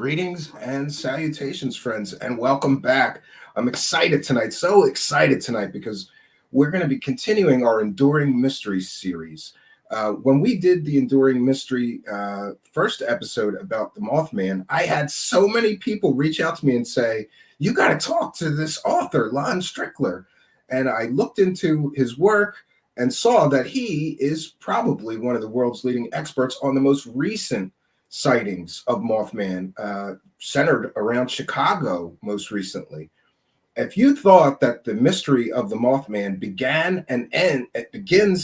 Greetings and salutations, friends, and welcome back. I'm excited tonight, so excited tonight, because we're going to be continuing our Enduring Mysteries series. When we did the Enduring Mystery first episode about the Mothman, I had so many people reach out to me and say, you got to talk to this author, Lon Strickler. And I looked into his work and saw that he is probably one of the world's leading experts on the most recent sightings of Mothman, centered around Chicago most recently. If you thought that the mystery of the Mothman begins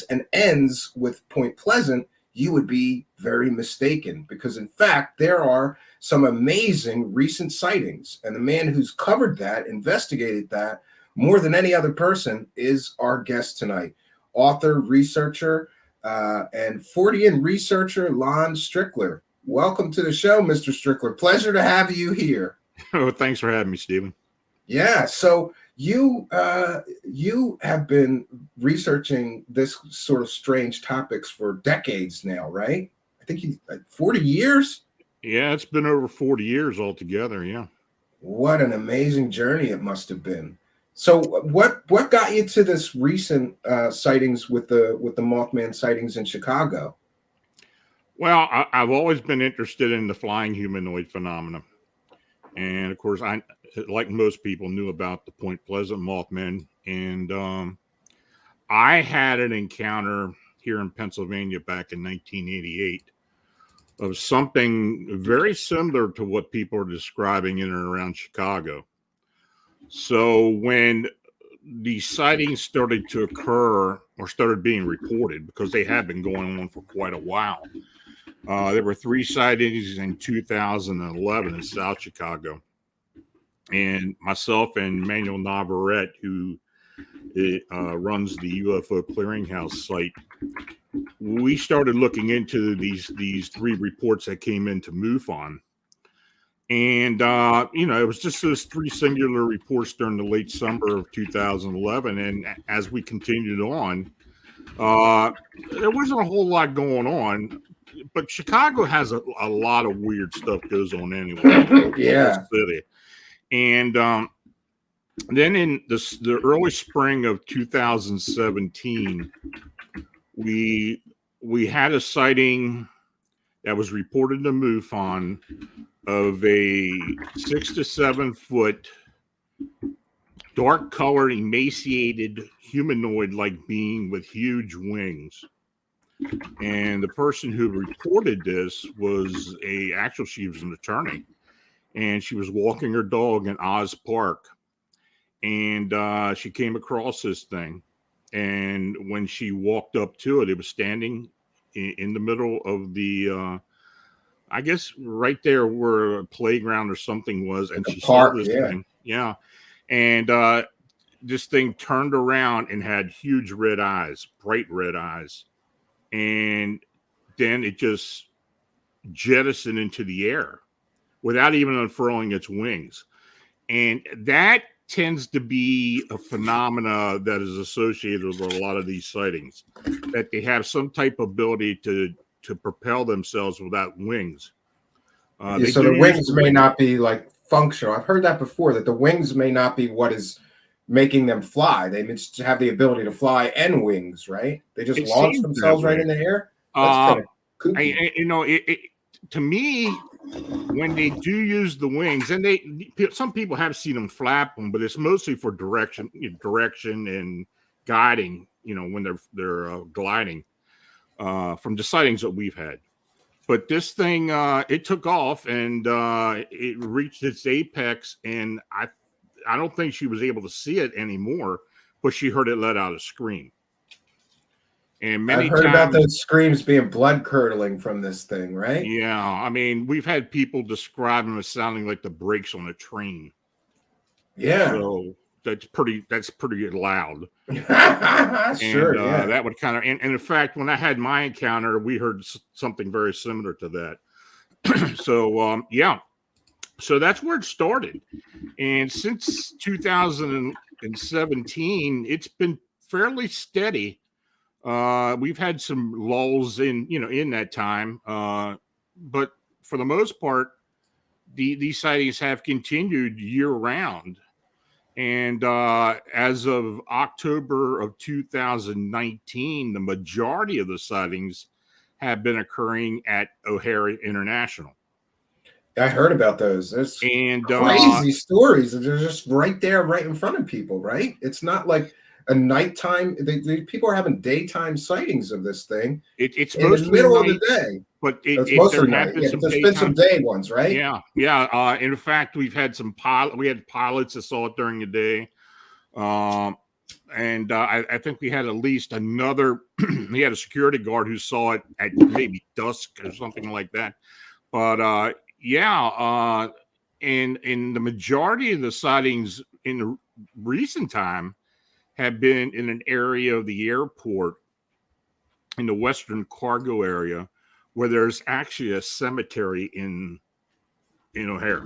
and ends with Point Pleasant, you would be very mistaken, because in fact there are some amazing recent sightings, and the man who's covered that, investigated that more than any other person, is our guest tonight. Author, researcher, and Fortean researcher Lon Strickler. Welcome to the show, Mr. Strickler. Pleasure to have you here. Oh, thanks for having me, Stephen. Yeah, so you have been researching this sort of strange topics for decades now, right? I think 40 years? Yeah, it's been over 40 years altogether, yeah. What an amazing journey it must have been. So what got you to this recent sightings with the Mothman sightings in Chicago? Well, I've always been interested in the flying humanoid phenomena. And of course, I, like most people, knew about the Point Pleasant Mothman. And I had an encounter here in Pennsylvania back in 1988 of something very similar to what people are describing in and around Chicago. So when these sightings started to occur or started being reported, because they had been going on for quite a while, there were 3 sightings in 2011 in South Chicago. And myself and Manuel Navarrete, who runs the UFO Clearinghouse site, we started looking into these 3 reports that came into MUFON. And, it was just those 3 singular reports during the late summer of 2011. And as we continued on, there wasn't a whole lot going on. But Chicago has a lot of weird stuff goes on anyway. Yeah. City. And then in the early spring of 2017, we had a sighting that was reported to MUFON of a 6 to 7 foot dark colored, emaciated humanoid-like being with huge wings. And the person who reported this was she was an attorney, and she was walking her dog in Oz Park, and she came across this thing. And when she walked up to it, it was standing in the middle of the, I guess right there where a playground or something was, and she saw this thing. Yeah. And this thing turned around and had huge red eyes, bright red eyes. And then it just jettisoned into the air without even unfurling its wings. And that tends to be a phenomena that is associated with a lot of these sightings, that they have some type of ability to propel themselves without wings. So the wings may not be like functional. I've heard that before, that the wings may not be what is making them fly. They just have the ability to fly and wings, right? They just launch themselves right in the air. That's kind of kooky. To me, when they do use the wings, and some people have seen them flap them, but it's mostly for direction and guiding. When they're gliding from the sightings that we've had. But this thing, it took off, and it reached its apex, and I don't think she was able to see it anymore, but she heard it let out a scream. And I've heard about those screams being blood curdling from this thing, right? Yeah, I mean, we've had people describe them as sounding like the brakes on a train. Yeah, so that's pretty loud. Sure. And that would kind of, and in fact, when I had my encounter, we heard something very similar to that. So so that's where it started. And since 2017, it's been fairly steady. We've had some lulls in that time. But for the most part, these sightings have continued year round. And as of October of 2019, the majority of the sightings have been occurring at O'Hare International. I heard about those. There's And crazy stories. They're just right there, right in front of people, right? It's not like a nighttime. People are having daytime sightings of this thing it's in the mostly middle night, of the day. but It's there mostly have night. been Yeah, some but there's been some daytime. day ones, right? Yeah. In fact, we've had some we had pilots that saw it during the day. And I think we had at least another, he had a security guard who saw it at maybe dusk or something like that. But and the majority of the sightings in the recent time have been in an area of the airport in the Western Cargo area where there's actually a cemetery in O'Hare.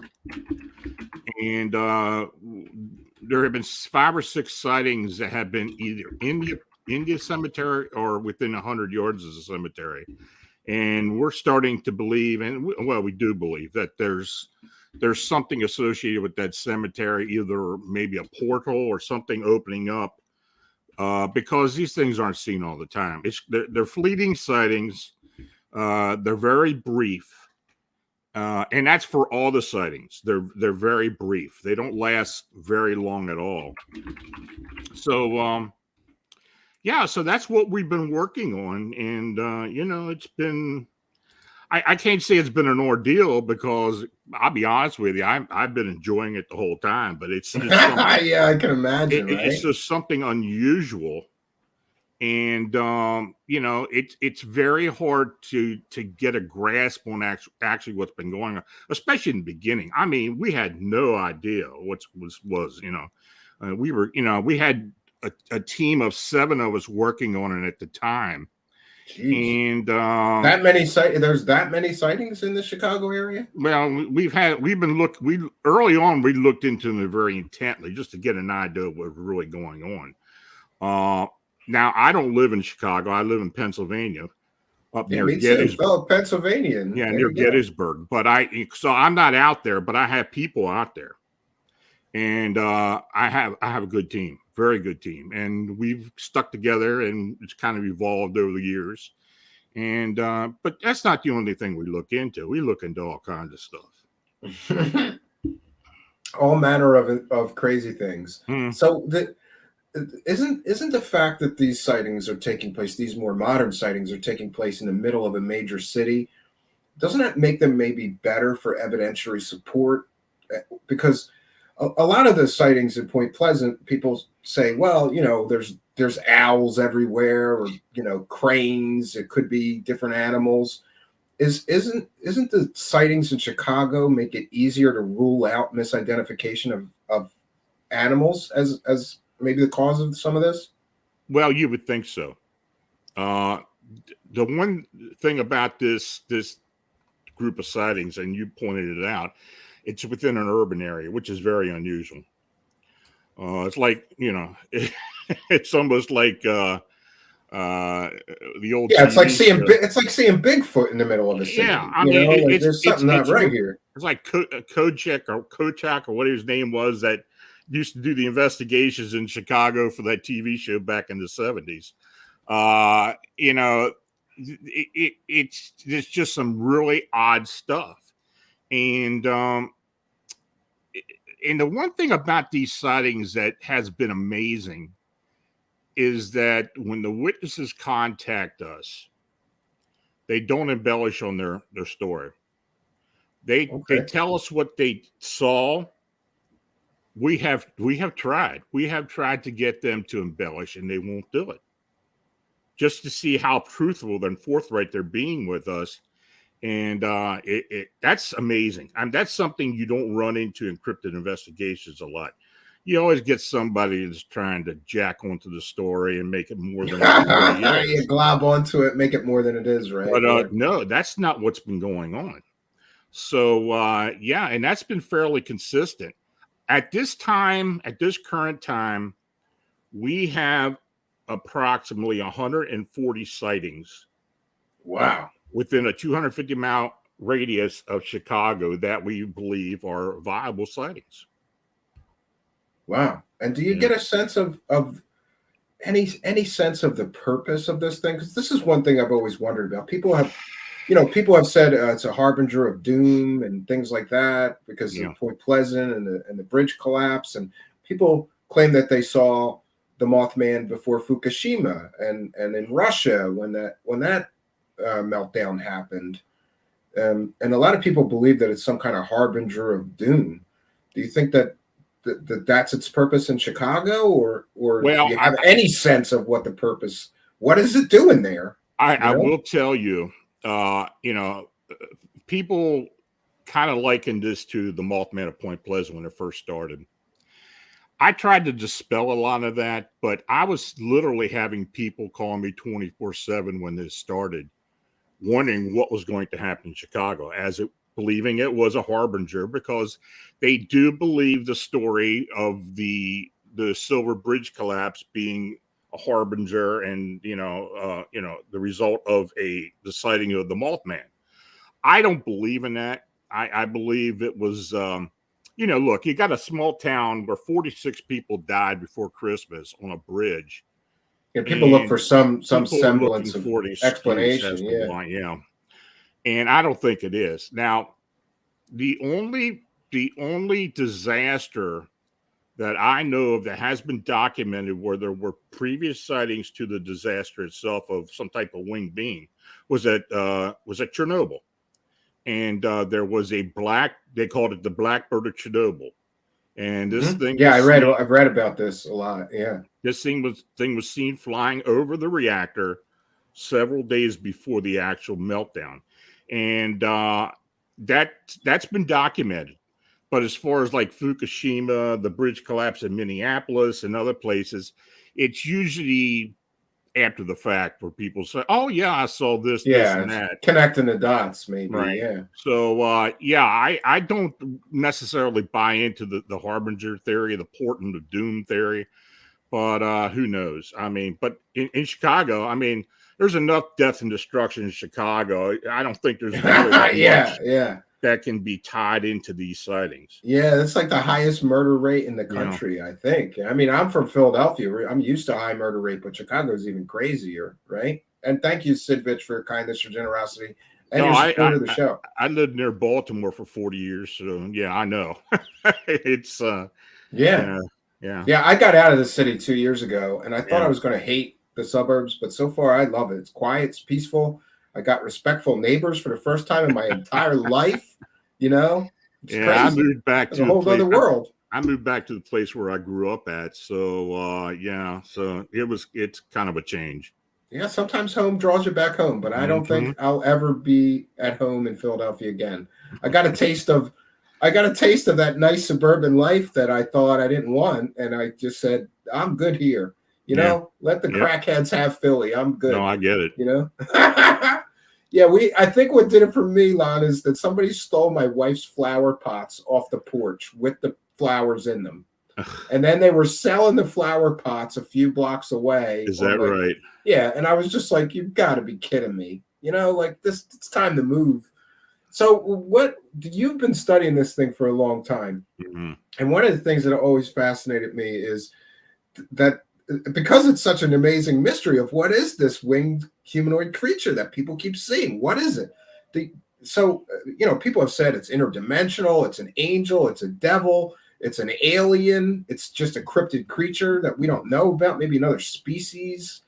And there have been 5 or 6 sightings that have been either in the cemetery or within 100 yards of the cemetery. And we're starting to believe, and we do believe that there's something associated with that cemetery, either maybe a portal or something opening up, because these things aren't seen all the time. They're fleeting sightings. They're very brief. And that's for all the sightings. They're very brief. They don't last very long at all. So so that's what we've been working on. And it's been, I can't say it's been an ordeal, because I'll be honest with you, I've been enjoying it the whole time. But it's yeah, I can imagine. It's just something unusual. And it's very hard to get a grasp on actually what's been going on, especially in the beginning. I mean, we had no idea what was we were, we had a team of 7 of us working on it at the time. Jeez. And there's that many sightings in the Chicago area. Well, early on we looked into them very intently just to get an idea of what was really going on. Now, I don't live in Chicago. I live in Pennsylvania, up near Gettysburg. Fellow Pennsylvanian. Yeah, near Gettysburg. But so I'm not out there, but I have people out there, and I have a good team, very good team, and we've stuck together, and it's kind of evolved over the years. And but that's not the only thing we look into. We look into all kinds of stuff, all manner of crazy things. Hmm. So isn't the fact that these sightings are taking place, these more modern sightings are taking place in the middle of a major city, doesn't that make them maybe better for evidentiary support? Because a lot of the sightings in Point Pleasant, people say, well, there's owls everywhere, or cranes. It could be different animals. Isn't the sightings in Chicago make it easier to rule out misidentification of animals as maybe the cause of some of this? Well, you would think so. The one thing about this group of sightings, and you pointed it out, it's within an urban area, which is very unusual. It's like, it's almost like the old. Yeah, it's like seeing Bigfoot in the middle of a city. Yeah, I mean, there's something not right here. It's like Kochek or what his name was, that used to do the investigations in Chicago for that TV show back in the 70s. It's just some really odd stuff. And the one thing about these sightings that has been amazing is that when the witnesses contact us, they don't embellish on their story. They tell us what they saw. We have tried. We have tried to get them to embellish, and they won't do it. Just to see how truthful and forthright they're being with us. And that's amazing. That's something you don't run into in encrypted investigations a lot. You always get somebody that's trying to jack onto the story and make it more than it is. You glob onto it, make it more than it is, right? But no, that's not what's been going on. So and that's been fairly consistent. At this current time, we have approximately 140 sightings. Wow. Within a 250-mile radius of Chicago that we believe are viable sightings. Wow. And do you get a sense of any sense of the purpose of this thing? Because this is one thing I've always wondered about. People have said it's a harbinger of doom and things like that because of Point Pleasant and the bridge collapse, and people claim that they saw the Mothman before Fukushima and in Russia when that meltdown happened, and a lot of people believe that it's some kind of harbinger of doom. Do you think that that's its purpose in Chicago, or do you have any sense of what the purpose? What is it doing there? I will tell you, people kind of likened this to the Mothman of Point Pleasant when it first started. I tried to dispel a lot of that, but I was literally having people call me 24/7 when this started, wondering what was going to happen in Chicago, believing it was a harbinger, because they do believe the story of the Silver Bridge collapse being a harbinger and the result of the sighting of the Mothman. I don't believe in that. I believe it was look, you got a small town where 46 people died before Christmas on a bridge. Yeah, people look for some semblance of explanation. Yeah. And I don't think it is. Now, the only disaster that I know of that has been documented where there were previous sightings to the disaster itself of some type of winged being was at Chernobyl. And there was they called it the Blackbird of Chernobyl. And this thing, I've read about this a lot. Yeah, this thing was seen flying over the reactor several days before the actual meltdown, and that's been documented. But as far as like Fukushima, the bridge collapse in Minneapolis and other places, it's usually after the fact where people say, "Oh yeah, I saw this, this, and that," connecting the dots, maybe. Right. Yeah. So I don't necessarily buy into the harbinger theory, the portent of doom theory, but who knows? I mean, but in Chicago, I mean, there's enough death and destruction in Chicago. I don't think there's really much that can be tied into these sightings. Yeah, it's like the highest murder rate in the country, I think. I mean, I'm from Philadelphia. I'm used to a high murder rate, but Chicago's even crazier, right? And thank you, Sidvich, for your kindness, your generosity, and your support of the show. I lived near Baltimore for 40 years, so yeah, I know. It's yeah. I got out of the city 2 years ago, and I thought I was going to hate the suburbs, but so far I love it. It's quiet, it's peaceful. I got respectful neighbors for the first time in my entire life. It's crazy. I moved back to a whole other world. I moved back to the place where I grew up at. So so it's kind of a change. Yeah, sometimes home draws you back home, but I don't think I'll ever be at home in Philadelphia again. I got a taste of that nice suburban life that I thought I didn't want, and I just said, I'm good here. Let the crackheads have Philly. I'm good. No, I get it. I think what did it for me, Lon, is that somebody stole my wife's flower pots off the porch with the flowers in them. And then they were selling the flower pots a few blocks away. Is that right? Yeah. And I was just like, you've got to be kidding me. Like this, it's time to move. So you've been studying this thing for a long time. Mm-hmm. And one of the things that always fascinated me is that because it's such an amazing mystery of what is this winged humanoid creature that people keep seeing? What is it? People have said it's interdimensional, it's an angel, it's a devil, it's an alien, it's just a cryptid creature that we don't know about, maybe another species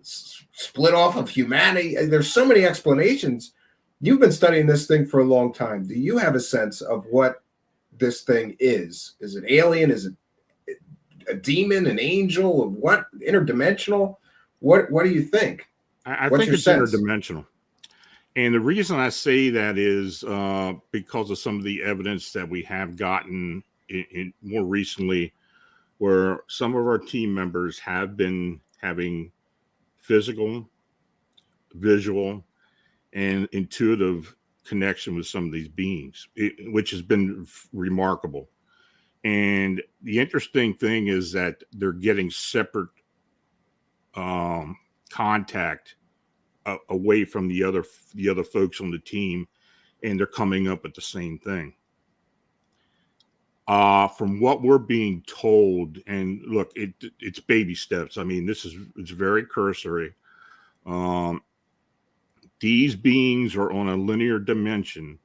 split off of humanity. There's so many explanations. You've been studying this thing for a long time. Do you have a sense of what this thing is? Is it alien? Is it a demon, an angel, what interdimensional? What do you think? I think it's interdimensional. And the reason I say that is because of some of the evidence that we have gotten in more recently, where some of our team members have been having physical, visual, and intuitive connection with some of these beings, which has been remarkable. And the interesting thing is that they're getting separate contact away from the other folks on the team, and they're coming up with the same thing. From what we're being told, and look, it's baby steps. I mean, it's very cursory. These beings are on a linear dimension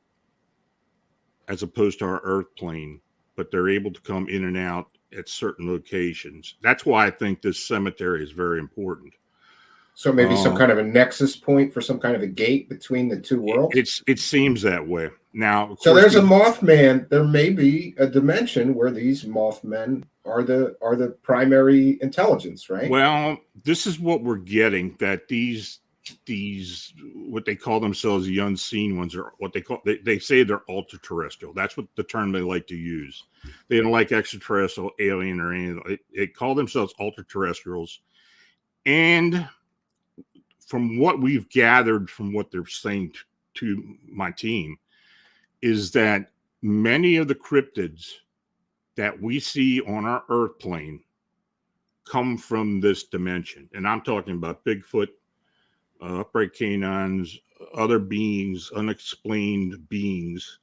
as opposed to our Earth plane, but they're able to come in and out at certain locations. That's why I think this cemetery is very important. So maybe some kind of a nexus point for some kind of a gate between the two worlds? It seems that way. Now, so there's a Mothman. There may be a dimension where these Mothmen are the primary intelligence, right? Well, this is what we're getting, that these what they call themselves, the unseen ones, are what they say they're ultra terrestrial. That's what the term they like to use. They don't like extraterrestrial, alien, or anything. They call themselves ultra terrestrials. And from what we've gathered from what they're saying to my team, is that many of the cryptids that we see on our Earth plane come from this dimension. And I'm talking about Bigfoot, upright canines, other beings, unexplained beings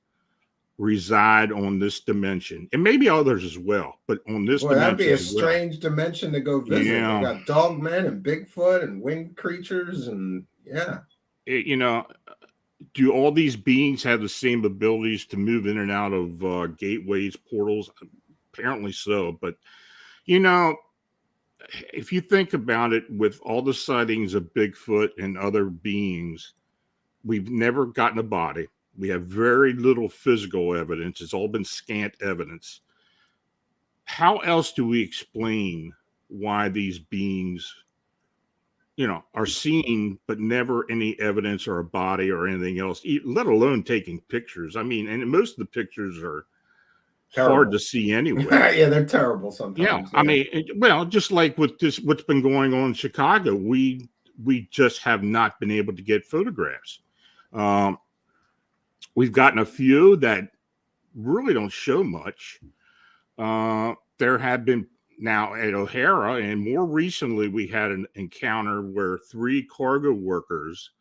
reside on this dimension, and maybe others as well. But on this dimension, that'd be a strange dimension to go visit. Yeah. We got dogmen and Bigfoot and winged creatures, and do all these beings have the same abilities to move in and out of gateways, portals? Apparently so. But if you think about it, with all the sightings of Bigfoot and other beings, we've never gotten a body. We have very little physical evidence. It's all been scant evidence. How else do we explain why these beings, are seen, but never any evidence or a body or anything else, let alone taking pictures? I mean, and most of the pictures are terrible. Hard to see anyway. Yeah, they're terrible sometimes. Yeah. I mean, just like with this, what's been going on in Chicago, we just have not been able to get photographs. We've gotten a few that really don't show much. There have been now at O'Hara, and more recently, we had an encounter where 3 cargo workers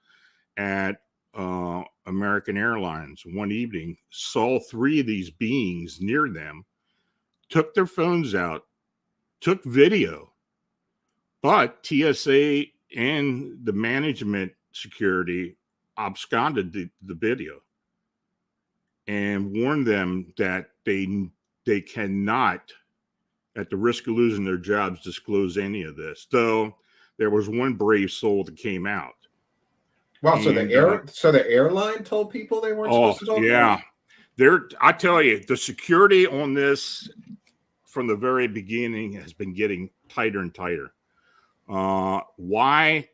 at American Airlines one evening saw 3 of these beings near them, took their phones out, took video, but TSA and the management security absconded the video and warned them that they cannot, at the risk of losing their jobs, disclose any of this. Though there was one brave soul that came out. Wow, so the airline told people they weren't supposed to talk about it? I tell you, the security on this from the very beginning has been getting tighter and tighter. Why?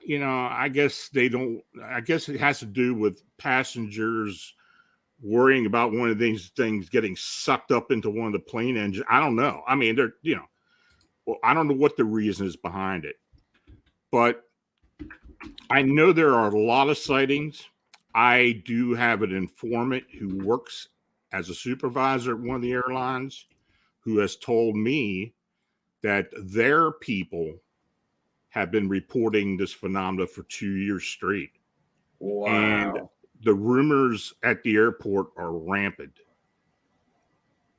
I guess it has to do with passengers worrying about one of these things getting sucked up into one of the plane engines. I don't know. I mean, I don't know what the reason is behind it, but I know there are a lot of sightings. I do have an informant who works as a supervisor at one of the airlines who has told me that their people have been reporting this phenomena for 2 years straight. Wow. And the rumors at the airport are rampant.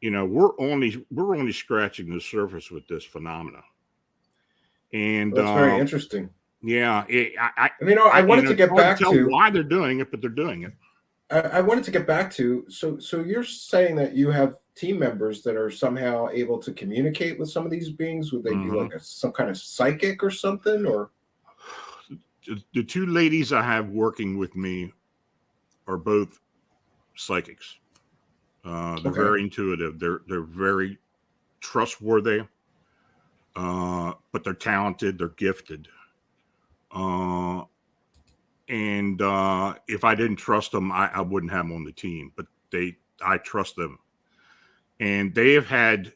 We're only scratching the surface with this phenomena. And that's very interesting. Yeah, I wanted to get back to why they're doing it, but they're doing it. I wanted to get back to so you're saying that you have team members that are somehow able to communicate with some of these beings. Would they be like some kind of psychic or something? Or the 2 ladies I have working with me are both psychics. They're very intuitive. They're very trustworthy, but they're talented. They're gifted. And if I didn't trust them, I wouldn't have them on the team. But I trust them, and they have had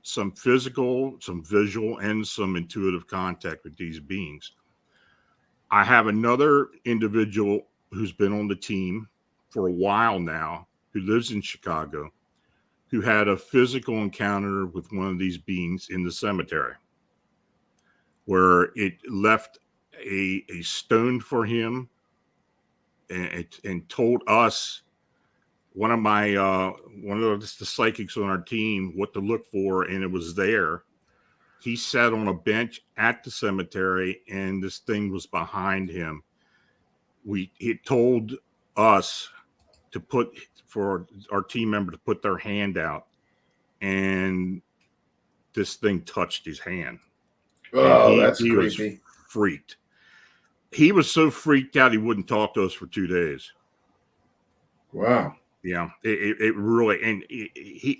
some physical, some visual, and some intuitive contact with these beings. I have another individual who's been on the team for a while now, who lives in Chicago, who had a physical encounter with one of these beings in the cemetery, where it left a stone for him, and told us, one of the psychics on our team, what to look for, and it was there. He sat on a bench at the cemetery, and this thing was behind him. He told us for our team member to put their hand out, and this thing touched his hand. Oh, And that's he was creepy. freaked. He was so freaked out he wouldn't talk to us for 2 days. Wow. Yeah, it really, and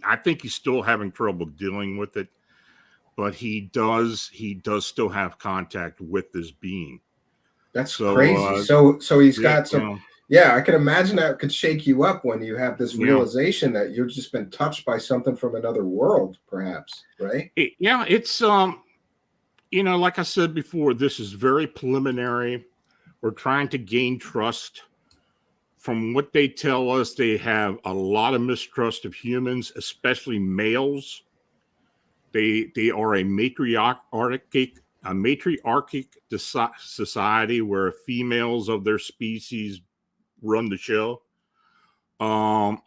I think he's still having trouble dealing with it, but he does still have contact with this being. That's crazy. So he's got some. Yeah, I can imagine that could shake you up when you have this realization that you've just been touched by something from another world, perhaps, right? It's like I said before, this is very preliminary. We're trying to gain trust. From what they tell us, they have a lot of mistrust of humans, especially males. They are a matriarchic society where females of their species run the show. But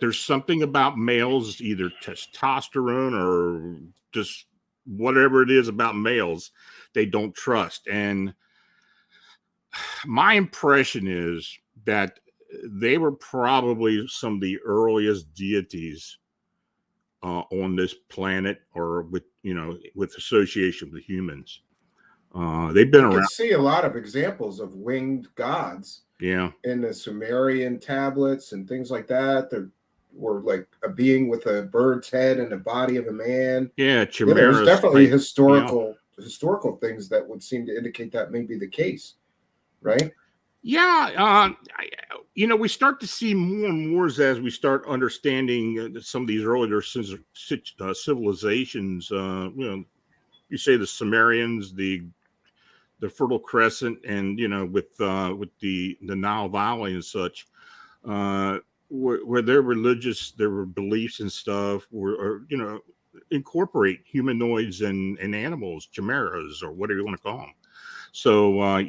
there's something about males, either testosterone or just whatever it is about males, they don't trust. And my impression is that they were probably some of the earliest deities on this planet, or with association with humans. They've been around. You can see a lot of examples of winged gods. Yeah. In the Sumerian tablets and things like that. There were like a being with a bird's head and the body of a man. Yeah, there's definitely historical things that would seem to indicate that may be the case, right? Yeah, we start to see more and more as we start understanding some of these earlier civilizations. You say the Sumerians, the Fertile Crescent, and with the Nile Valley and such, where their beliefs and stuff incorporate humanoids and animals, chimeras, or whatever you want to call them. So I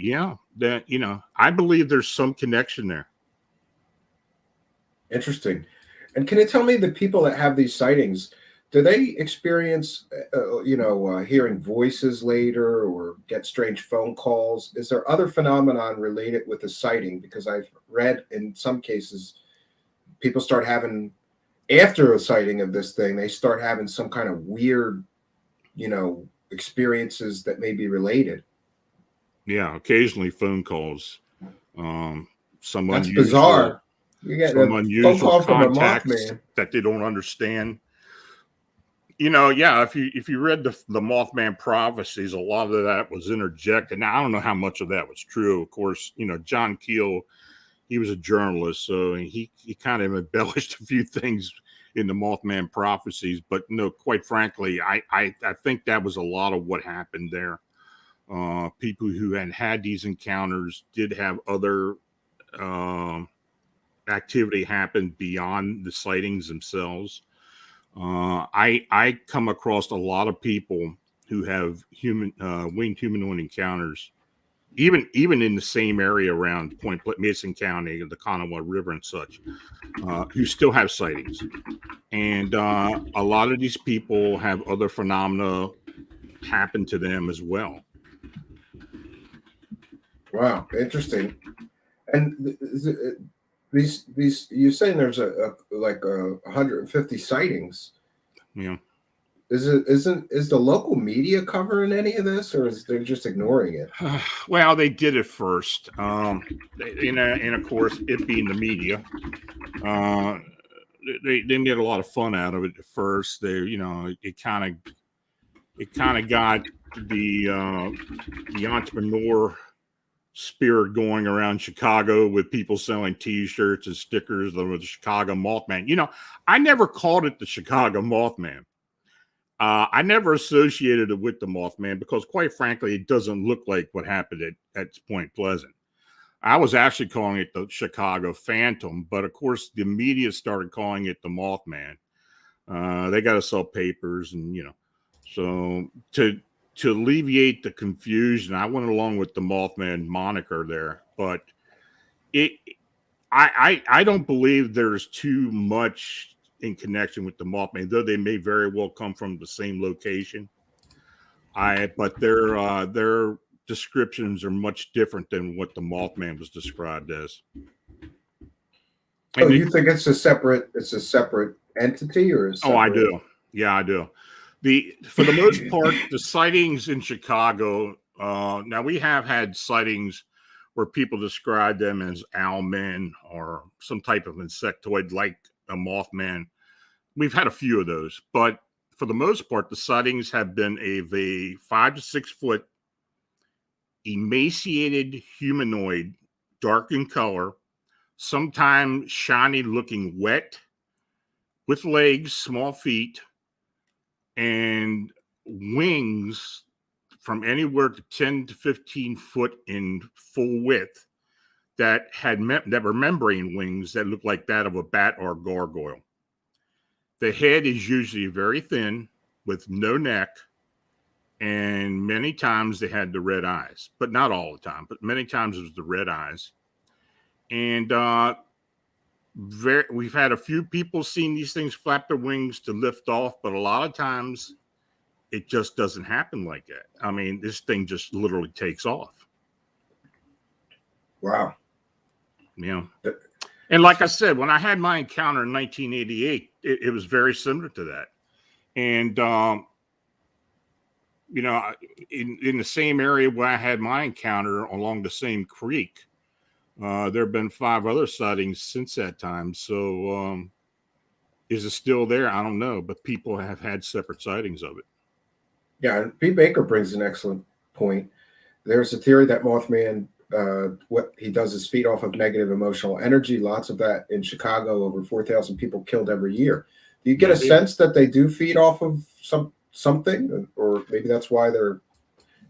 believe there's some connection there. Interesting. And can you tell me, the people that have these sightings, do they experience, hearing voices later or get strange phone calls? Is there other phenomenon related with the sighting? Because I've read in some cases, people start having, after a sighting of this thing, they start having some kind of weird, experiences that may be related. Yeah, occasionally phone calls. That's bizarre. You get some a unusual phone call from a contacts Mothman that they don't understand. If you read the Mothman prophecies, a lot of that was interjected. Now, I don't know how much of that was true. Of course, John Keel, he was a journalist, so he kind of embellished a few things in the Mothman prophecies. But no, quite frankly, I think that was a lot of what happened there. People who had these encounters did have other activity happen beyond the sightings themselves. I come across a lot of people who have winged humanoid encounters, even in the same area around Mason County, the Kanawha River and such, who still have sightings. And a lot of these people have other phenomena happen to them as well. Wow, interesting. And these you're saying there's a 150 sightings. Yeah. Is the local media covering any of this, or is they're just ignoring it? Well, they did it first, and of course, it being the media, they made a lot of fun out of it at first. It kind of got the entrepreneur spirit going around Chicago, with people selling T-shirts and stickers with the Chicago Mothman. I never called it the Chicago Mothman. I never associated it with the Mothman because, quite frankly, it doesn't look like what happened at Point Pleasant. I was actually calling it the Chicago Phantom, but of course, the media started calling it the Mothman. They got to sell papers, and so to alleviate the confusion, I went along with the Mothman moniker there. But it I don't believe there's too much in connection with the Mothman, though they may very well come from the same location. But their descriptions are much different than what the Mothman was described as. Oh, And you think it's a separate entity or a oh, I separate? do. Yeah, I do. For the most part, the sightings in Chicago. Now we have had sightings where people describe them as owl men or some type of insectoid like a Mothman. We've had a few of those, but for the most part, the sightings have been of a 5 to 6 foot emaciated humanoid, dark in color, sometimes shiny looking wet, with legs, small feet, and wings from anywhere to 10 to 15 foot in full width that were membrane wings that looked like that of a bat or a gargoyle. The head is usually very thin with no neck, and many times they had the red eyes, but not all the time, but many times it was the red eyes. And we've had a few people seeing these things flap their wings to lift off, but a lot of times it just doesn't happen like that. I mean, this thing just literally takes off. Wow. Yeah. And like I said, when I had my encounter in 1988, it was very similar to that. And, in the same area where I had my encounter along the same creek, there have been 5 other sightings since that time. So, is it still there? I don't know, but people have had separate sightings of it. Yeah, and P. Baker brings an excellent point. There's a theory that Mothman, what he does is feed off of negative emotional energy. Lots of that in Chicago. Over 4,000 people killed every year. Do you get a sense that they do feed off of something, or maybe that's why they're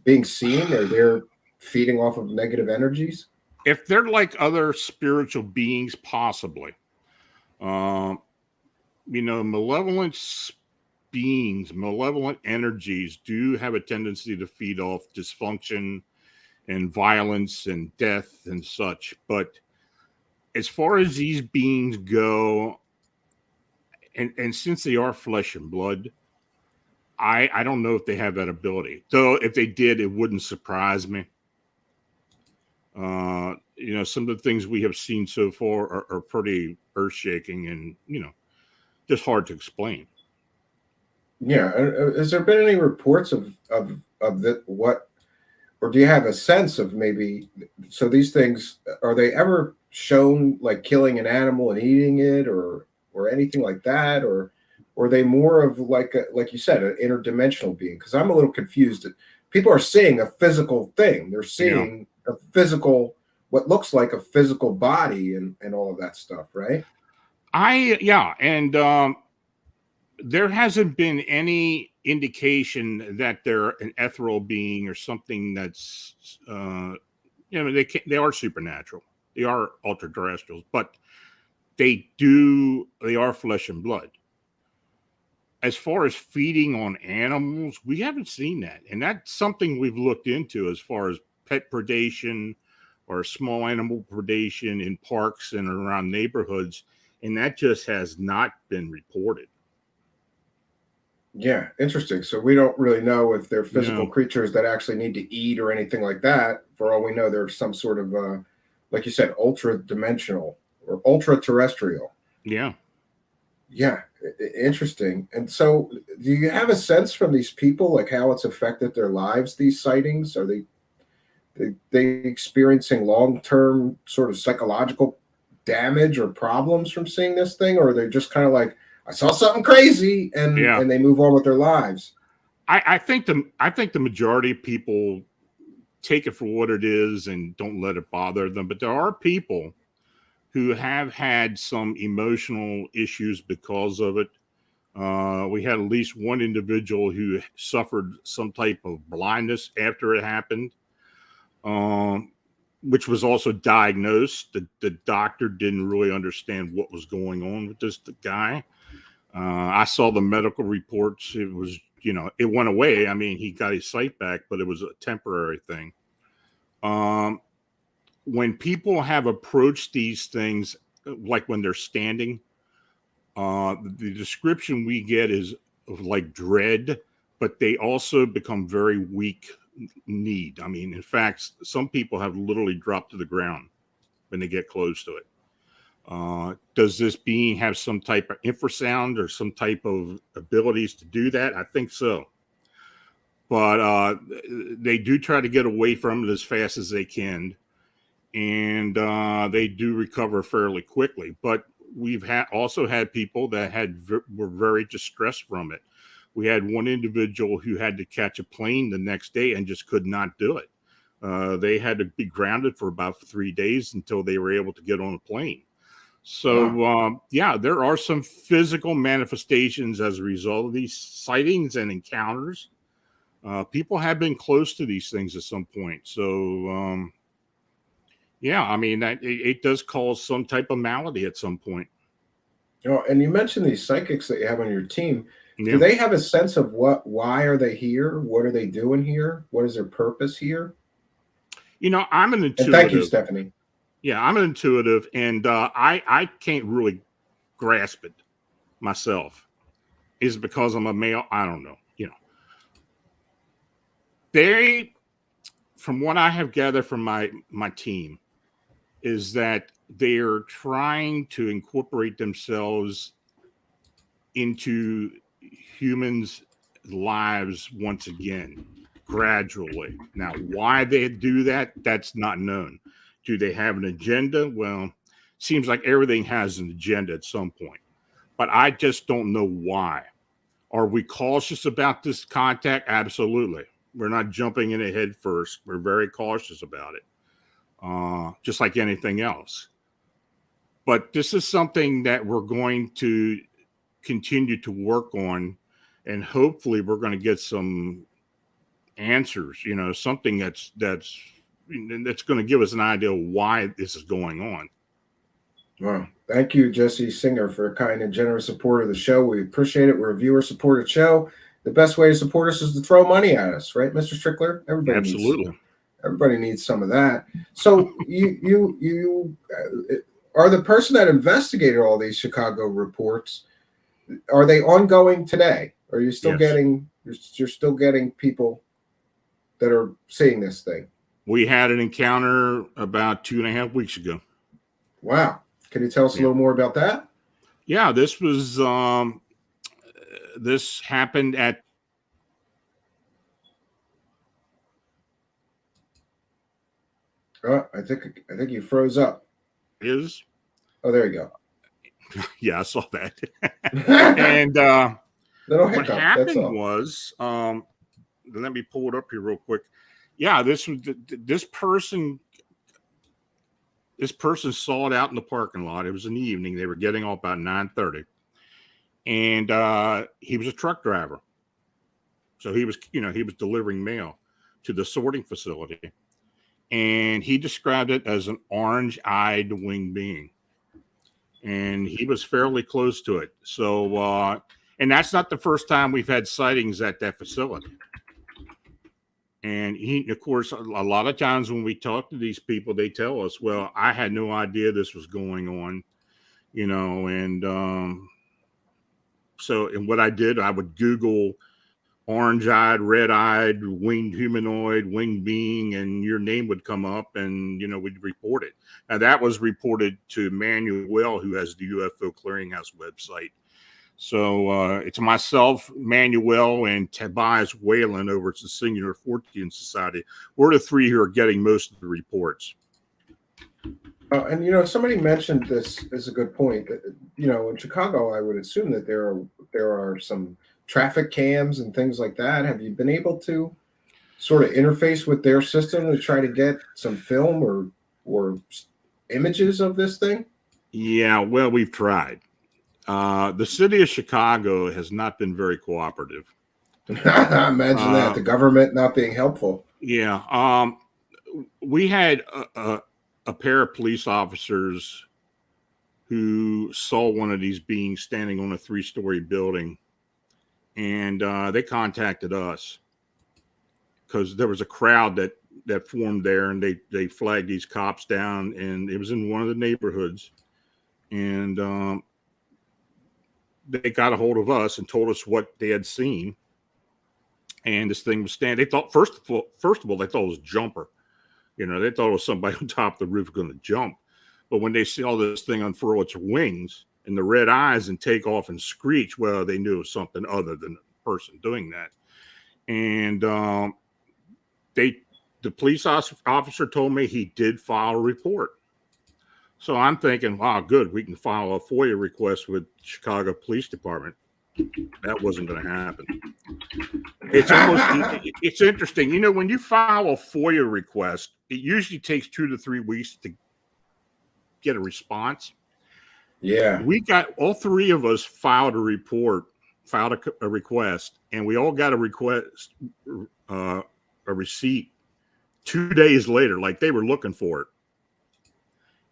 being seen, or they're feeding off of negative energies? If they're like other spiritual beings, possibly. Malevolent beings, malevolent energies do have a tendency to feed off dysfunction and violence and death and such. But as far as these beings go, and since they are flesh and blood, I don't know if they have that ability. Though if they did, it wouldn't surprise me. Some of the things we have seen so far are pretty earth shaking and, just hard to explain. Yeah. Has there been any reports of what, or do you have a sense of maybe, so these things, are they ever shown like killing an animal and eating it or anything like that? Or are they more of like you said, an interdimensional being? Because I'm a little confused. People are seeing a physical thing. They're seeing a physical, what looks like a physical body and all of that stuff, right? And there hasn't been any indication that they're an ethereal being or something that's they are supernatural. They are ultra terrestrials, but they are flesh and blood. As far as feeding on animals, we haven't seen that, and that's something we've looked into as far as pet predation or small animal predation in parks and around neighborhoods, and that just has not been reported. Yeah, interesting. So we don't really know if they're physical No. creatures that actually need to eat or anything like that. For all we know, they're some sort of, like you said, ultra dimensional or ultra terrestrial. Yeah. Yeah, interesting. And so, do you have a sense from these people like how it's affected their lives? These sightings, are they experiencing long term sort of psychological damage or problems from seeing this thing, or are they just kind of like, I saw something crazy, Yeah. and they move on with their lives? I think the majority of people take it for what it is and don't let it bother them. But there are people who have had some emotional issues because of it. We had at least one individual who suffered some type of blindness after it happened, which was also diagnosed. The doctor didn't really understand what was going on with this guy. I saw the medical reports. It was, it went away. I mean, he got his sight back, but it was a temporary thing. when people have approached these things, like when they're standing, the description we get is of like dread, but they also become very weak kneed. I mean, in fact, some people have literally dropped to the ground when they get close to it. Does this being have some type of infrasound or some type of abilities to do that? I think so. But they do try to get away from it as fast as they can. And they do recover fairly quickly. But we've also had people that were very distressed from it. We had one individual who had to catch a plane the next day and just could not do it. They had to be grounded for about 3 days until they were able to get on a plane. So, Wow. yeah, there are some physical manifestations as a result of these sightings and encounters. People have been close to these things at some point. So, yeah, I mean, it does cause some type of malady at some point. And you mentioned these psychics that you have on your team. Do Yeah. they have a sense of why are they here? What are they doing here? What is their purpose here? I'm an And thank you, intuitive. Stephanie. Yeah, I'm an intuitive, and I can't really grasp it myself. Is it because I'm a male? I don't know. They, from what I have gathered from my team, is that they're trying to incorporate themselves into humans' lives once again, gradually. Now, why they do that, that's not known. Do they have an agenda? Well, seems like everything has an agenda at some point, but I just don't know why. Are we cautious about this contact? Absolutely. We're not jumping in it head first. We're very cautious about it, just like anything else. But this is something that we're going to continue to work on, and hopefully we're going to get some answers, something that's going to give us an idea of why this is going on. Wow. Thank you, Jesse Singer, for a kind and generous support of the show. We appreciate it. We're a viewer-supported show. The best way to support us is to throw money at us, right, Mr. Strickler? Everybody needs some of that. So you are the person that investigated all these Chicago reports. Are they ongoing today? Are you still getting you're still getting people that are seeing this thing? We had an encounter about 2.5 weeks ago. Wow. Can you tell us a little more about that? Yeah, this was this happened at I think you froze up. Oh, there you go. Yeah, I saw that. And what happened was, let me pull it up here real quick. Yeah, this person saw it out in the parking lot. It was in the evening. They were getting off about 9:30, and he was a truck driver. So he was delivering mail to the sorting facility, and he described it as an orange-eyed winged being. And he was fairly close to it. So, and that's not the first time we've had sightings at that facility. And of course, a lot of times when we talk to these people, they tell us, well, I had no idea this was going on, and so, and what I did, I would Google orange-eyed, red-eyed, winged humanoid, winged being, and your name would come up, and we'd report it. Now that was reported to Manuel, who has the UFO Clearinghouse website. So it's myself, Manuel, and Tobias Whalen over at the Singular Fortean Society. We're the three who are getting most of the reports. And somebody mentioned this is a good point. That in Chicago, I would assume that there are some traffic cams and things like that. Have you been able to sort of interface with their system to try to get some film or images of this thing? Yeah, well, we've tried. The city of Chicago has not been very cooperative. Imagine that, the government not being helpful. Yeah. We had a pair of police officers who saw one of these beings standing on a 3-story building, and they contacted us because there was a crowd that that formed there, and they flagged these cops down, and it was in one of the neighborhoods, and they got a hold of us and told us what they had seen. And this thing was standing. They thought first of all they thought it was a jumper. They thought it was somebody on top of the roof going to jump. But when they saw this thing unfurl its wings and the red eyes and take off and screech, well, they knew it was something other than a person doing that. And the police officer told me he did file a report. So I'm thinking, wow, good, we can file a FOIA request with Chicago Police Department. That wasn't going to happen. It's interesting. When you file a FOIA request, it usually takes 2 to 3 weeks to get a response. Yeah. We got, all three of us filed a request, and we all got a receipt 2 days later, like they were looking for it.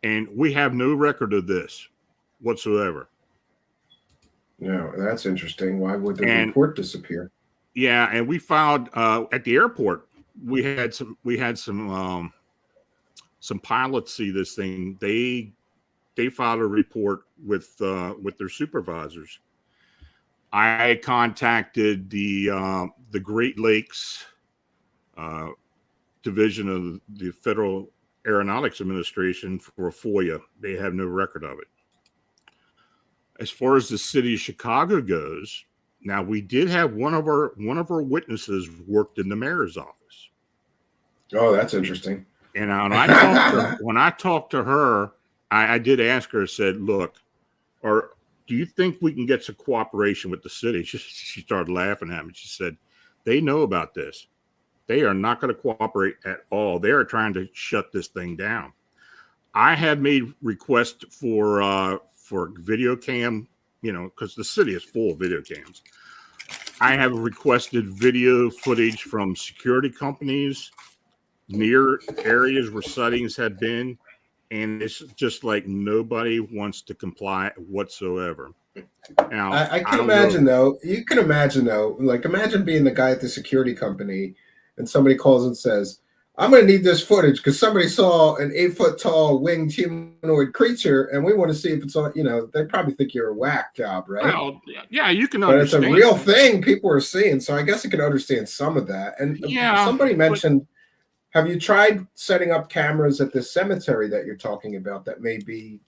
And we have no record of this whatsoever. No, that's interesting. Why would the report disappear? Yeah, and we filed at the airport. We had some pilots see this thing. They filed a report with their supervisors. I contacted the Great Lakes division of the Federal Aeronautics Administration for a FOIA. They have no record of it. As far as the city of Chicago goes, now we did have one of our witnesses worked in the mayor's office. Oh, that's interesting. And when I talked to her, I did ask her, I said, look, or do you think we can get some cooperation with the city? She started laughing at me. She said, they know about this. They are not going to cooperate at all. They are trying to shut this thing down. I had made requests for video cam, because the city is full of video cams. I have requested video footage from security companies near areas where sightings have been, and it's just like nobody wants to comply whatsoever. Now, I can imagine though. You can imagine though. Like, imagine being the guy at the security company, and somebody calls and says, I'm going to need this footage because somebody saw an 8-foot tall winged humanoid creature, and we want to see if it's on. They probably think you're a whack job, right? Well, yeah, you can but understand. It's a real thing people are seeing, so I guess I can understand some of that. And somebody mentioned, have you tried setting up cameras at the cemetery that you're talking about that may be?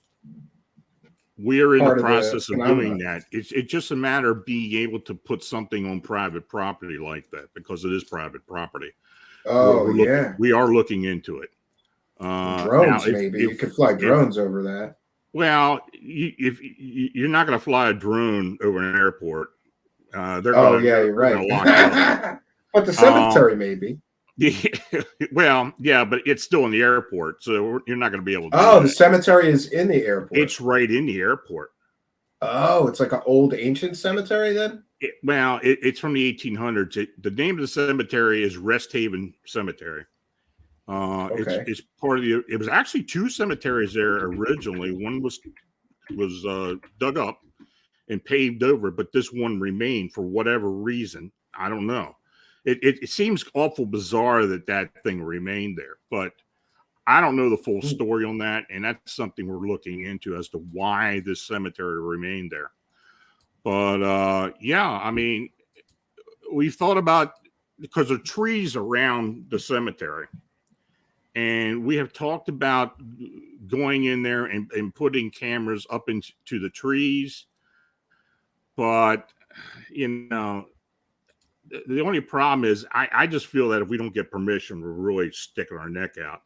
We are in the process of doing that. It's just a matter of being able to put something on private property like that, because it is private property. Oh, we are looking into it. Drones, maybe you could fly drones over that. Well, if you're not going to fly a drone over an airport, you're right. Lock you up. But the cemetery, maybe. Well, yeah, but it's still in the airport, so you're not going to be able to. Oh, the cemetery is in the airport. It's right in the airport. Oh, it's like an old ancient cemetery then? It's from the 1800s. The name of the cemetery is Rest Haven Cemetery. It's part of it was actually 2 cemeteries there originally. One was dug up and paved over, but this one remained for whatever reason. I don't know. It seems awful bizarre that thing remained there, but I don't know the full story on that, and that's something we're looking into as to why this cemetery remained there. But I mean, we've thought about, because there are trees around the cemetery, and we have talked about going in there and putting cameras up into the trees, but the only problem is I just feel that if we don't get permission, we're really sticking our neck out.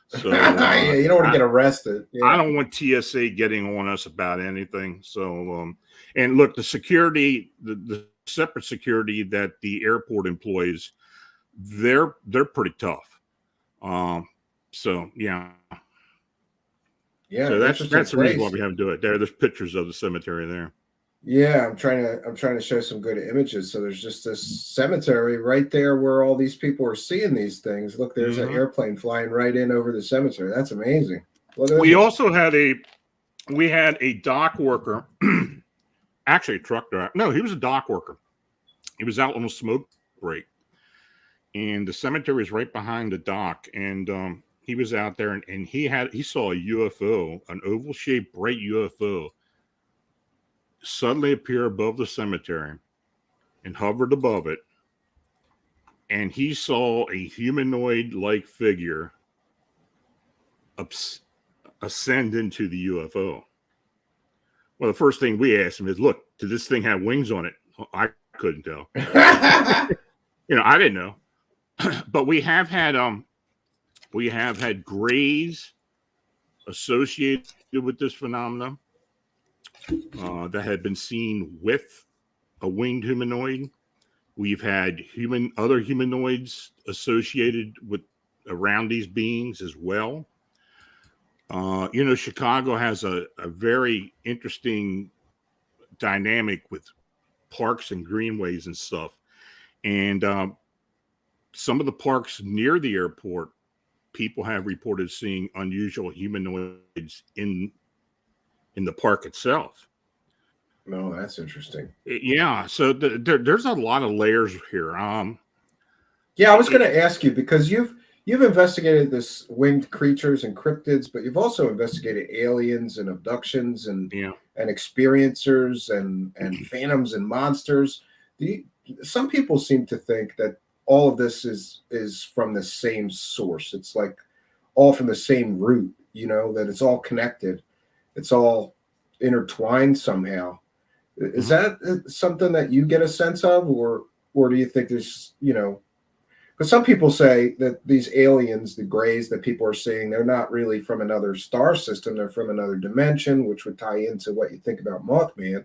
So you don't want to get arrested. Yeah. I don't want TSA getting on us about anything. So and look, the security, the separate security that the airport employs, they're pretty tough. So yeah. So that's the reason why we have to do it. There's pictures of the cemetery there. Yeah, I'm trying to show some good images. So there's just this cemetery right there where all these people are seeing these things. Look, there's an airplane flying right in over the cemetery. That's amazing. We also had a dock worker, actually a truck driver. No, he was a dock worker. He was out on a smoke break, and the cemetery was right behind the dock. And he was out there, and he saw a UFO, an oval shaped bright UFO, suddenly appear above the cemetery and hovered above it. And he saw a humanoid like figure ascend into the UFO. Well, the first thing we asked him is, "Look, did this thing have wings on it?" I couldn't tell. I didn't know. But we have had grays associated with this phenomenon that had been seen with a winged humanoid. We've had other humanoids associated with around these beings as well. Chicago has a very interesting dynamic with parks and greenways and stuff. And some of the parks near the airport, people have reported seeing unusual humanoids in the park itself. No, that's interesting. Yeah, so there's a lot of layers here. Yeah, I was going to ask you, because you've investigated this winged creatures and cryptids, but you've also investigated aliens and abductions and experiencers and phantoms and monsters. Some people seem to think that all of this is from the same source. It's like all from the same root, that it's all connected. It's all intertwined somehow. Is that something that you get a sense of, or do you think there's, because some people say that these aliens, the grays that people are seeing, they're not really from another star system. They're from another dimension, which would tie into what you think about Mothman.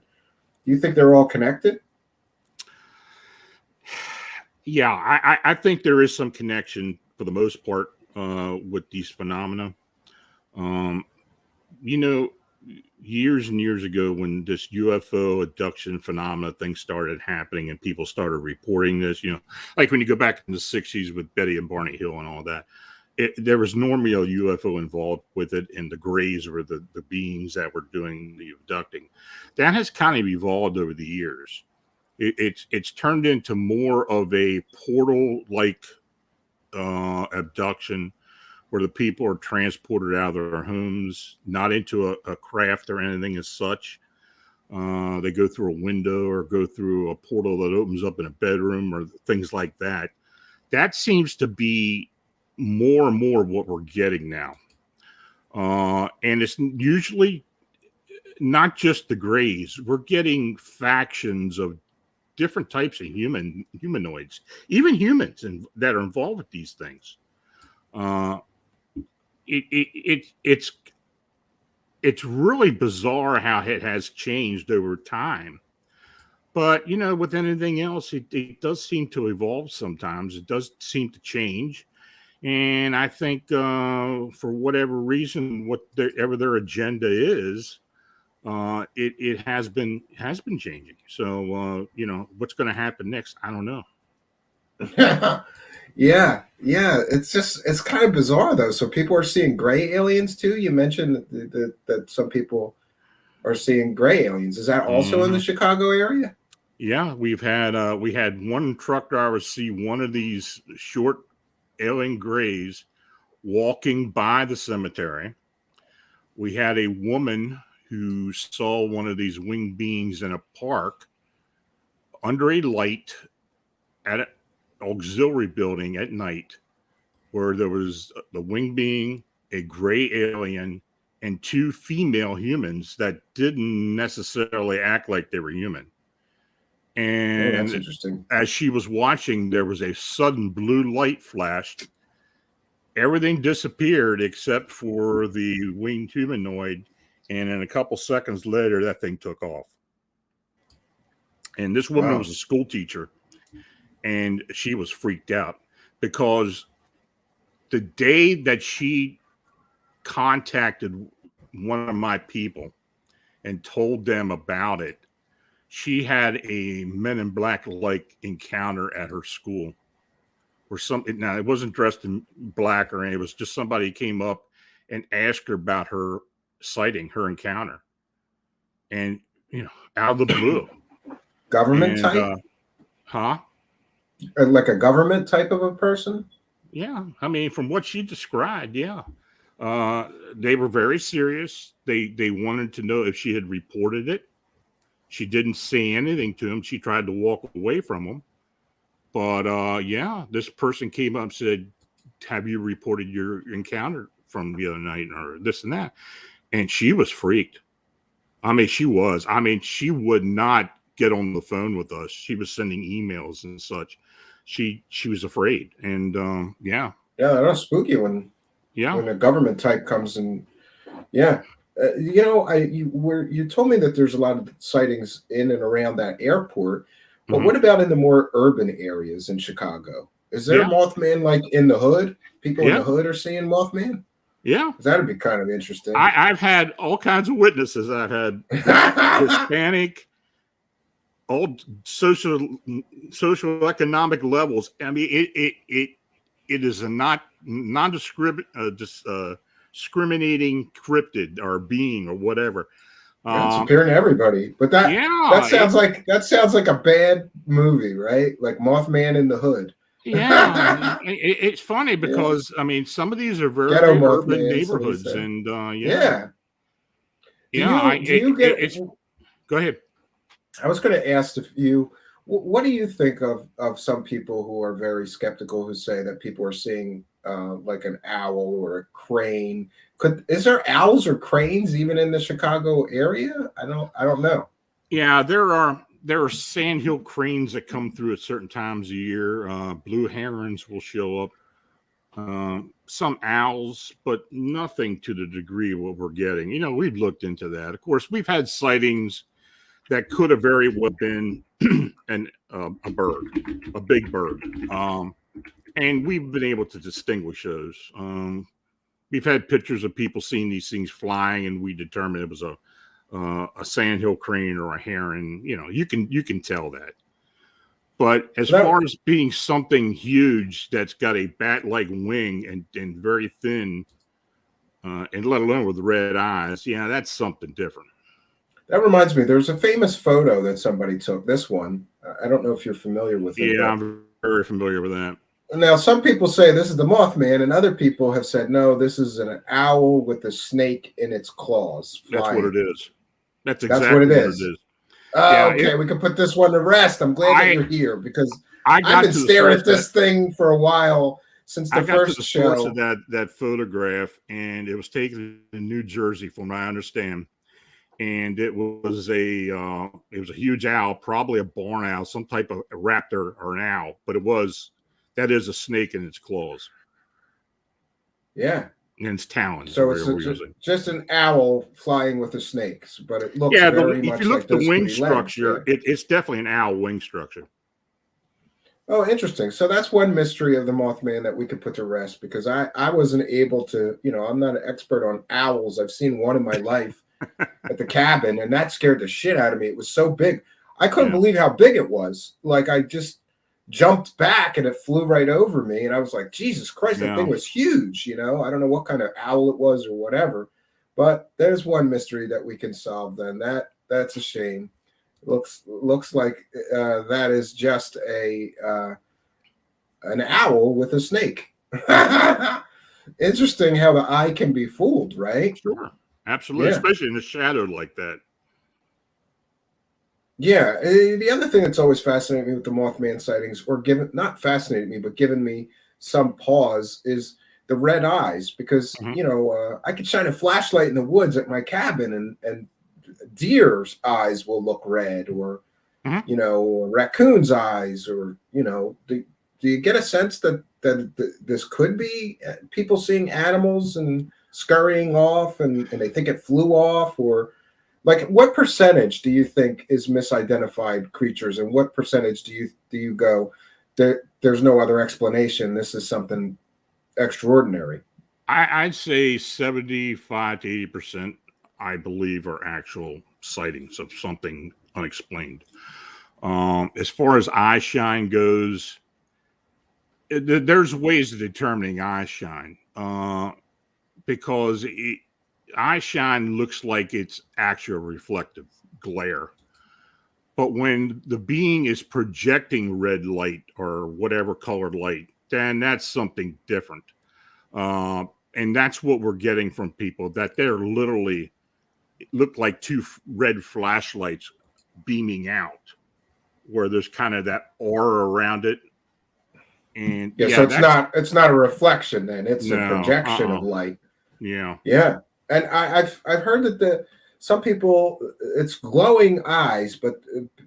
Do you think they're all connected? Yeah, I think there is some connection for the most part with these phenomena. Years and years ago, when this UFO abduction phenomena thing started happening and people started reporting this, like when you go back in the 60s with Betty and Barney Hill and all that, there was normally a UFO involved with it, and the grays were the beings that were doing the abducting. That has kind of evolved over the years. It's turned into more of a portal-like abduction, where the people are transported out of their homes, not into a craft or anything as such. They go through a window or go through a portal that opens up in a bedroom or things like that. That seems to be more and more what we're getting now. And it's usually not just the grays. We're getting factions of different types of humanoids, even humans that are involved with these things. It's really bizarre how it has changed over time. But with anything else, it does seem to evolve sometimes. It does seem to change. And I think for whatever reason, whatever their agenda is, it has been changing. So what's going to happen next? I don't know. Yeah. It's kind of bizarre though. So people are seeing gray aliens too. You mentioned that some people are seeing gray aliens. Is that also in the Chicago area? Yeah, we had one truck driver see one of these short alien grays walking by the cemetery. We had a woman who saw one of these winged beings in a park under a light at an auxiliary building at night, where there was the winged being, a gray alien, and two female humans that didn't necessarily act like they were human. And that's interesting. As she was watching, there was a sudden blue light flashed. Everything disappeared except for the winged humanoid. And then a couple seconds later, that thing took off. And this woman was a school teacher, and she was freaked out because the day that she contacted one of my people and told them about it, she had a Men in Black like encounter at her school, where now it wasn't dressed in black or anything. It was just somebody came up and asked her about her sighting, her encounter, and out of the blue. Government type? Like a government type of a person? Yeah, I mean, from what she described, yeah, they were very serious. They wanted to know if she had reported it. She didn't say anything to him. She tried to walk away from him, but yeah, this person came up and said, "Have you reported your encounter from the other night, or this and that?" And she was freaked. I mean, she was. I mean, she would not get on the phone with us. She was sending emails and such. She was afraid, and yeah, Yeah, that's spooky yeah. when a government type comes and yeah. You told me that there's a lot of sightings in and around that airport, but Hmm. what about in the more urban areas in Chicago? Is there Yeah, Mothman like in the hood? People in yeah, the hood are seeing Mothman? yeah. 'Cause that'd be kind of interesting. I've had all kinds of witnesses. I've had Hispanic, all social economic levels. I mean, it is a not discriminating cryptid or being or whatever. That's Um, appearing to everybody. But yeah, that sounds like a bad movie, right? Like Mothman in the Hood. yeah. It's funny Yeah. because I mean, some of these are Ghetto very urban Mothman, somebody neighborhoods, said. and yeah, Yeah. yeah. Do you get It's go ahead. I was going to ask if you, what do you think of some people who are very skeptical who say that people are seeing like an owl or a crane? Is there owls or cranes even in the Chicago area? I don't know. Yeah, there are sandhill cranes that come through at certain times of year. Blue herons will show up. Some owls, but nothing to the degree of what we're getting. You know, we've looked into that. Of course, we've had sightings that could have very well been a bird, a big bird, and we've been able to distinguish those. We've had pictures of people seeing these things flying, and we determined it was a sandhill crane or a heron. You know, you can tell that. But as So that far as being something huge that's got a bat-like wing and very thin, and let alone with red eyes, yeah, that's something different. that reminds me. There's a famous photo that somebody took. This one, I don't know if you're familiar with it, Yeah, but I'm very familiar with that. now some people say this is the Mothman, and other people have said no, this is an owl with a snake in its claws That's what flying. it is. That's That's what it exactly what it is. is. Yeah, Okay, we can put this one to rest. I'm glad that I you're here because I I've got been to the staring source at of that. this thing for a while since I the got to first the source of show. that photograph, and it was taken in New Jersey, from what I understand. And it was a huge owl, probably a barn owl, some type of a raptor or an owl, but that is a snake in its claws Yeah. and its talons, or So whatever we're using. just an owl flying with the snakes, but it looks Yeah, very if you much look like at the those wing three legs. structure, Yeah. it's definitely an owl wing structure. Oh, interesting. So that's one mystery of the Mothman that we could put to rest because I wasn't able to, I'm not an expert on owls. I've seen one in my life at the cabin, and that scared the shit out of me. It was so big. I couldn't Yeah, believe how big it was. Like I just jumped back and it flew right over me. And I was like, Jesus Christ, that yeah. thing was huge. I don't know what kind of owl it was or whatever. But there's one mystery that we can solve then. That's a shame. Looks like that is just a an owl with a snake. Interesting how the eye can be fooled, right? Sure, absolutely, Yeah. especially in the shadow like that. Yeah, the other thing that's always fascinated me with the Mothman sightings, or given not fascinated me, but given me some pause, is the red eyes. Because Hmm. I could shine a flashlight in the woods at my cabin, and deer's eyes will look red, or Hmm. raccoon's eyes, or do you get a sense that this could be people seeing animals and scurrying off, and they think it flew off, or like, what percentage do you think is misidentified creatures, and what percentage do you go there's no other explanation? This is something extraordinary. I'd say 75 to 80%, I believe, are actual sightings of something unexplained. As far as eye shine goes, there's ways of determining eye shine, because eye shine looks like it's actual reflective glare. But when the being is projecting red light or whatever colored light, then that's something different. And that's what we're getting from people, that they're literally look like two red flashlights beaming out, where there's kind of that aura around it. And yeah, so it's not a reflection then, it's a no, projection of light. Yeah. Yeah. And I've heard that some people, it's glowing eyes, but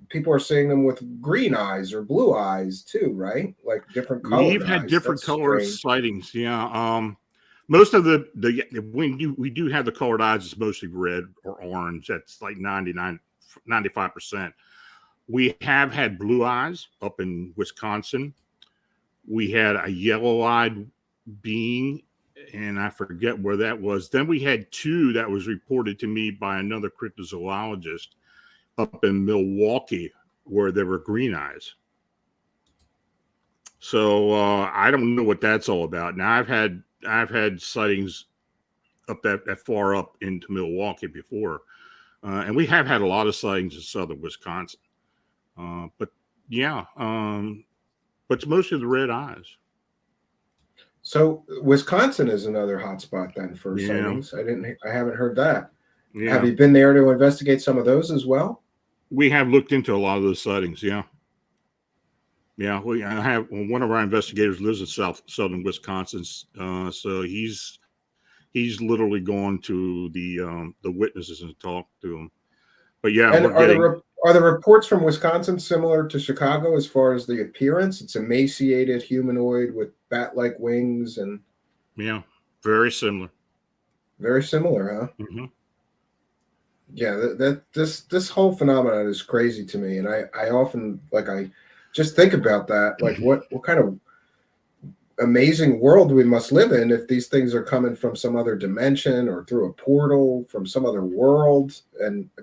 people are seeing them with green eyes or blue eyes too, right? Like different colored We've had eyes. different That's color strange. sightings. Yeah. Most of the when we do have the colored eyes, it's mostly red or orange. That's like 95%. We have had blue eyes up in Wisconsin. We had a yellow-eyed being, and I forget where that was. Then we had two that was reported to me by another cryptozoologist up in Milwaukee, where there were green eyes. So I don't know what that's all about. Now I've had sightings up that far up into Milwaukee before, and we have had a lot of sightings in southern Wisconsin. But yeah, but it's mostly the red eyes. So Wisconsin is another hotspot then for Yeah. sightings. I haven't heard that. Yeah. Have you been there to investigate some of those as well? We have looked into a lot of those sightings. Yeah. Yeah, I have one of our investigators lives in southern Wisconsin, so he's literally gone to the witnesses and talked to them. But yeah, And we're getting. are the reports from Wisconsin similar to Chicago as far as the appearance? It's emaciated humanoid with bat-like wings and Yeah, very similar. very similar, huh? Mm-hmm. Yeah, this whole phenomenon is crazy to me, and I often I just think about that, like what kind of amazing world we must live in if these things are coming from some other dimension or through a portal from some other world.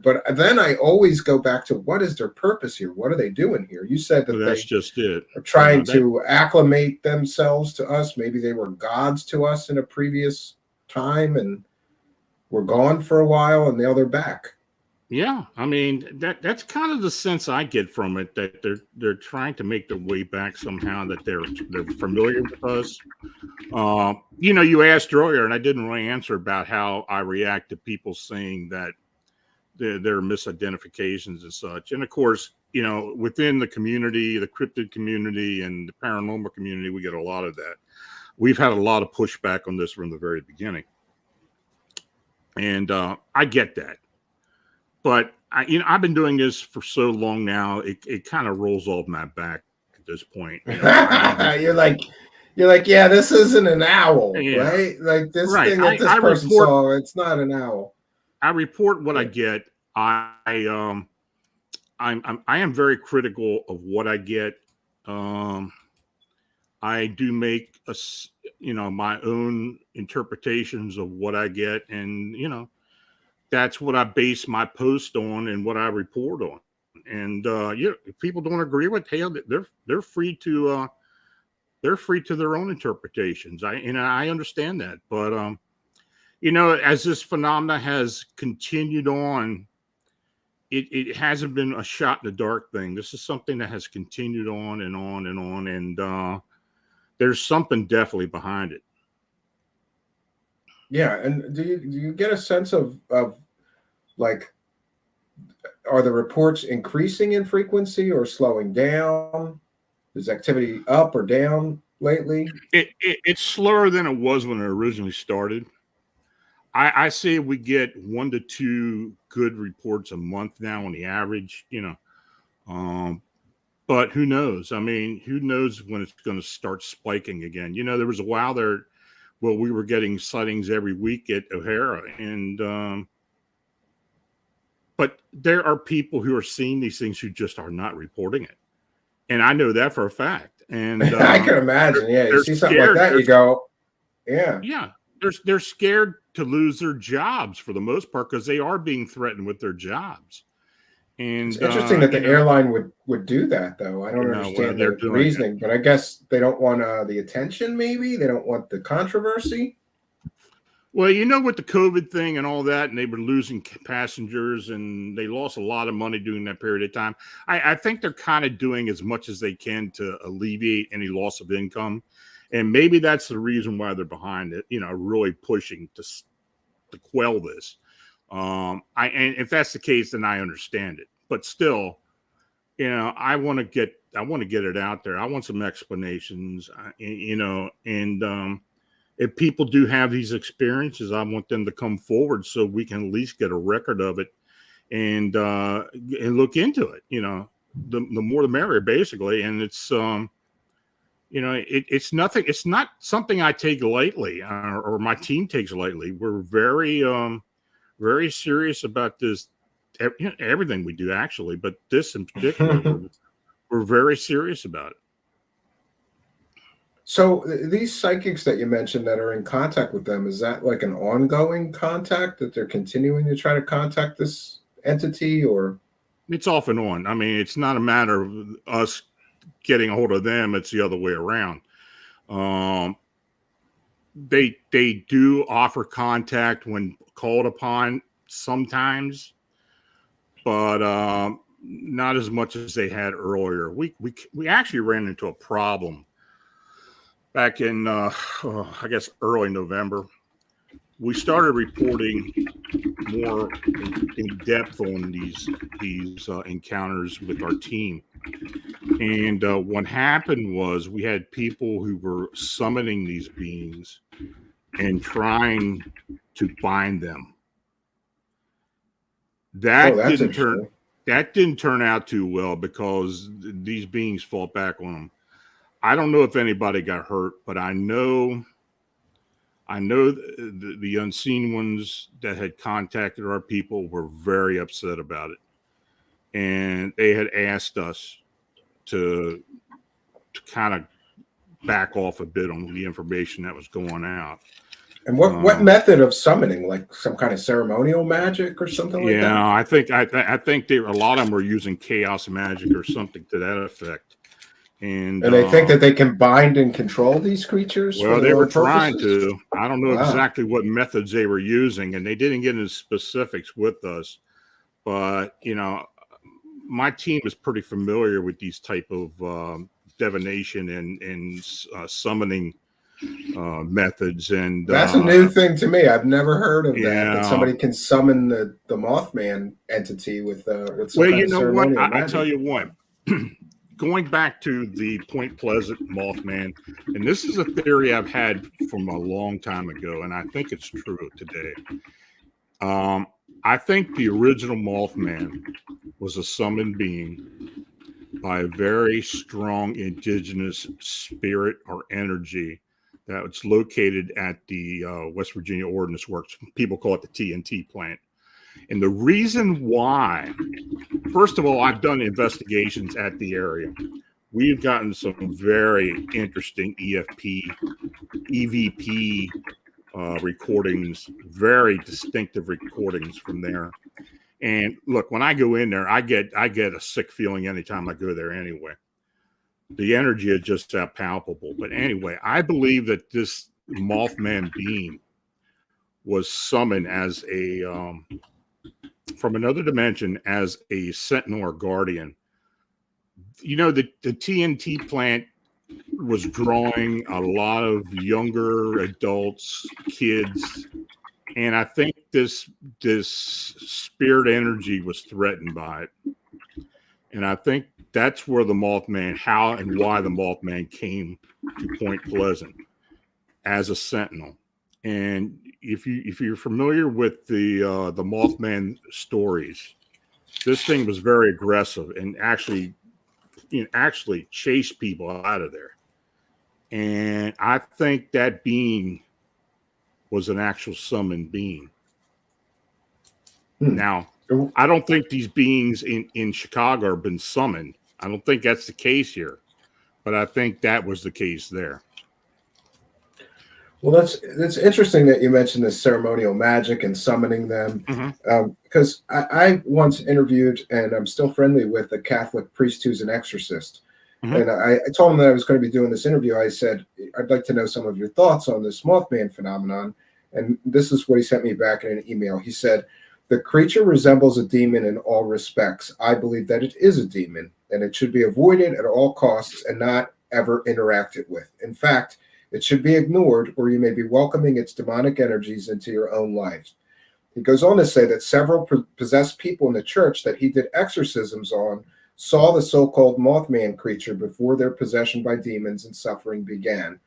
But then I always go back to, what is their purpose here? What are they doing here? You said that that's just it. Are trying to acclimate themselves to us. Maybe they were gods to us in a previous time and were gone for a while, and now they're back. Yeah, I mean that's kind of the sense I get from it, that they're trying to make their way back somehow, that they're familiar with us. You asked earlier, and I didn't really answer about how I react to people saying that they're misidentifications and such. And of course, within the community, the cryptid community and the paranormal community, we get a lot of that. We've had a lot of pushback on this from the very beginning, and I get that. But I've been doing this for so long now, it kind of rolls off my back at this point. You're like, yeah, this isn't an owl, right? Like this thing that this person saw, it's not an owl. I report what I get. I am very critical of what I get. I do make my own interpretations of what I get, and that's what I base my post on and what I report on. And if people don't agree with, hey, they're free to their own interpretations. I understand that, but as this phenomena has continued on, it hasn't been a shot in the dark thing. This is something that has continued on and on and on, and there's something definitely behind it. Yeah, and do you get a sense of like, are the reports increasing in frequency or slowing down? Is activity up or down lately? It's slower than it was when it originally started. I say we get 1 to 2 good reports a month now on the average, but who knows? I mean, who knows when it's going to start spiking again? There was a while there, well, we were getting sightings every week at O'Hara, and but there are people who are seeing these things who just are not reporting it, and I know that for a fact. And I can imagine. Yeah, you see something like that, you go, yeah. They're scared to lose their jobs for the most part, because they are being threatened with their jobs. And it's interesting that the airline would do that, though. I don't understand their reasoning, but I guess they don't want the attention. Maybe they don't want the controversy. Well, with the COVID thing and all that, and they were losing passengers, and they lost a lot of money during that period of time. I think they're kind of doing as much as they can to alleviate any loss of income, and maybe that's the reason why they're behind it. Really pushing to quell this. And if that's the case, then I understand it. But still, I want to get it out there. I want some explanations. And if people do have these experiences, I want them to come forward so we can at least get a record of it and look into it. The more the merrier, basically. And it's it's nothing. It's not something I take lightly, or my team takes lightly. We're very very serious about this. Everything we do, actually, but this in particular, we're very serious about it. So these psychics that you mentioned that are in contact with them, is that like an ongoing contact that they're continuing to try to contact this entity, or? It's off and on. I mean, it's not a matter of us getting a hold of them. It's the other way around. They do offer contact when called upon sometimes, but not as much as they had earlier. We actually ran into a problem back in, I guess, early November. We started reporting more in depth on these encounters with our team. And what happened was we had people who were summoning these beings and trying to bind them. That didn't turn out too well because these beings fought back on them. I don't know if anybody got hurt, but I know the unseen ones that had contacted our people were very upset about it. And they had asked us to kind of back off a bit on the information that was going out. And what method of summoning? Like some kind of ceremonial magic or something like that? Yeah, I think a lot of them were using chaos magic or something to that effect. And they think that they can bind and control these creatures? Well, they were trying to. I don't know exactly what methods they were using, and they didn't get into specifics with us. But, my team is pretty familiar with these type of divination and summoning methods. And that's a new thing to me. I've never heard of that somebody can summon the Mothman entity with some kind of ceremonial magic. I tell you what. Going back to the Point Pleasant Mothman, and this is a theory I've had from a long time ago, and I think it's true today. I think the original Mothman was a summoned being by a very strong indigenous spirit or energy that's located at the West Virginia Ordnance Works. People call it the TNT plant. And the reason why, first of all, I've done investigations at the area. We've gotten some very interesting EVP recordings, very distinctive recordings from there. And look, when I go in there, I get a sick feeling anytime I go there anyway. The energy is just that palpable. But anyway, I believe that this Mothman being was summoned as a from another dimension as a sentinel or guardian. The TNT plant was drawing a lot of younger adults, kids, and I think this spirit energy was threatened by it. And I think that's where the Mothman, how and why the Mothman came to Point Pleasant as a sentinel. And if you're familiar with the Mothman stories, this thing was very aggressive and actually chased people out of there. And I think that being was an actual summoned being. Now, I don't think these beings in Chicago have been summoned. I don't think that's the case here, but I think that was the case there. Well, that's interesting that you mentioned this ceremonial magic and summoning them, because I once interviewed, and I'm still friendly with, a Catholic priest who's an exorcist. And I told him that I was going to be doing this interview. I said, I'd like to know some of your thoughts on this Mothman phenomenon. And this is what he sent me back in an email. He said, "The creature resembles a demon in all respects. I believe that it is a demon, and it should be avoided at all costs and not ever interacted with. In fact, it should be ignored, or you may be welcoming its demonic energies into your own lives." He goes on to say that several possessed people in the church that he did exorcisms on saw the so-called Mothman creature before their possession by demons and suffering began.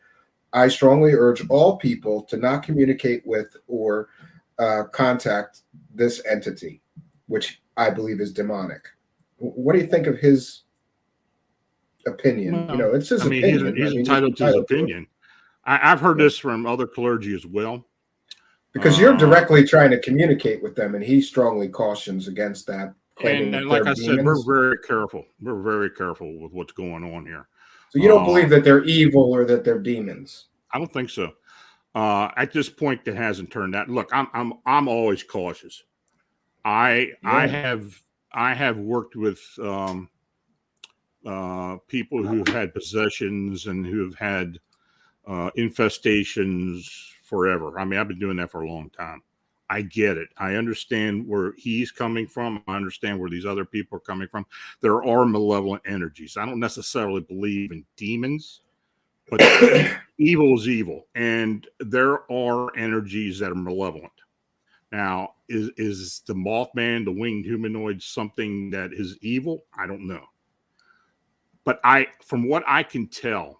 I strongly urge all people to not communicate with or contact this entity, which I believe is demonic. What do you think of his opinion? Well, It's his I mean, opinion. he's entitled to his to it. opinion. I've heard this from other clergy as well. Because you're directly trying to communicate with them, and he strongly cautions against that, claiming that like they're I said, demons. we're very careful. We're very careful with what's going on here. So you don't believe that they're evil or that they're demons? I don't think so. At this point, that hasn't turned out. Look, I'm always cautious. I have worked with people who've had possessions and who've had infestations forever. I mean, I've been doing that for a long time. I get it. I understand where he's coming from. I understand where these other people are coming from. There are malevolent energies. I don't necessarily believe in demons, but evil is evil. And there are energies that are malevolent. Now, is the Mothman, the winged humanoid, something that is evil? I don't know. But from what I can tell,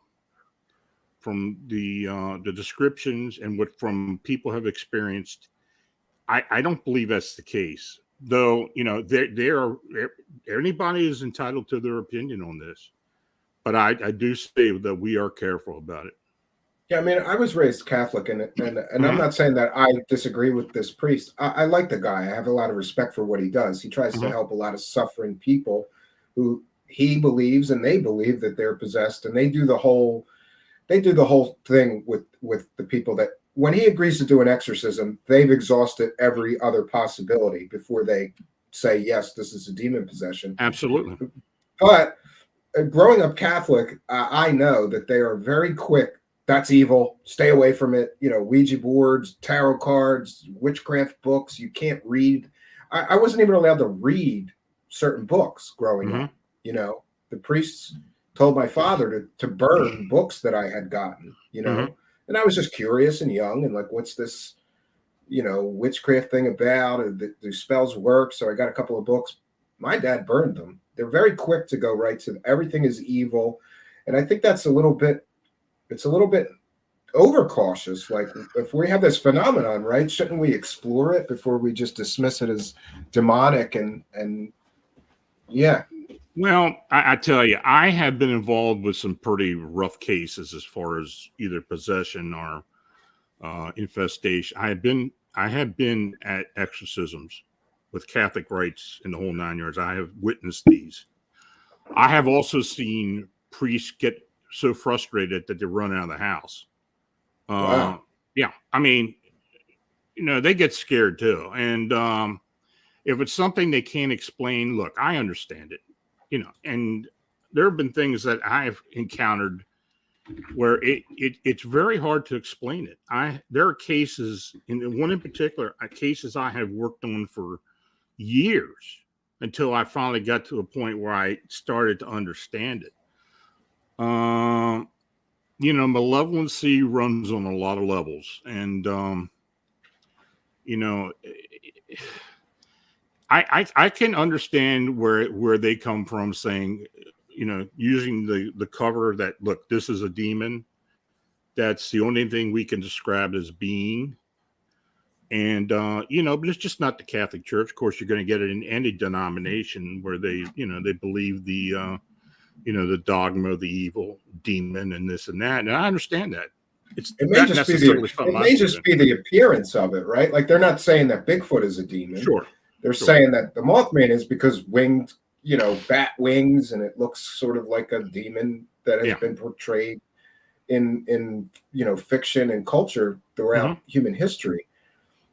from the descriptions and what from people have experienced, I don't believe that's the case. Though, anybody is entitled to their opinion on this. But I do say that we are careful about it. Yeah, I mean, I was raised Catholic, and I'm not saying that I disagree with this priest. I like the guy. I have a lot of respect for what he does. He tries to help a lot of suffering people who he believes and they believe that they're possessed, and they do the whole thing with the people that when he agrees to do an exorcism, they've exhausted every other possibility before they say, yes, this is a demon possession. Absolutely. But growing up Catholic, I know that they are very quick. That's evil. Stay away from it. Ouija boards, tarot cards, witchcraft books. You can't read. I wasn't even allowed to read certain books growing up. The priests told my father to burn books that I had gotten, and I was just curious and young and like, what's this, witchcraft thing about? Do spells work? So I got a couple of books. My dad burned them. They're very quick to go right to everything is evil. And I think it's a little bit overcautious. Like if we have this phenomenon, right, shouldn't we explore it before we just dismiss it as demonic and yeah. Well, I tell you, I have been involved with some pretty rough cases as far as either possession or infestation. I have been at exorcisms with Catholic rites in the whole 9 yards. I have witnessed these. I have also seen priests get so frustrated that they run out of the house. Wow. Yeah, I mean, they get scared too. And if it's something they can't explain, look, I understand it. And there have been things that I've encountered where it's very hard to explain it. There are cases, in one in particular, cases I have worked on for years until I finally got to a point where I started to understand it. Malevolency runs on a lot of levels, and I can understand where they come from, saying, using the cover that, look, this is a demon. That's the only thing we can describe as being. And, but it's just not the Catholic Church. Of course, you're going to get it in any denomination where they believe the dogma of the evil demon and this and that. And I understand that. It may just be the appearance of it, right? Like they're not saying that Bigfoot is a demon. Sure. They're saying that the Mothman is because winged, bat wings, and it looks sort of like a demon that has been portrayed in fiction and culture throughout human history.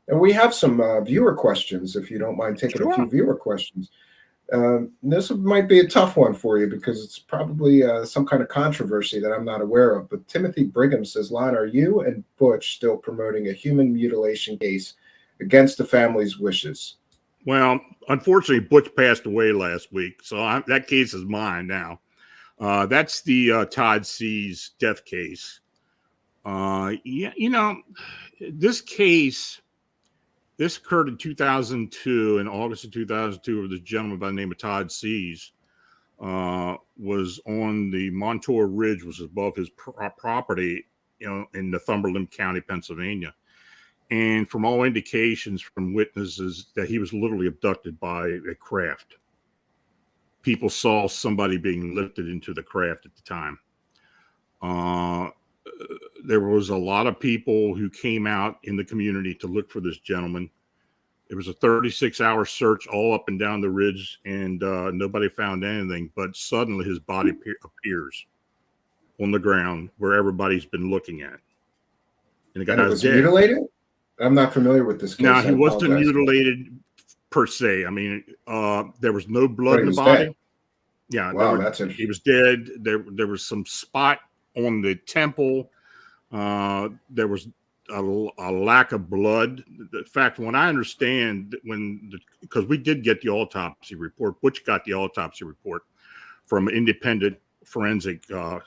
And we have some viewer questions, if you don't mind taking a few viewer questions. This might be a tough one for you because it's probably some kind of controversy that I'm not aware of. But Timothy Brigham says, Lon, are you and Butch still promoting a human mutilation case against the family's wishes? Well, unfortunately, Butch passed away last week, so that case is mine now. That's the Todd C's death case. Yeah, this case, this occurred in 2002, in August of 2002, with a gentleman by the name of Todd C's. Was on the Montour Ridge, was above his property, in Northumberland County, Pennsylvania. And from all indications from witnesses that he was literally abducted by a craft. People saw somebody being lifted into the craft at the time. There was a lot of people who came out in the community to look for this gentleman. It was a 36-hour search all up and down the ridge, and nobody found anything. But suddenly his body appears on the ground where everybody's been looking at. And the guy was dead. Mutilated? I'm not familiar with this case. No, he wasn't mutilated per se. I mean, there was no blood in the body. Dead. Yeah, wow, that's interesting. He was dead. There was some spot on the temple. There was a lack of blood. In fact, when I understand, because we did get the autopsy report, Butch got the autopsy report from an independent forensic coroner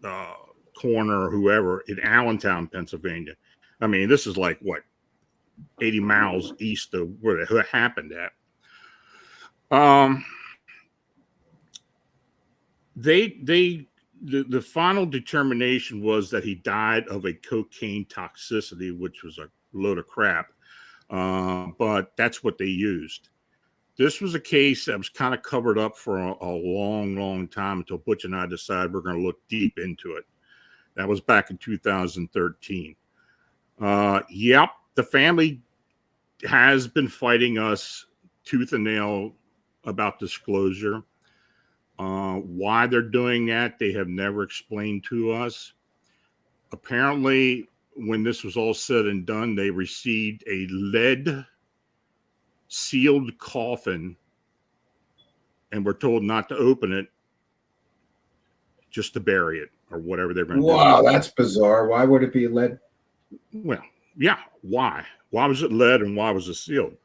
or whoever in Allentown, Pennsylvania. I mean, this is like what, 80 miles east of where it happened at. The final determination was that he died of a cocaine toxicity, which was a load of crap. But that's what they used. This was a case that was kind of covered up for a long, long time until Butch and I decided we're going to look deep into it. That was back in 2013. Yep, the family has been fighting us tooth and nail about disclosure. Why they're doing that, they have never explained to us. Apparently, when this was all said and done, they received a lead sealed coffin and were told not to open it, just to bury it or whatever they're going to do. Wow, that's bizarre. Why would it be lead? Well, yeah. Why? Why was it lead and why was it sealed?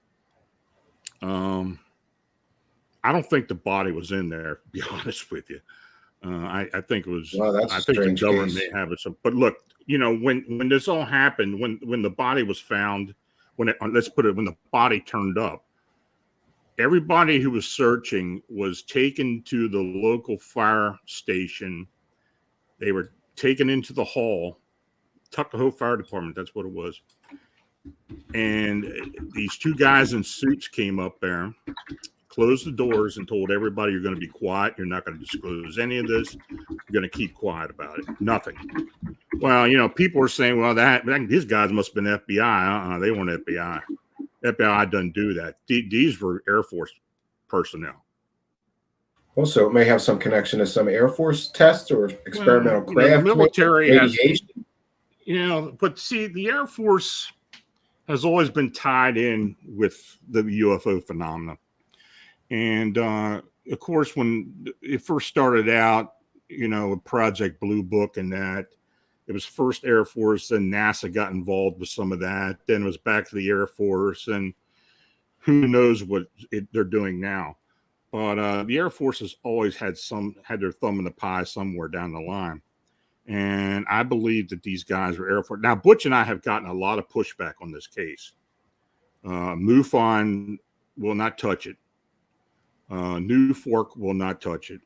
I don't think the body was in there, to be honest with you. I think it was. Wow, that's I think the government case. may have it. But look, when this all happened, when the body was found, when the body turned up, everybody who was searching was taken to the local fire station. They were taken into the hall, Tuckahoe Fire Department. That's what it was. And these two guys in suits came up there, closed the doors, and told everybody, you're going to be quiet. You're not going to disclose any of this. You're going to keep quiet about it. Nothing. Well, people are saying, well, these guys must have been FBI. They weren't FBI. FBI doesn't do that. These were Air Force personnel. Also, it may have some connection to some Air Force tests or experimental craft. The military radiation. But see, the Air Force has always been tied in with the UFO phenomenon. And, of course, when it first started out, with Project Blue Book and that, it was first Air Force, then NASA got involved with some of that. Then it was back to the Air Force, and who knows what they're doing now. But the Air Force has always had their thumb in the pie somewhere down the line. And I believe that these guys were Air Force. Now, Butch and I have gotten a lot of pushback on this case. MUFON will not touch it. New Fork will not touch it.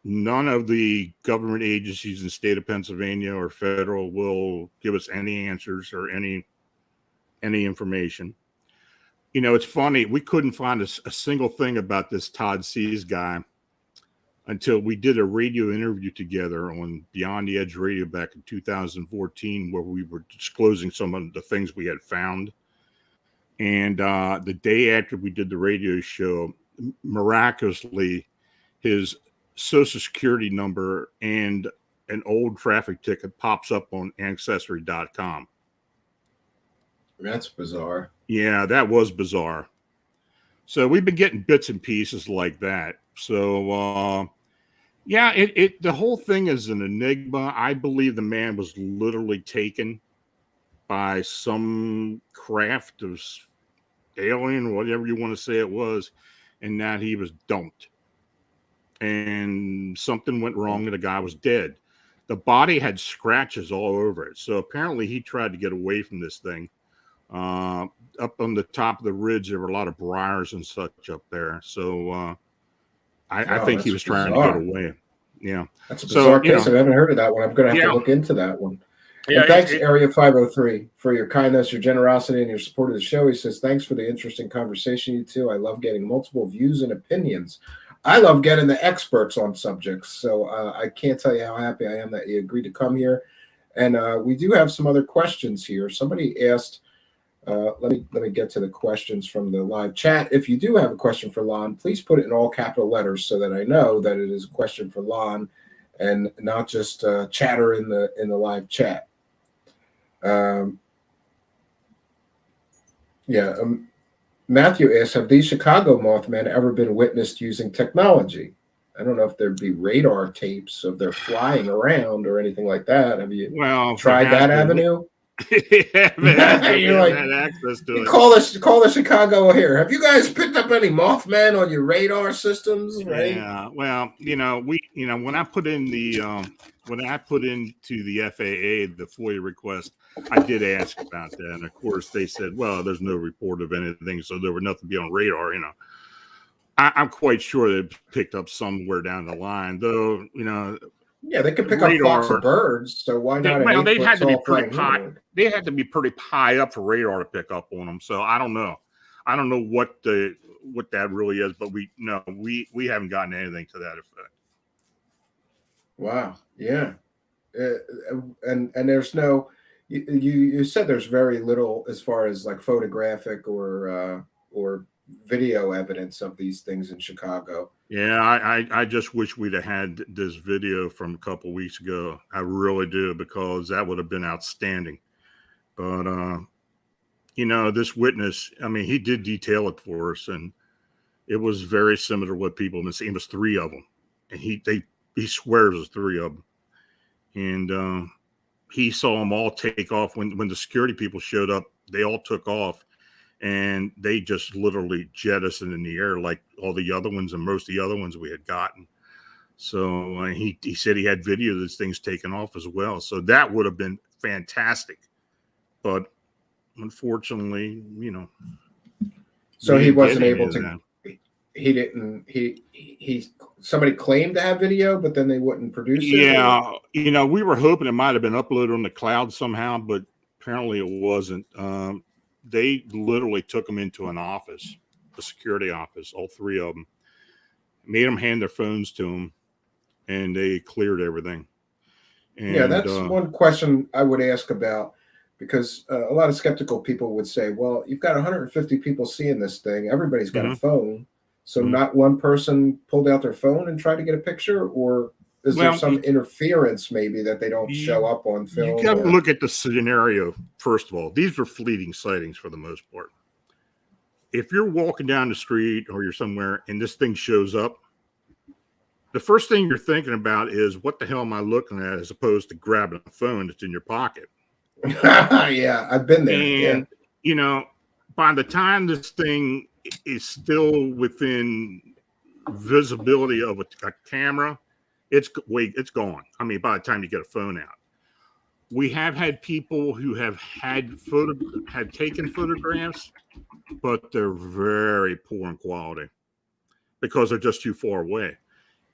None of the government agencies in the state of Pennsylvania or federal will give us any answers or any information. It's funny. We couldn't find a single thing about this Todd C's guy until we did a radio interview together on Beyond the Edge Radio back in 2014, where we were disclosing some of the things we had found. And the day after we did the radio show, miraculously, his Social Security number and an old traffic ticket pops up on Ancestry.com. That's bizarre. Yeah, that was bizarre. So we've been getting bits and pieces like that. So yeah, the whole thing is an enigma. I believe the man was literally taken by some craft of alien, whatever you want to say it was, and that he was dumped. And something went wrong and the guy was dead. The body had scratches all over it. So apparently he tried to get away from this thing. Up on the top of the ridge, there were a lot of briars and such up there. So I think he was trying to get away. Yeah. That's a bizarre case. I haven't heard of that one. I'm going to have to look into that one. And thanks, Area 503, for your kindness, your generosity, and your support of the show. He says, thanks for the interesting conversation, you two. I love getting multiple views and opinions. I love getting the experts on subjects. So I can't tell you how happy I am that you agreed to come here. And we do have some other questions here. Somebody asked, let me get to the questions from the live chat. If you do have a question for Lon, please put it in all capital letters so that I know that it is a question for Lon and not just chatter in the live chat. Matthew asks, have these Chicago Mothman ever been witnessed using technology? I don't know if there'd be radar tapes of their flying around or anything like that. Have you tried that avenue? You're like, had access to you call the Chicago here. Have you guys picked up any Mothman on your radar systems? Right? Yeah. Well, when I put in when I put into the FAA the FOIA request, I did ask about that, and of course they said, well, there's no report of anything, so there would nothing be on radar. I'm quite sure they picked up somewhere down the line, though. Yeah, they could pick up flocks of birds, so why not? They had to be pretty high. They had to be pretty high up for radar to pick up on them. So I don't know. I don't know what that really is, but we haven't gotten anything to that effect. Wow. Yeah. And there's no. You said there's very little as far as like photographic or video evidence of these things in Chicago. Yeah, I just wish we'd have had this video from a couple weeks ago. I really do, because that would have been outstanding. But this witness, I mean, he did detail it for us, and it was very similar to what people have been seeing. It was 3 of them, and he swears it was 3 of them, and he saw them all take off when the security people showed up. They all took off. And they just literally jettisoned in the air like all the other ones and most of the other ones we had gotten. So he said he had video of these things taken off as well. So that would have been fantastic. But unfortunately, So he wasn't able to. He didn't. Somebody claimed to have video, but then they wouldn't produce it. Yeah, we were hoping it might have been uploaded on the cloud somehow, but apparently it wasn't. They literally took them into an office, a security office, all 3 of them, made them hand their phones to them, and they cleared everything. And, yeah, that's one question I would ask about, because a lot of skeptical people would say, well, you've got 150 people seeing this thing. Everybody's got a phone. So not one person pulled out their phone and tried to get a picture? Or is there some interference maybe that they don't show up on film? You got to look at the scenario, first of all. These were fleeting sightings for the most part. If you're walking down the street or you're somewhere and this thing shows up, the first thing you're thinking about is, what the hell am I looking at, as opposed to grabbing a phone that's in your pocket. Yeah, I've been there. And, by the time this thing is still within visibility of a camera, it's gone. I mean, by the time you get a phone out. We have had people who have had taken photographs, but they're very poor in quality because they're just too far away.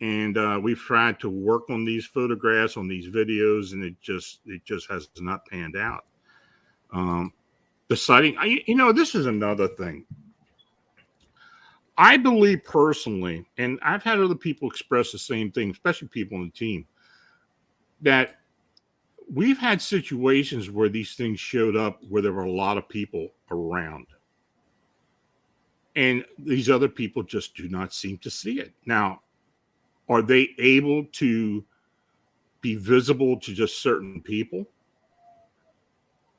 And we've tried to work on these photographs, on these videos, and it just has not panned out. The sighting, this is another thing. I believe personally, and I've had other people express the same thing, especially people on the team, that we've had situations where these things showed up where there were a lot of people around. And these other people just do not seem to see it. Now, are they able to be visible to just certain people?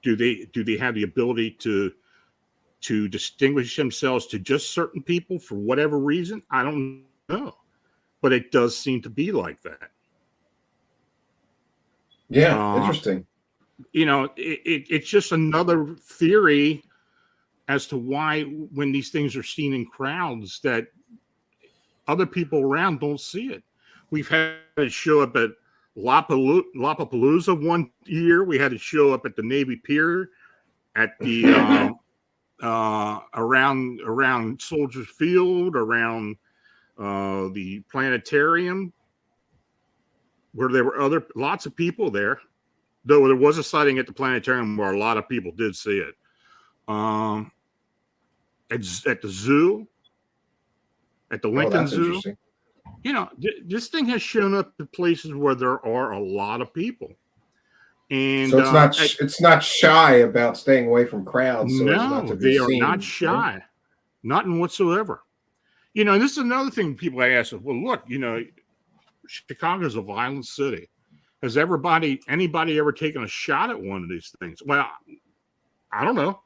Do they have the ability to to distinguish themselves to just certain people for whatever reason. I don't know, but it does seem to be like that. Yeah, interesting. It's just another theory as to why when these things are seen in crowds that other people around don't see it. We've had it show up at Lollapalooza one year. We had it show up at the Navy Pier, at the around Soldiers Field, around the planetarium, where there were lots of people there. Though there was a sighting at the planetarium where a lot of people did see it. At the zoo, at the Lincoln that's Zoo. Interesting. This thing has shown up in places where there are a lot of people. And so it's not shy about staying away from crowds. So as not to be they are seen, not shy, right? Not in whatsoever. This is another thing people ask. Well, look, Chicago's a violent city. Has anybody ever taken a shot at one of these things? Well, I don't know.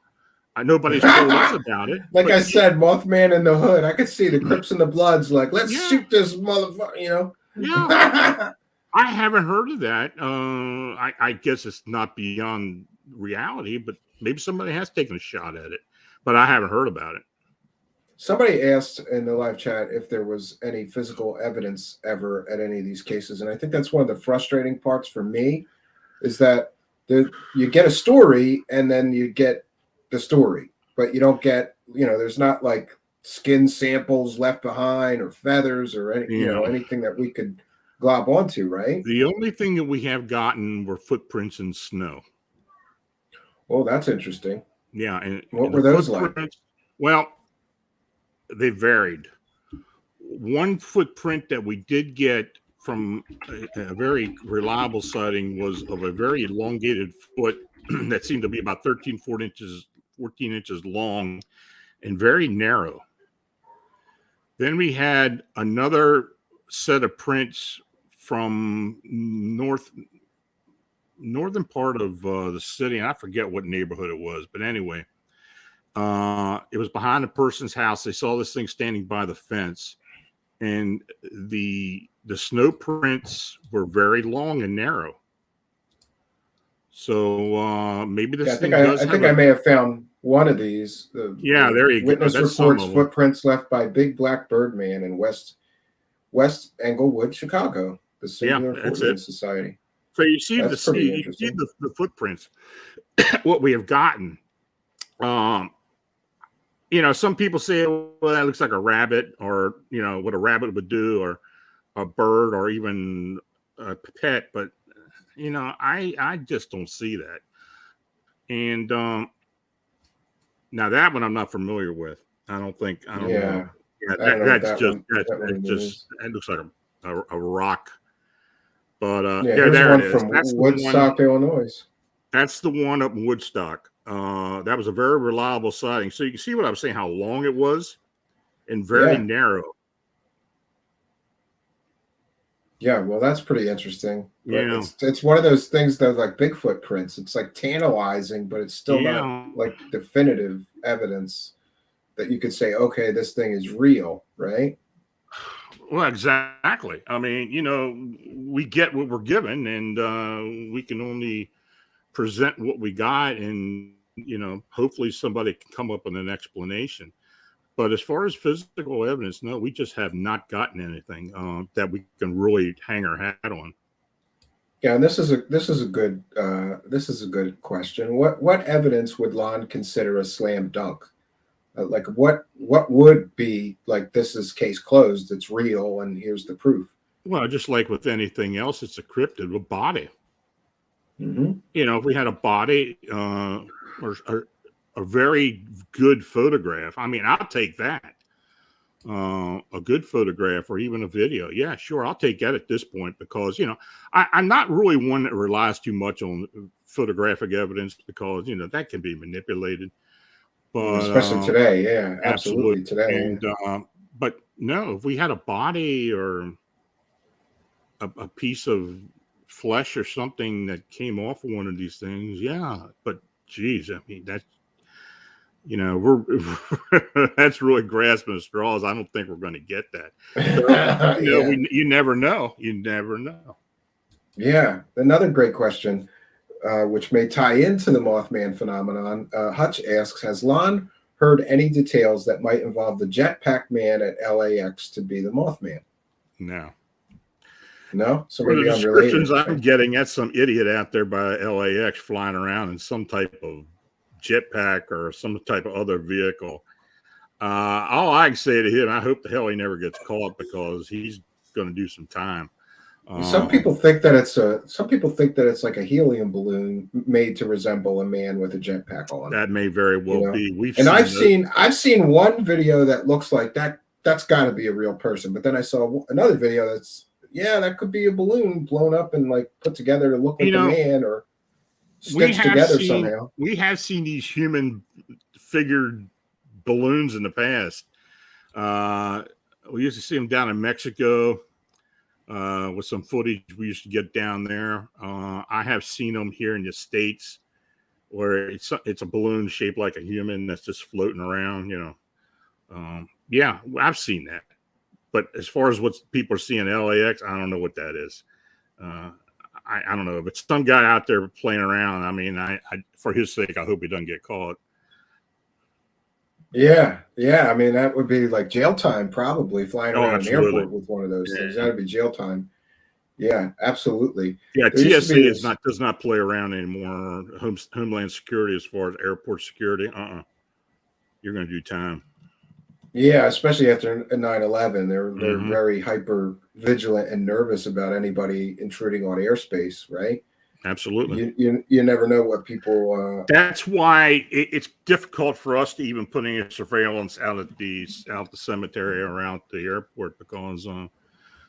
Nobody's told us about it. Like I said, Mothman in the Hood. I could see the Crips and the Bloods. Like, let's shoot this motherfucker. Yeah. I haven't heard of that. I guess it's not beyond reality, but maybe somebody has taken a shot at it. But I haven't heard about it. Somebody asked in the live chat if there was any physical evidence ever at any of these cases. And I think that's one of the frustrating parts for me is that you get a story and then you get the story, but you don't get, there's not like skin samples left behind or feathers or any, anything that we could glob onto, right? The only thing that we have gotten were footprints in snow. Oh, that's interesting. Yeah. And what were those like? Well, they varied. One footprint that we did get from a very reliable sighting was of a very elongated foot that seemed to be about 14 inches long and very narrow. Then we had another set of prints from northern part of the city, and I forget what neighborhood it was, but anyway, it was behind a person's house. They saw this thing standing by the fence, and the snow prints were very long and narrow. So maybe this thing does. I think I may have found one of these. There you go. Witness reports footprints left by Big Black Birdman in West Englewood, Chicago. The Singular Fortean Society. So you see the footprints. What we have gotten. Some people say, well, that looks like a rabbit, or what a rabbit would do, or a bird, or even a pet, but I just don't see that. And now that one I'm not familiar with. I don't know. Yeah, that looks like a rock. But there it is. From Woodstock, Illinois. That's the one up in Woodstock. That was a very reliable sighting. So you can see what I was saying, how long it was and very narrow. Yeah, well, that's pretty interesting. But it's one of those things that like Bigfoot prints. It's like tantalizing, but it's still not like definitive evidence that you could say, okay, this thing is real, right? Well, exactly. I mean, we get what we're given, and we can only present what we got, and hopefully somebody can come up with an explanation. But as far as physical evidence, no, we just have not gotten anything that we can really hang our hat on. Yeah, and this is a good question. What evidence would Lon consider a slam dunk? Like what would be like, this is case closed, it's real, and here's the proof? Well, just like with anything else, it's a cryptid, a body. Mm-hmm. If we had a body or a very good photograph, I'll take that. A good photograph or even a video. Yeah, sure. I'll take that at this point because, I'm not really one that relies too much on photographic evidence because, that can be manipulated. But especially today. Yeah, absolutely today. And, but no, if we had a body or a piece of flesh or something that came off of one of these things, yeah. But geez, you know, we're that's really grasping at straws. I don't think we're going to get that. So, you know, Yeah. you never know. You never know. Yeah. Another great question, which may tie into the Mothman phenomenon. Hutch asks, has Lon heard any details that might involve the jetpack man at LAX to be the Mothman? No. No? So For the maybe descriptions unrelated. I'm getting, that's some idiot out there by LAX flying around in some type of jetpack or some type of other vehicle. All I can say to him, I hope the hell he never gets caught because he's going to do some time. Some people think that it's like a helium balloon made to resemble a man with a jetpack on. That may very well You know? be. And I've seen one video that looks like that. That's got to be a real person. But then I saw another video that could be a balloon blown up and like put together to look like a man or stitched together somehow. We have seen these human figured balloons in the past. We used to see them down in Mexico with some footage we used to get down there. I have seen them here in the States where it's a balloon shaped like a human that's just floating around, you know. Yeah, I've seen that. But as far as what people are seeing at LAX, I don't know what that is. I don't know. If it's some guy out there playing around, I mean, I for his sake, I hope he doesn't get caught. Yeah. I mean, that would be like jail time, probably flying around an airport with one of those things. That'd be jail time. Yeah, absolutely. Yeah, TSA does not play around anymore. Homeland Security, as far as airport security, you're going to do time. Yeah, especially after 9/11, they're very hyper vigilant and nervous about anybody intruding on airspace, right? Absolutely. You never know what people. That's why it's difficult for us to even put any surveillance out at the cemetery around the airport because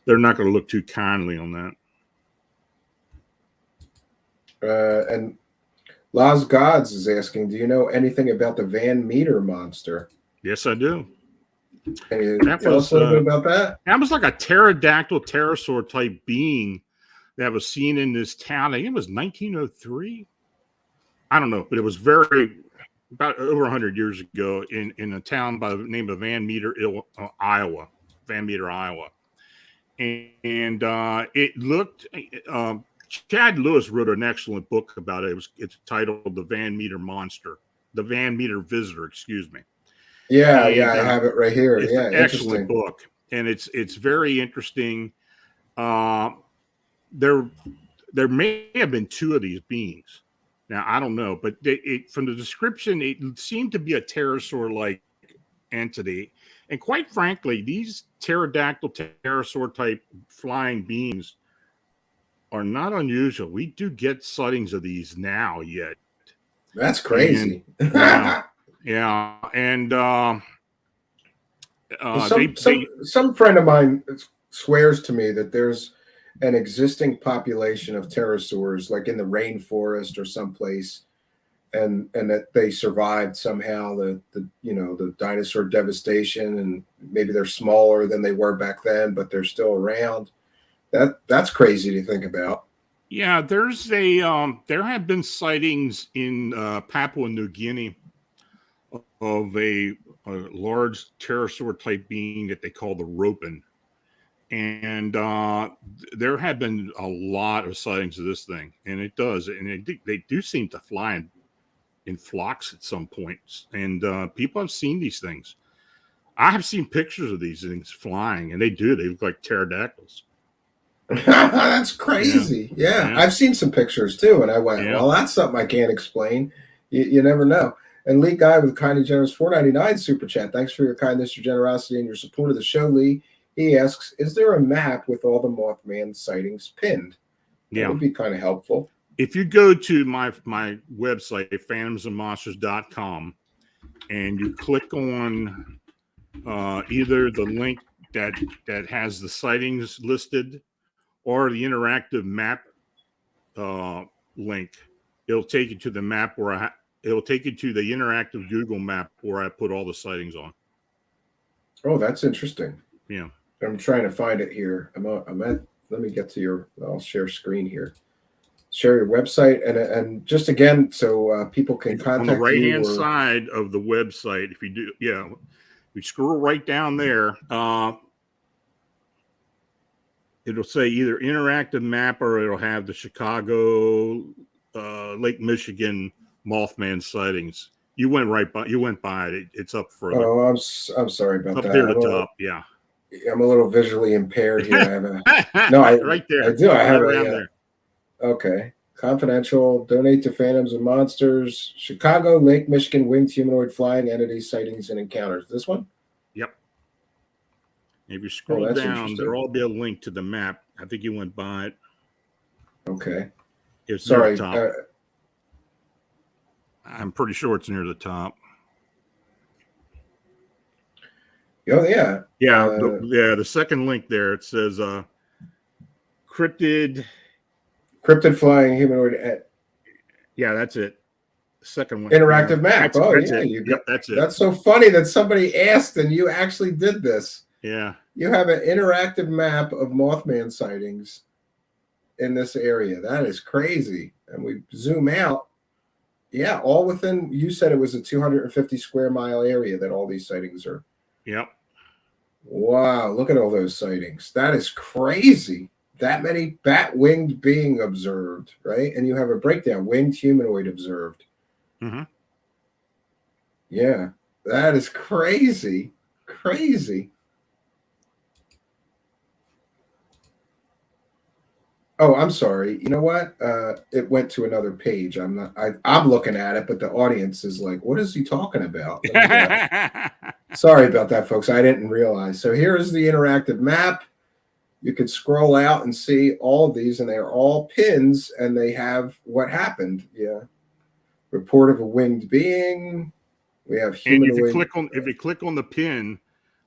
they're not going to look too kindly on that. And Las Gods is asking, do you know anything about the Van Meter monster? Yes, I do. Can you tell us a little bit about that? That was like a pterodactyl pterosaur type being that was seen in this town. I think it was 1903. I don't know, but it was about over 100 years ago in a town by the name of Van Meter, Iowa. Van Meter, Iowa. And it looked. Chad Lewis wrote an excellent book about it. It's titled "The Van Meter Monster," the Van Meter Visitor. Excuse me. Yeah, I have it right here. It's an excellent book, and it's very interesting. There may have been two of these beings. Now I don't know, but from the description, it seemed to be a pterosaur-like entity. And quite frankly, these pterodactyl pterosaur type flying beings are not unusual. We do get sightings of these now yet. That's crazy. Yeah, and some friend of mine swears to me that there's an existing population of pterosaurs, like in the rainforest or someplace, and that they survived somehow the dinosaur devastation, and maybe they're smaller than they were back then, but they're still around. That's crazy to think about. Yeah, there have been sightings in Papua New Guinea of a large pterosaur type being that they call the ropen. And there have been a lot of sightings of this thing, and they do seem to fly in flocks at some points, and people have seen these things. I have seen pictures of these things flying, and they look like pterodactyls. That's crazy. Yeah. I've seen some pictures too, and I went, well, that's something I can't explain. You never know. And Lee Guy with Kindly Generous $4.99 super chat. Thanks for your kindness, your generosity, and your support of the show, Lee. He asks, is there a map with all the Mothman sightings pinned? That would be kind of helpful. If you go to my website, phantomsandmonsters.com, and you click on either the link that has the sightings listed or the interactive map link, it'll take you to the map it'll take you to the interactive Google map where I put all the sightings on. Oh, that's interesting. Yeah. I'm trying to find it here. Let me get to I'll share screen here. share your website and just again so people can On the contact right you hand or side of the website. If you do, yeah, we scroll right down there. It'll say either interactive map or it'll have the Chicago, Lake Michigan Mothman sightings. You went by it. It's up further. oh I'm sorry It's about up that. near the top. Yeah. I'm a little visually impaired here. I have a no Right there. I do I have Right around a there. okay. Confidential, donate to Phantoms and Monsters, Chicago, Lake Michigan, winged humanoid flying entity sightings and encounters. This one? Yep. If you Oh, scroll that's down, interesting. there'll all be a link to the map. I think you went by it. Okay. It's near Sorry. the top. I'm pretty sure it's near the top. Oh, yeah. Yeah. The second link there, it says cryptid flying humanoid. Yeah, that's it. Second one. Interactive map. That's Yeah. it. You got, Yep, that's it. that's so funny that somebody asked and you actually did this. Yeah. You have an interactive map of Mothman sightings in this area. That is crazy. And we zoom out. Yeah, all within, you said it was a 250 square mile area that all these sightings are. Yep. Wow, look at all those sightings. That is crazy. That many bat-winged being observed, right? And you have a breakdown, winged humanoid observed. Mm-hmm. Yeah, that is crazy. Crazy. Oh, I'm sorry. You know what? It went to another page. I'm looking at it, but the audience is like, what is he talking about? Sorry about that, folks. I didn't realize. So here is the interactive map. You could scroll out and see all of these, and they're all pins, and they have what happened. Yeah. Report of a winged being. We have humanoid. And if you click on the pin,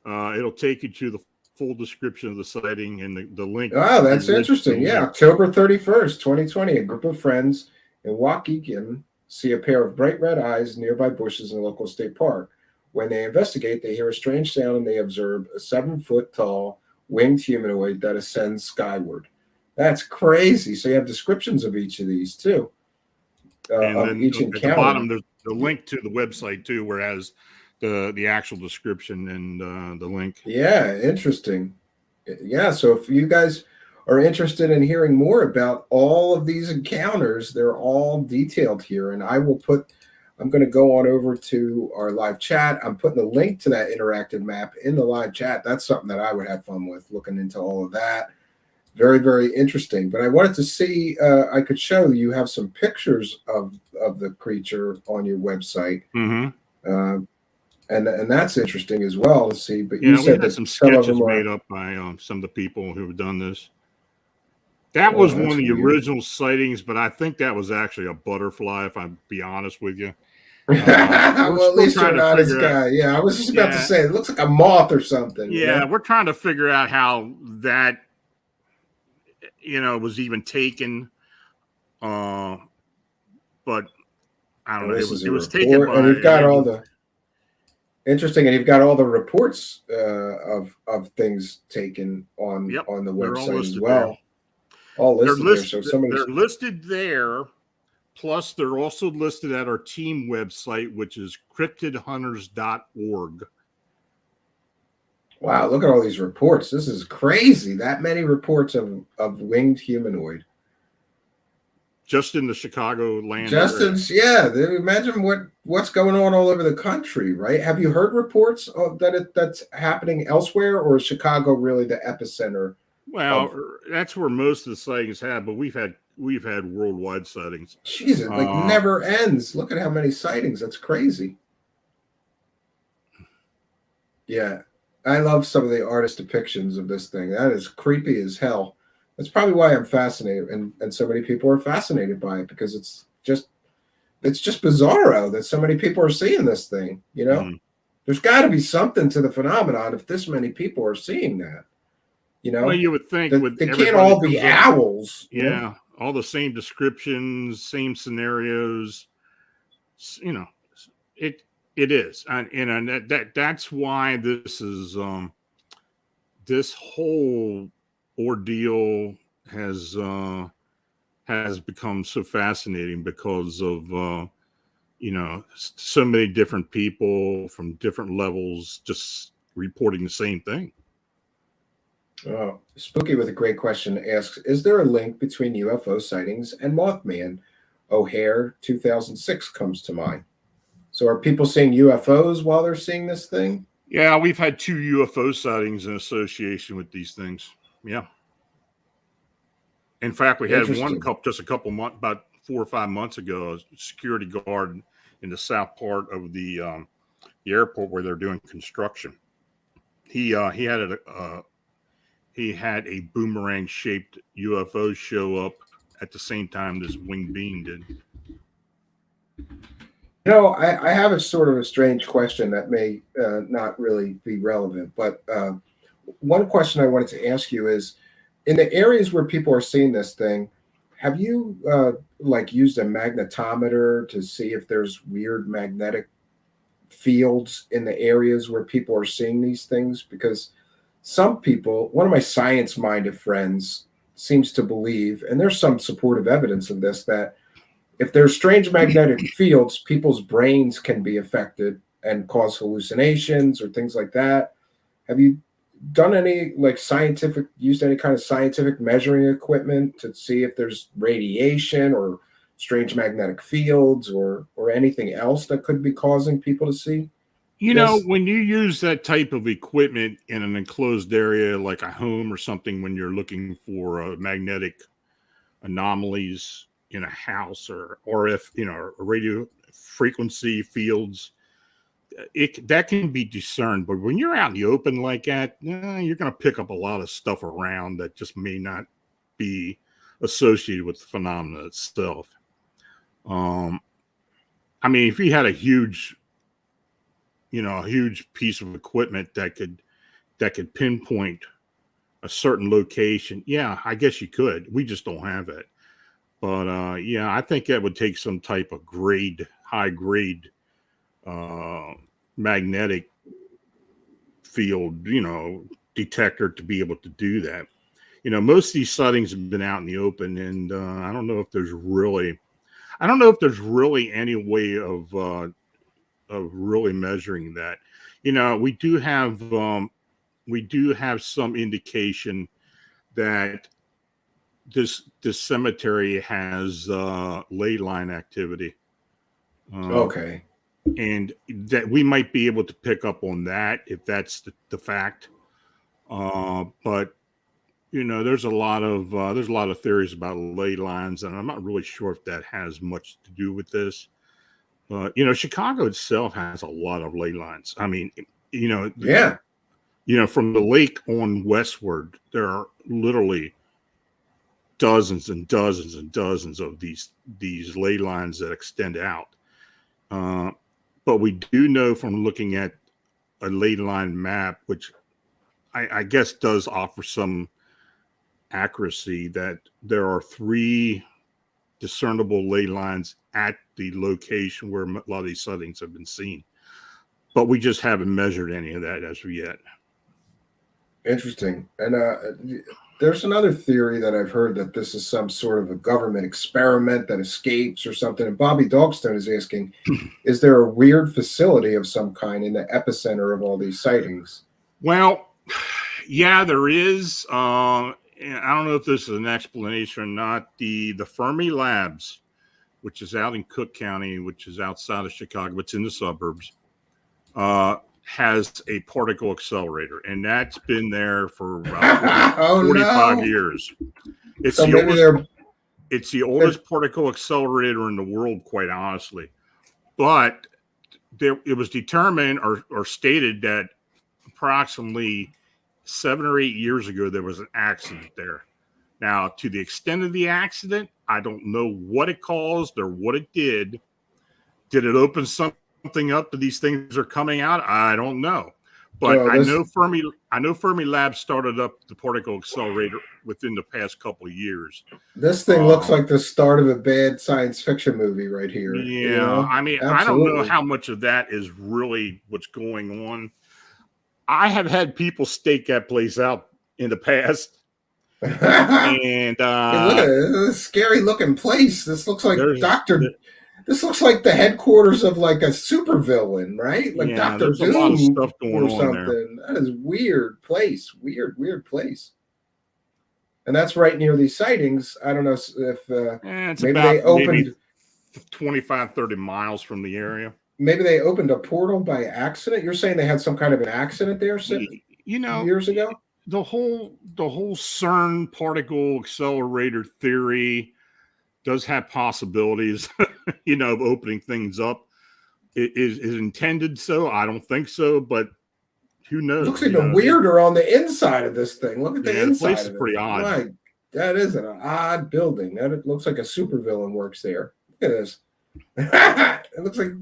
it'll take you to the full description of the sighting and the link. Oh, that's interesting. Yeah, October 31st, 2020, a group of friends in Waukegan see a pair of bright red eyes nearby bushes in a local state park. When they investigate, they hear a strange sound and they observe a 7-foot tall winged humanoid that ascends skyward. That's crazy. So you have descriptions of each of these too. And of then each at encounter. the bottom, there's the link to the website too, where it has the actual description and the link. Yeah, interesting. Yeah, so if you guys are interested in hearing more about all of these encounters, they're all detailed here. And I'm going to go on over to our live chat. I'm putting a link to that interactive map in the live chat. That's something that I would have fun with, looking into all of that. Very, very interesting. But I wanted to see, I could show you have some pictures of the creature on your website. Mm-hmm. And that's interesting as well to see. But yeah, you said that some sketches made up by some of the people who have done this. That was one of the original sightings, but I think that was actually a butterfly, if I'm be honest with you. Well, at least you're an honest guy. Yeah, I was just about to say, it looks like a moth or something. Yeah, you know? We're trying to figure out how that, was even taken. But I don't know. It was taken by. And you've got all the interesting, and you've got all the reports of things taken on the website as well. There. All listed there. So they're listed there. Plus, they're also listed at our team website, which is cryptidhunters.org. Wow, look at all these reports. This is crazy. That many reports of winged humanoid. Just in the Chicago land. Yeah. Imagine what's going on all over the country, right? Have you heard reports that's happening elsewhere, or is Chicago really the epicenter? Well, that's where most of the sightings have, but we've had worldwide sightings. Jeez, it never ends. Look at how many sightings. That's crazy. Yeah. I love some of the artist depictions of this thing. That is creepy as hell. That's probably why I'm fascinated, and so many people are fascinated by it, because it's just bizarro that so many people are seeing this thing. There's got to be something to the phenomenon if this many people are seeing that. Well, you would think they can't all be owls. Yeah, all the same descriptions, same scenarios. It is, and that's why this is this whole ordeal has has become so fascinating because of so many different people from different levels just reporting the same thing. Oh, Spooky with a great question asks, is there a link between UFO sightings and Mothman? O'Hare 2006 comes to mind. So are people seeing UFOs while they're seeing this thing? Yeah, we've had 2 UFO sightings in association with these things. Yeah. In fact, we had one Interesting. just a couple months, about 4 or 5 months ago, a security guard in the south part of the airport where they're doing construction. He had a boomerang shaped UFO show up at the same time this winged being did. I have a sort of a strange question that may not really be relevant, but one question I wanted to ask you is, in the areas where people are seeing this thing, have you like used a magnetometer to see if there's weird magnetic fields in the areas where people are seeing these things? Because some people, one of my science-minded friends seems to believe, and there's some supportive evidence of this, that if there's strange magnetic fields, people's brains can be affected and cause hallucinations or things like that. Have you done any used any kind of scientific measuring equipment to see if there's radiation or strange magnetic fields or anything else that could be causing people to see this? When you use that type of equipment in an enclosed area like a home or something, when you're looking for magnetic anomalies in a house, or if radio frequency fields, that can be discerned. But when you're out in the open like that, you're going to pick up a lot of stuff around that just may not be associated with the phenomena itself. If you had a huge piece of equipment that could pinpoint a certain location, yeah, I guess you could. We just don't have it. But I think that would take some type of high grade magnetic field, detector to be able to do that. Most of these sightings have been out in the open, and I don't know if there's really any way of really measuring that. We do have some indication that this cemetery has ley line activity. Okay. And that we might be able to pick up on that if that's the fact. But there's a lot of theories about ley lines, and I'm not really sure if that has much to do with this. Chicago itself has a lot of ley lines. Yeah. From the lake on westward, there are literally dozens and dozens and dozens of these ley lines that extend out. But we do know from looking at a ley line map, which I guess does offer some accuracy, that there are 3 discernible ley lines at the location where a lot of these sightings have been seen. But we just haven't measured any of that as of yet. Interesting. And there's another theory that I've heard, that this is some sort of a government experiment that escapes or something. And Bobby Dogstone is asking, is there a weird facility of some kind in the epicenter of all these sightings? Well, yeah, there is. And I don't know if this is an explanation or not. The Fermi Labs, which is out in Cook County, which is outside of Chicago, it's in the suburbs, has a particle accelerator, and that's been there for about 45 years. It's the oldest particle accelerator in the world, quite honestly. But it was determined or stated that approximately 7 or 8 years ago, there was an accident there. Now, to the extent of the accident, I don't know what it caused or what it did. Did it open something up that these things are coming out? I don't know. But I know Fermi Labs started up the particle accelerator within the past couple of years. This thing looks like the start of a bad science fiction movie right here. Yeah, Absolutely. I don't know how much of that is really what's going on. I have had people stake that place out in the past, And Hey, look at it. This is a scary looking place. This looks like there's This looks like the headquarters of like a supervillain, right? Like yeah, Doctor there's a lot of Doom stuff going or on there. something. That is weird place. Weird place. And that's right near these sightings. I don't know if It's maybe they about maybe opened 25, 30 miles from the area. maybe they opened a portal by accident. You're saying they had some kind of an accident there You know, years ago? the whole CERN particle accelerator theory does have possibilities, of opening things up. It is intended so. I don't think so, but who It knows? looks even weirder on the inside of this thing. Look at the The place inside is of it. pretty odd. My, that is an odd building. That it looks like a supervillain works there. Look at this. It looks like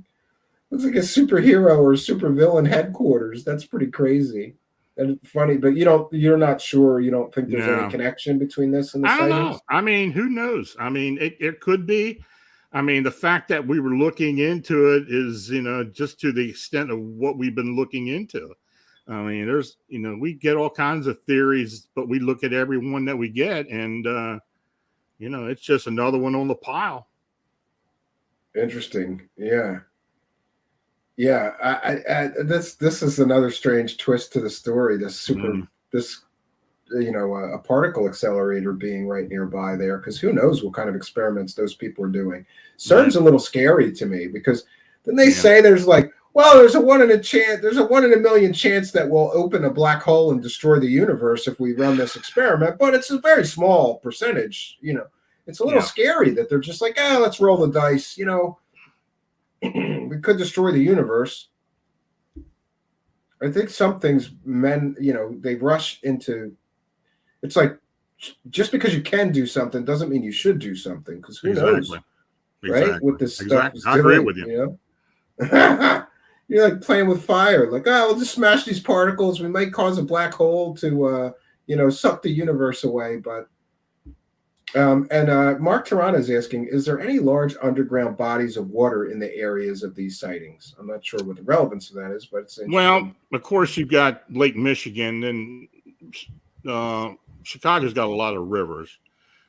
a superhero or supervillain headquarters. That's pretty crazy. And funny, but you're not sure. You don't think there's any No, connection between this and the I don't sightings? know. I mean, who knows? I mean, it could be. I mean, the fact that we were looking into it is, just to the extent of what we've been looking into. I mean, there's, we get all kinds of theories, but we look at every one that we get, and it's just another one on the pile. Interesting. Yeah. Yeah, this is another strange twist to the story. This a particle accelerator being right nearby there, because who knows what kind of experiments those people are doing. CERN's a little scary to me, because then they say there's like, well, there's a 1 in a million chance that we'll open a black hole and destroy the universe if we run this experiment, but it's a very small percentage. It's a little scary that they're just like, let's roll the dice. We could destroy the universe. I think some things they rush into. It's like, just because you can do something doesn't mean you should do something, because who knows, right? What this stuff is doing. I agree with you. You're like playing with fire. Like, we'll just smash these particles. We might cause a black hole to, suck the universe away, but. Mark Tirana is asking, is there any large underground bodies of water in the areas of these sightings? I'm not sure what the relevance of that is, but it's interesting. Well, of course, you've got Lake Michigan, and Chicago's got a lot of rivers.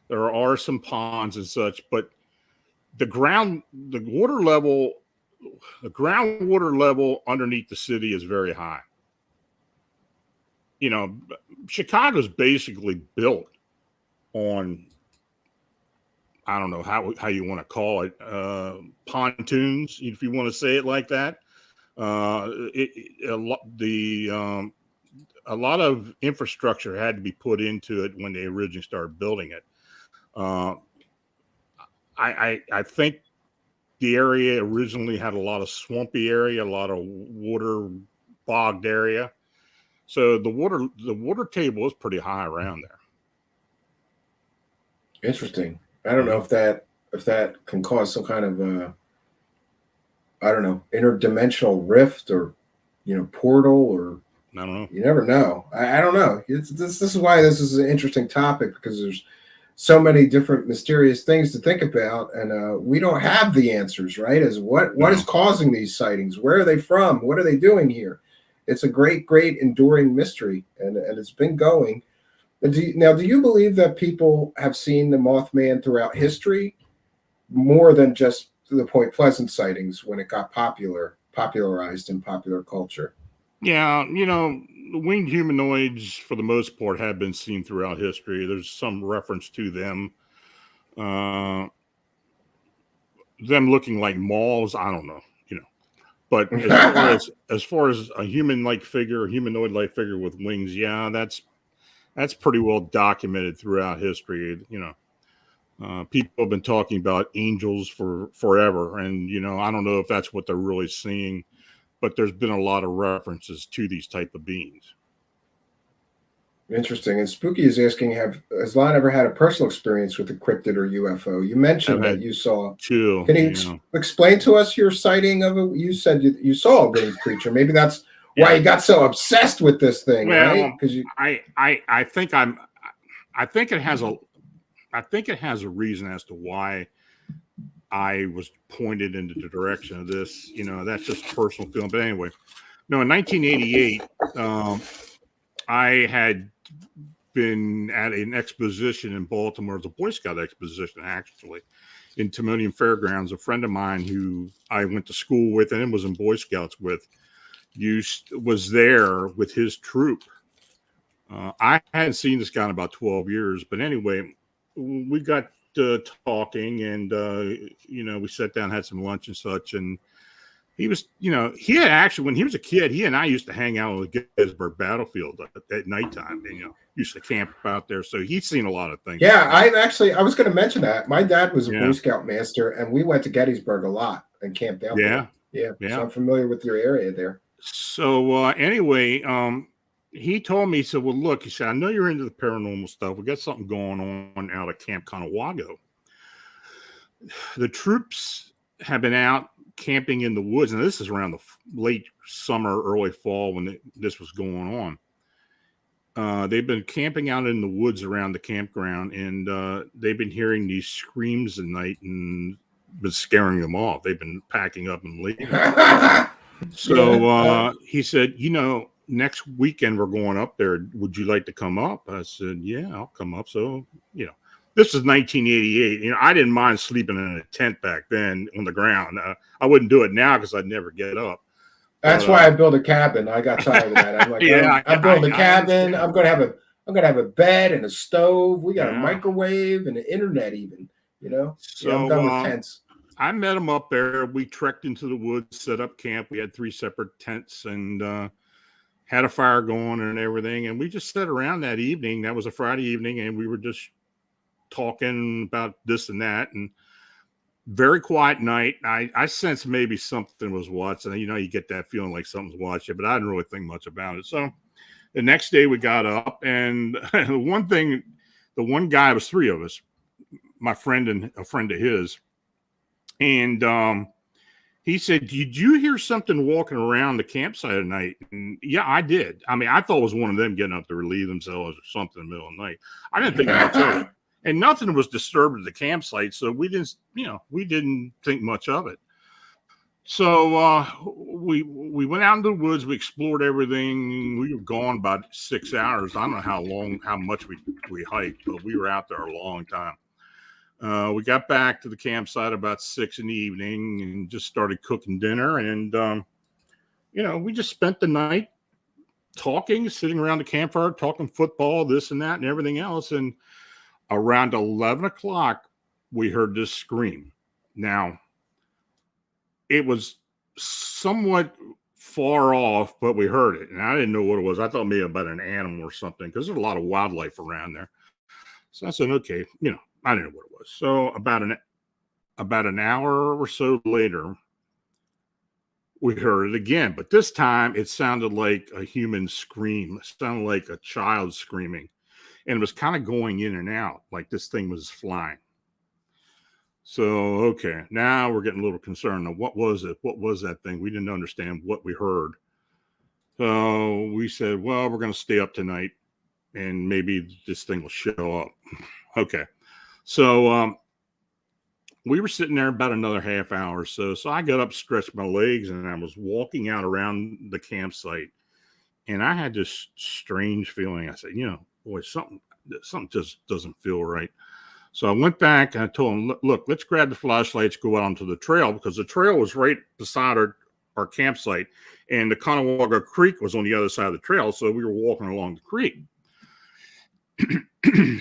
There are some ponds and such, but the groundwater level underneath the city is very high. Chicago's basically built on, I don't know how you want to call it, pontoons, if you want to say it like that. A lot of infrastructure had to be put into it when they originally started building it. I think the area originally had a lot of swampy area, a lot of water bogged area. So the water table is pretty high around there. Interesting. I don't know if that can cause some kind of interdimensional rift or portal, or I don't know. You never know. I don't know. This is why this is an interesting topic, because there's so many different mysterious things to think about, and we don't have the answers, right? As what is causing these sightings? Where are they from? What are they doing here? It's a great enduring mystery, and it's been going. Do you believe that people have seen the Mothman throughout history, more than just the Point Pleasant sightings when it got popularized in popular culture? Yeah, the winged humanoids, for the most part, have been seen throughout history. There's some reference to them. Them looking like moths, I don't know, But as far as a human-like figure, humanoid-like figure with wings, yeah, that's pretty well documented throughout history. People have been talking about angels for forever, and I don't know if that's what they're really seeing, but there's been a lot of references to these type of beings. Interesting. And Spooky is asking, has Lon ever had a personal experience with a cryptid or UFO? You mentioned that you saw two. Can you explain to us your sighting of it? You said you saw a winged creature. Maybe that's why you got so obsessed with this thing, right? Because I think it has a reason as to why I was pointed into the direction of this. That's just personal feeling. But anyway, in 1988, I had been at an exposition in Baltimore. It's a Boy Scout exposition, actually, in Timonium Fairgrounds. A friend of mine who I went to school with and was in Boy Scouts with was there with his troop. I hadn't seen this guy in about 12 years. But anyway, we got talking, and, we sat down, had some lunch and such. And he was, he had actually, when he was a kid, he and I used to hang out on the Gettysburg battlefield at nighttime, and, used to camp out there. So he's seen a lot of things. Yeah, I was going to mention that. My dad was a Boy Scout master, and we went to Gettysburg a lot and camped out there. Yeah. So I'm familiar with your area there. So anyway, he told me, he said, well, look, he said, I know you're into the paranormal stuff. We got something going on out of Camp Conewago. The troops have been out camping in the woods, and this is around the late summer, early fall when this was going on. They've been camping out in the woods around the campground, and they've been hearing these screams at night and been scaring them off. They've been packing up and leaving. So he said, next weekend we're going up there. Would you like to come up? I said, yeah, I'll come up. So, this is 1988. I didn't mind sleeping in a tent back then on the ground. I wouldn't do it now because I'd never get up. That's why I built a cabin. I got tired of that. I'm like, I'm building a cabin. I'm gonna have a bed and a stove. We got a microwave and an internet, even. So I'm done with tents. I met him up there. We trekked into the woods, set up camp. We had 3 separate tents and had a fire going and everything. And we just sat around that evening. That was a Friday evening, and we were just talking about this and that. And very quiet night. I sensed maybe something was watching. You get that feeling like something's watching, but I didn't really think much about it. So the next day we got up, and the one guy, was 3 of us, my friend and a friend of his. And he said, did you hear something walking around the campsite at night? And yeah, I did. I thought it was one of them getting up to relieve themselves or something in the middle of the night. I didn't think much of it. And nothing was disturbed at the campsite. So we didn't think much of it. So we went out into the woods. We explored everything. We were gone about 6 hours. I don't know how much we hiked, but we were out there a long time. We got back to the campsite about 6 in the evening and just started cooking dinner. And, we just spent the night talking, sitting around the campfire, talking football, this and that and everything else. And around 11 o'clock, we heard this scream. Now, it was somewhat far off, but we heard it. And I didn't know what it was. I thought maybe about an animal or something because there's a lot of wildlife around there. So I said, okay, I didn't know what it was. So about an hour or so later, we heard it again. But this time it sounded like a human scream. It sounded like a child screaming. And it was kind of going in and out, like this thing was flying. So, okay, now we're getting a little concerned. Now, what was it? What was that thing? We didn't understand what we heard. So we said, well, we're going to stay up tonight and maybe this thing will show up. Okay. So we were sitting there about another half hour or so. So I got up, stretched my legs, and I was walking out around the campsite. And I had this strange feeling. I said, boy, something just doesn't feel right. So I went back and I told him, look, let's grab the flashlights, go out onto the trail, because the trail was right beside our campsite. And the Conewago Creek was on the other side of the trail. So we were walking along the creek.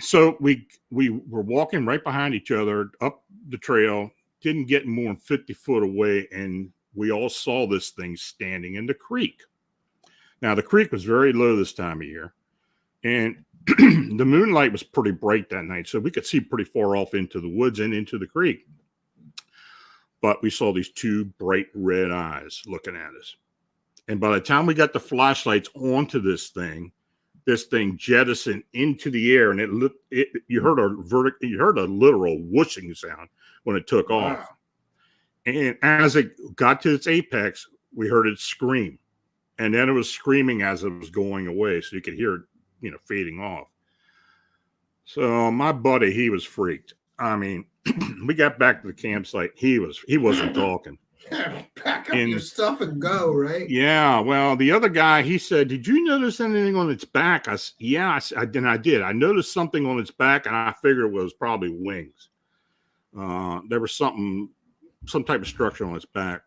So we were walking right behind each other up the trail, didn't get more than 50 foot away, and we all saw this thing standing in the creek. Now, the creek was very low this time of year, and the moonlight was pretty bright that night, so we could see pretty far off into the woods and into the creek. But we saw these 2 bright red eyes looking at us. And by the time we got the flashlights onto this thing jettisoned into the air, and you heard a literal whooshing sound when it took off. And as it got to its apex, we heard it scream, and then it was screaming as it was going away, so you could hear it, fading off. So my buddy, he was freaked. We got back to the campsite. He wasn't talking. Pack up your stuff and go, right? Yeah. Well, the other guy, he said, "Did you notice anything on its back?" Yeah, I did. I noticed something on its back, and I figured it was probably wings. There was some type of structure on its back.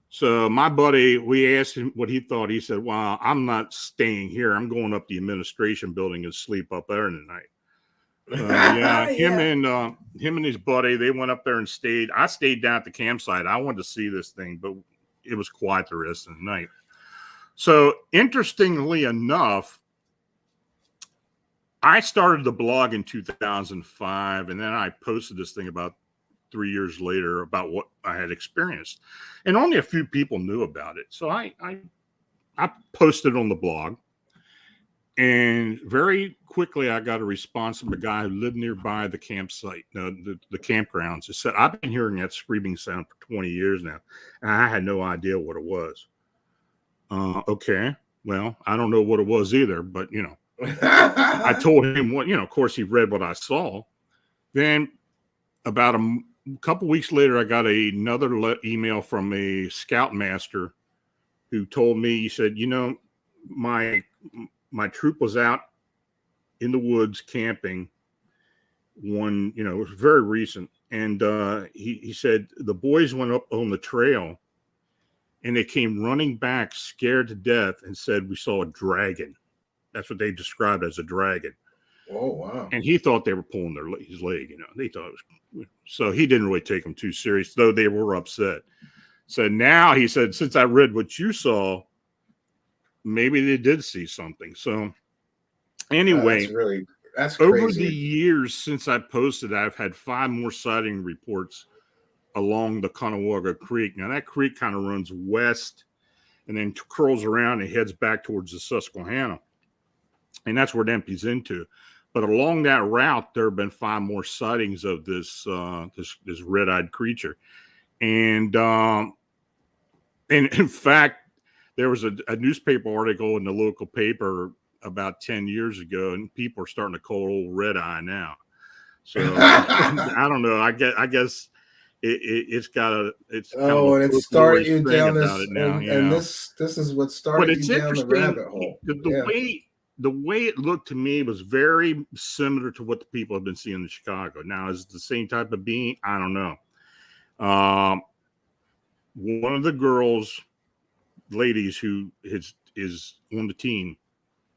So my buddy, we asked him what he thought. He said, "Well, I'm not staying here. I'm going up the administration building and sleep up there tonight." Yeah, him and his buddy, they went up there and stayed. I stayed down at the campsite. I wanted to see this thing, but it was quiet the rest of the night. So interestingly enough, I started the blog in 2005, and then I posted this thing about 3 years later about what I had experienced, and only a few people knew about it. So I posted on the blog, and very quickly I got a response from a guy who lived nearby the campsite, the campgrounds. He said, "I've been hearing that screaming sound for 20 years now, and I had no idea what it was." Okay, well, I don't know what it was either, but I told him what, of course he read what I saw. Then about a couple weeks later, I got another email from a scoutmaster who told me, he said, my troop was out in the woods camping one, it was very recent. And he said the boys went up on the trail and they came running back scared to death and said, "We saw a dragon." That's what they described as a dragon. Oh, wow. And he thought they were pulling his leg, they thought it was, so he didn't really take them too serious, though they were upset. So now he said, since I read what you saw, maybe they did see something. So anyway, that's over crazy. the years since I posted, I've had 5 more sighting reports along the Conewaga Creek. Now that creek kind of runs west and then curls around and heads back towards the Susquehanna. And that's where it empties into. But along that route, there have been 5 more sightings of this red-eyed creature. And in fact, there was a newspaper article in the local paper about 10 years ago, and people are starting to call it old red eye now. So I don't know. I guess it's it started you down this, it now, and this is what started you down the rabbit hole. The way it looked to me was very similar to what the people have been seeing in Chicago. Now, is it the same type of being? I don't know. One of the ladies who is on the team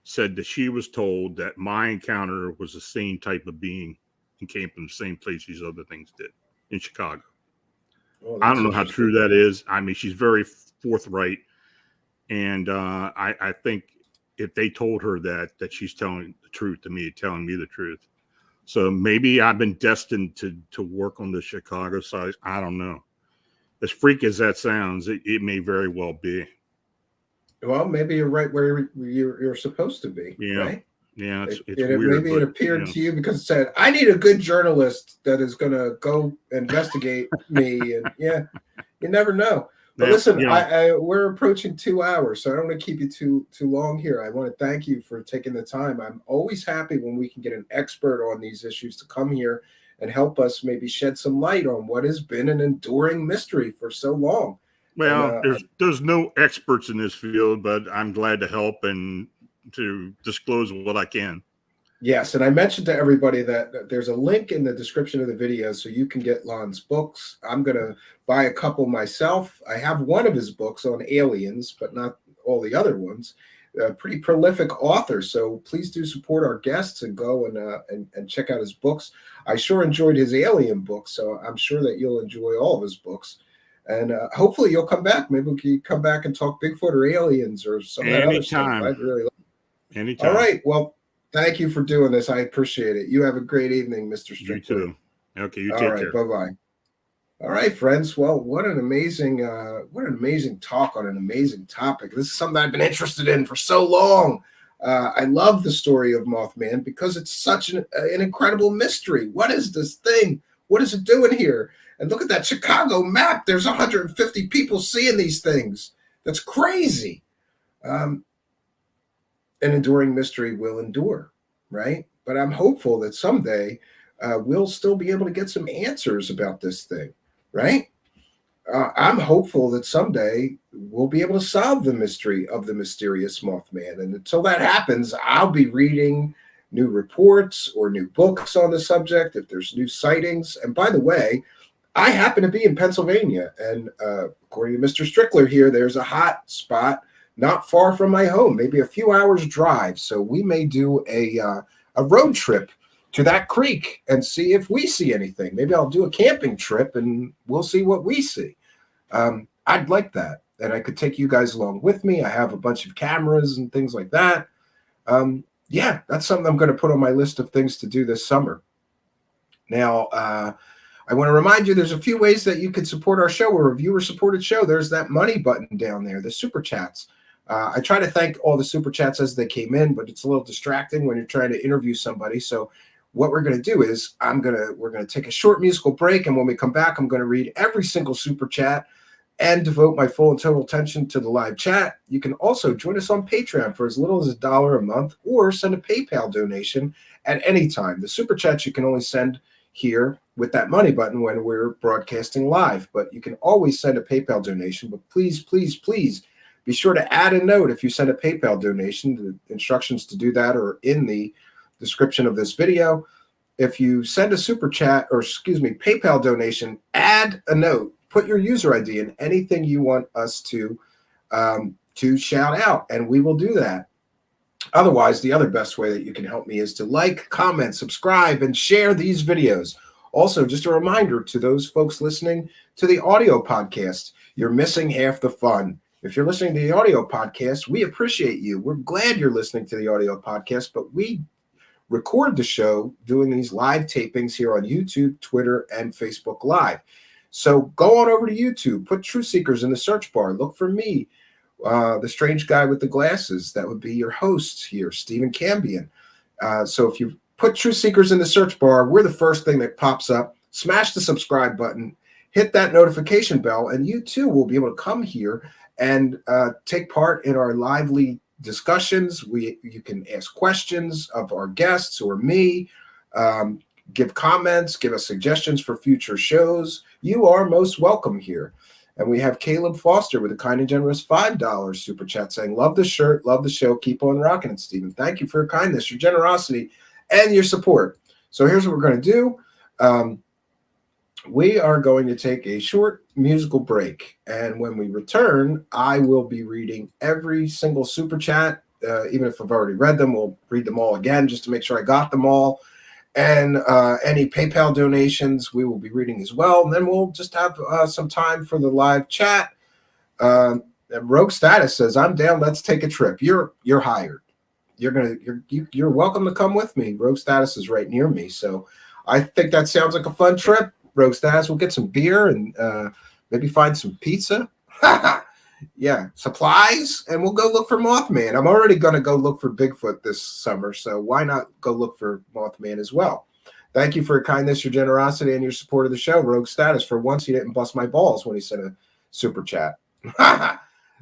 said that she was told that my encounter was the same type of being and came from the same place these other things did in Chicago. I don't know how true that is. I mean, she's very forthright. And I think if they told her that she's telling the truth to me, telling me the truth. So maybe I've been destined to work on the Chicago side. I don't know. As freaky as that sounds, it may very well be. Well, maybe you're right where you're supposed to be. Yeah. Right? Yeah, it's weird. Maybe it appeared to you because it said, "I need a good journalist that is going to go investigate me." And yeah, you never know. But listen, we're approaching 2 hours, so I don't want to keep you too long here. I want to thank you for taking the time. I'm always happy when we can get an expert on these issues to come here and help us maybe shed some light on what has been an enduring mystery for so long. Well, there's no experts in this field, but I'm glad to help and to disclose what I can. Yes, and I mentioned to everybody that there's a link in the description of the video so you can get Lon's books. I'm going to buy a couple myself. I have one of his books on aliens, but not all the other ones. A pretty prolific author, so please do support our guests and go and check out his books. I sure enjoyed his alien books, so I'm sure that you'll enjoy all of his books. And hopefully you'll come back. Maybe we can come back and talk Bigfoot or aliens or some of that other stuff. I'd really like it. Anytime. All right. Well, thank you for doing this. I appreciate it. You have a great evening, Mr. Strickler. You too. Okay, you take care. All right. Bye-bye. All right, friends. Well, what an amazing talk on an amazing topic. This is something I've been interested in for so long. I love the story of Mothman because it's such an incredible mystery. What is this thing? What is it doing here? And look at that Chicago map. There's 150 people seeing these things. That's crazy. An enduring mystery will endure, right? But I'm hopeful that someday we'll still be able to get some answers about this thing, right? I'm hopeful that someday we'll be able to solve the mystery of the mysterious Mothman. And until that happens, I'll be reading new reports or new books on the subject if there's new sightings. And by the way, I happen to be in Pennsylvania, and according to Mr. Strickler here, there's a hot spot not far from my home, maybe a few hours drive. So we may do a road trip to that creek and see if we see anything. Maybe I'll do a camping trip and we'll see what we see. I'd like that, and I could take you guys along with me. I have a bunch of cameras and things like that. Yeah, that's something I'm going to put on my list of things to do this summer. Now, I want to remind you, there's a few ways that you could support our show. We're a viewer-supported show. There's that money button down there, the super chats. I try to thank all the super chats as they came in, but it's a little distracting when you're trying to interview somebody. So what we're going to do is we're going to take a short musical break, and when we come back, I'm going to read every single super chat and devote my full and total attention to the live chat. You can also join us on Patreon for as little as $1 a month, or send a PayPal donation at any time. The super chats you can only send here with that money button when we're broadcasting live, but you can always send a PayPal donation. But please, please, please be sure to add a note if you send a PayPal donation. The instructions to do that are in the description of this video. If you send a super chat, or PayPal donation, add a note. Put your user ID and anything you want us to shout out, and we will do that. Otherwise, the other best way that you can help me is to like, comment, subscribe, and share these videos. Also, just a reminder to those folks listening to the audio podcast, you're missing half the fun. If you're listening to the audio podcast, we appreciate you. We're glad you're listening to the audio podcast, but we record the show doing these live tapings here on YouTube, Twitter, and Facebook Live. So go on over to YouTube, put Truthseekers in the search bar, look for me, the strange guy with the glasses. That would be your host here, Stephen Cambion. So if you put Truthseekers in the search bar, we're the first thing that pops up. Smash the subscribe button, hit that notification bell, and you too will be able to come here and take part in our lively discussions. You can ask questions of our guests or me, give comments, give us suggestions for future shows. You are most welcome here. And we have Caleb Foster with a kind and generous $5 super chat saying, love the shirt, love the show, keep on rocking it, Stephen. Thank you for your kindness, your generosity, and your support. So here's what we're going to do. We are going to take a short musical break. And when we return, I will be reading every single super chat. Even if I've already read them, we'll read them all again just to make sure I got them all. And any PayPal donations we will be reading as well. And then we'll just have some time for the live chat. Rogue Status says, I'm down. Let's take a trip. You're hired. You're welcome to come with me. Rogue Status is right near me. So I think that sounds like a fun trip. Rogue Status, we'll get some beer and maybe find some pizza. Yeah, supplies, and we'll go look for Mothman. I'm already going to go look for Bigfoot this summer, so why not go look for Mothman as well? Thank you for your kindness, your generosity, and your support of the show, Rogue Status. For once, he didn't bust my balls when he sent a super chat.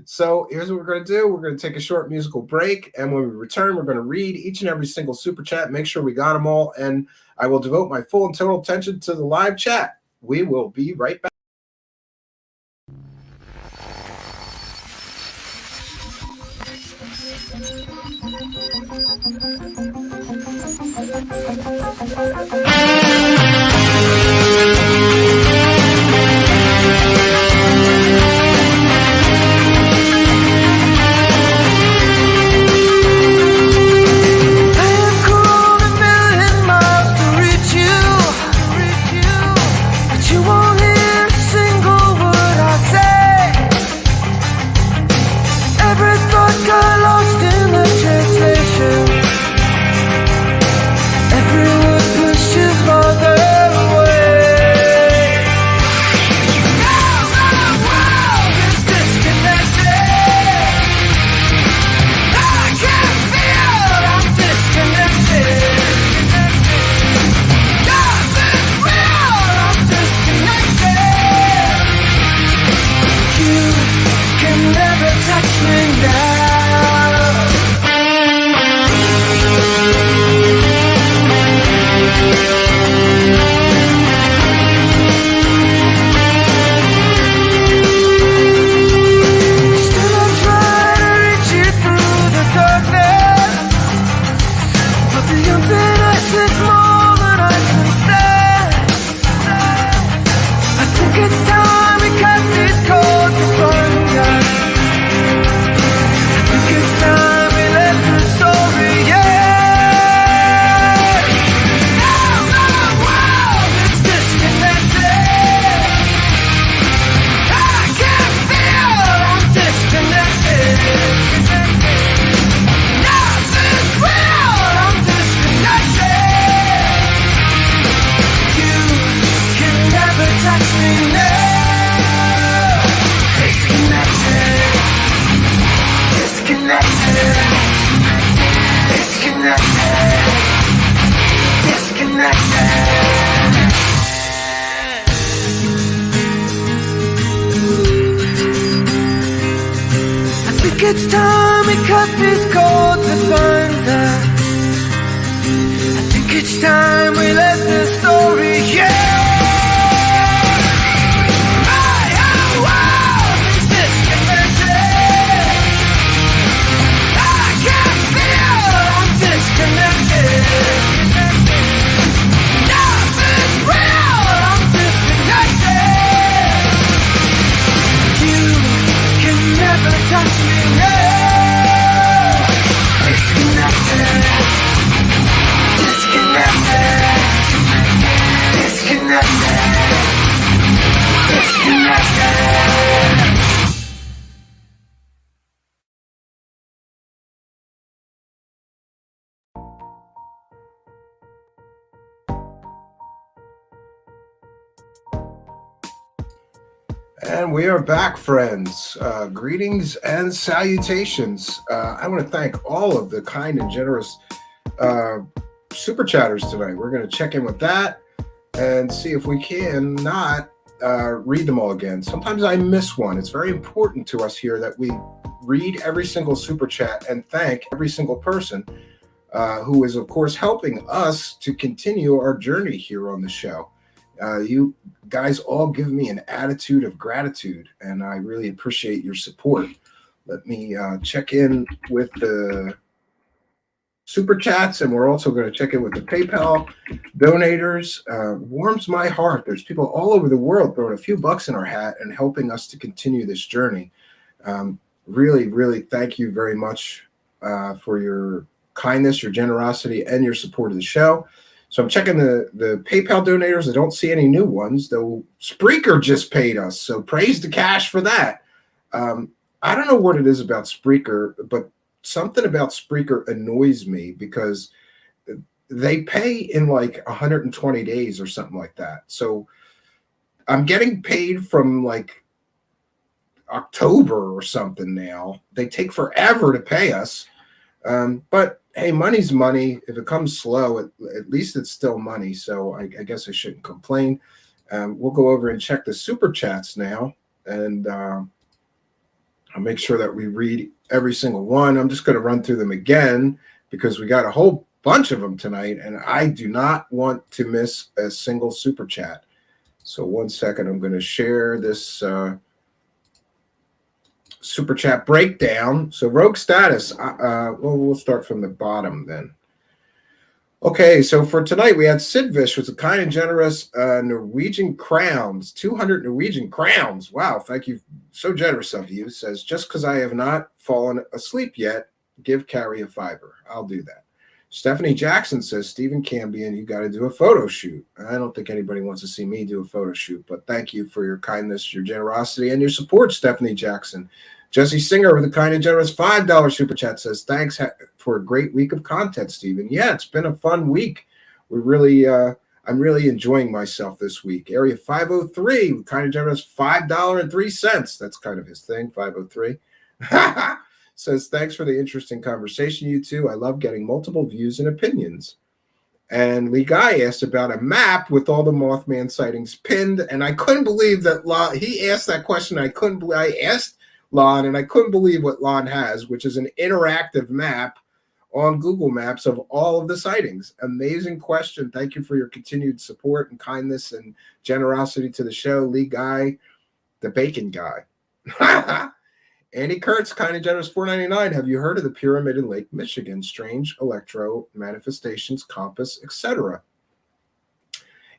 So here's what we're going to do. We're going to take a short musical break, and when we return, we're going to read each and every single super chat, make sure we got them all, and I will devote my full and total attention to the live chat. We will be right back. Every word pushes my It's time we cut these cords and burn them. I think it's time we let this story end. My whole world is disconnected. I can't feel I'm disconnected. Nothing's real, I'm disconnected. You can never touch me. And we are back, friends. Greetings and salutations. I want to thank all of the kind and generous super chatters tonight. We're going to check in with that and see if we can not read them all again. Sometimes I miss one. It's very important to us here that we read every single super chat and thank every single person who is, of course, helping us to continue our journey here on the show. You guys all give me an attitude of gratitude, and I really appreciate your support. Let me check in with the super chats, and we're also going to check in with the PayPal donators. Warms my heart. There's people all over the world throwing a few bucks in our hat and helping us to continue this journey. Really, really thank you very much for your kindness, your generosity, and your support of the show. So I'm checking the PayPal donators. I don't see any new ones, though Spreaker just paid us. So praise the cash for that. I don't know what it is about Spreaker, but something about Spreaker annoys me because they pay in like 120 days or something like that. So I'm getting paid from like October or something now. They take forever to pay us. But hey, money's money. If it comes slow, at least it's still money. So I guess I shouldn't complain. We'll go over and check the super chats now, and I'll make sure that we read every single one. I'm just going to run through them again because we got a whole bunch of them tonight, and I do not want to miss a single super chat. So 1 second, I'm going to share this super chat breakdown. So Rogue Status, we'll start from the bottom then. Okay, so for tonight we had Sidvish with a kind and generous Norwegian crowns, 200 Norwegian crowns. Wow, thank you, so generous of you. Says, just because I have not fallen asleep yet, give Carrie a $5. I'll do that. Stephanie Jackson says, Stephen Cambion, you got to do a photo shoot. I don't think anybody wants to see me do a photo shoot, but thank you for your kindness, your generosity, and your support, Stephanie Jackson. Jesse Singer with a kind and generous $5 super chat says, thanks for a great week of content, Stephen. Yeah, it's been a fun week. I'm really enjoying myself this week. Area 503 with kind and generous $5.03. That's kind of his thing, 503. Says, thanks for the interesting conversation, you two. I love getting multiple views and opinions. And Lee Guy asked about a map with all the Mothman sightings pinned, and I couldn't believe that he asked that question. I asked Lon, and I couldn't believe what Lon has, which is an interactive map on Google Maps of all of the sightings. Amazing question. Thank you for your continued support and kindness and generosity to the show. Lee Guy, the bacon guy. Andy Kurtz, kind of generous, $4.99. Have you heard of the pyramid in Lake Michigan? Strange electro manifestations, compass, etc.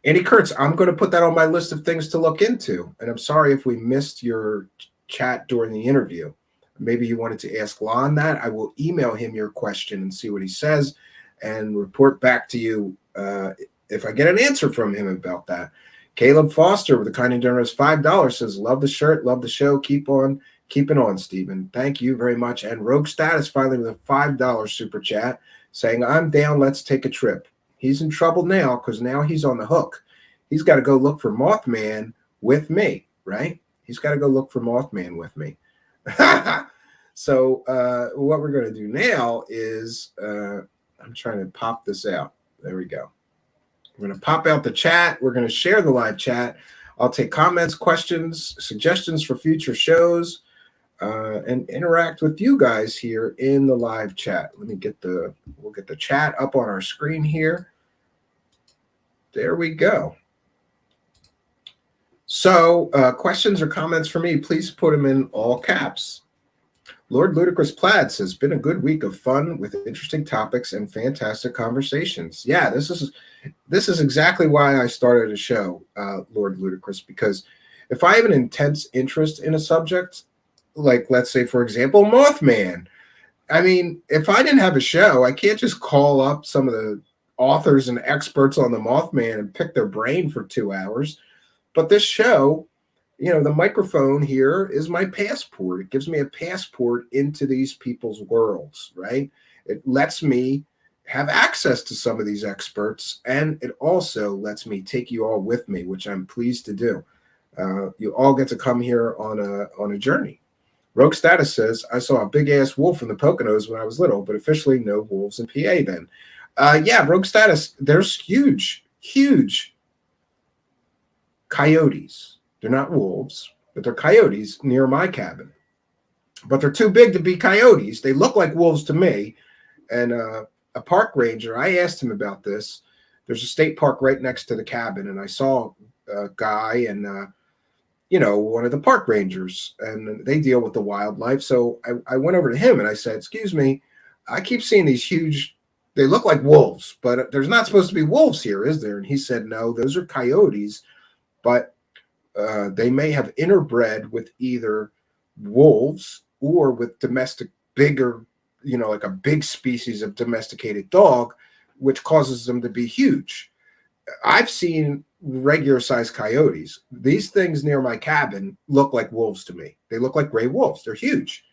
Andy Kurtz, I'm going to put that on my list of things to look into. And I'm sorry if we missed your chat during the interview. Maybe you wanted to ask Lon that. I will email him your question and see what he says and report back to you if I get an answer from him about that. Caleb Foster with a kind and generous $5 says, love the shirt, love the show. Keep on keeping on, Stephen. Thank you very much. And Rogue Status finally with a $5 super chat saying, I'm down, let's take a trip. He's in trouble now because now he's on the hook. He's got to go look for Mothman with me, right? He's got to go look for Mothman with me. So what we're going to do now is I'm trying to pop this out. There we go. We're going to pop out the chat. We're going to share the live chat. I'll take comments, questions, suggestions for future shows, and interact with you guys here in the live chat. We'll get the chat up on our screen here. There we go. So questions or comments for me, please put them in all caps. Lord Ludicrous Plaid says, been a good week of fun with interesting topics and fantastic conversations. Yeah, this is exactly why I started a show, Lord Ludicrous, because if I have an intense interest in a subject, like let's say, for example, Mothman, I mean, if I didn't have a show, I can't just call up some of the authors and experts on the Mothman and pick their brain for 2 hours. But this show, you know, the microphone here is my passport. It gives me a passport into these people's worlds, right? It lets me have access to some of these experts, and it also lets me take you all with me, which I'm pleased to do. You all get to come here on a journey. Rogue Status says, I saw a big-ass wolf in the Poconos when I was little, but officially no wolves in PA then. Yeah, Rogue Status, there's huge coyotes. They're not wolves, but they're coyotes near my cabin. But they're too big to be coyotes. They look like wolves to me. And a park ranger, I asked him about this. There's a state park right next to the cabin, and I saw a guy and, one of the park rangers, and they deal with the wildlife. So I went over to him and I said, excuse me, I keep seeing these huge, they look like wolves, but there's not supposed to be wolves here, is there? And he said, no, those are coyotes. But they may have interbred with either wolves or with domestic, bigger, like a big species of domesticated dog, which causes them to be huge. I've seen regular sized coyotes. These things near my cabin look like wolves to me. They look like gray wolves. They're huge.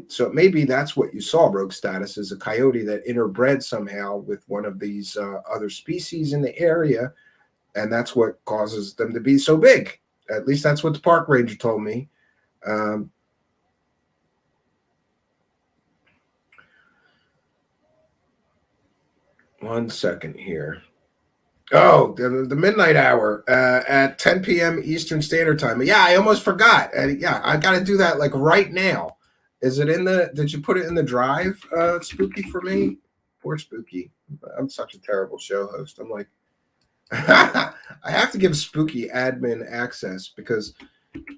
So maybe that's what you saw, Rogue Status, is a coyote that interbred somehow with one of these other species in the area. And that's what causes them to be so big. At least that's what the park ranger told me. One second here. Oh, the midnight hour at 10 p.m. Eastern Standard Time. Yeah, I almost forgot. Yeah, I got to do that like right now. Is it did you put it in the drive, Spooky, for me? Poor Spooky. I'm such a terrible show host. I'm like, I have to give Spooky admin access because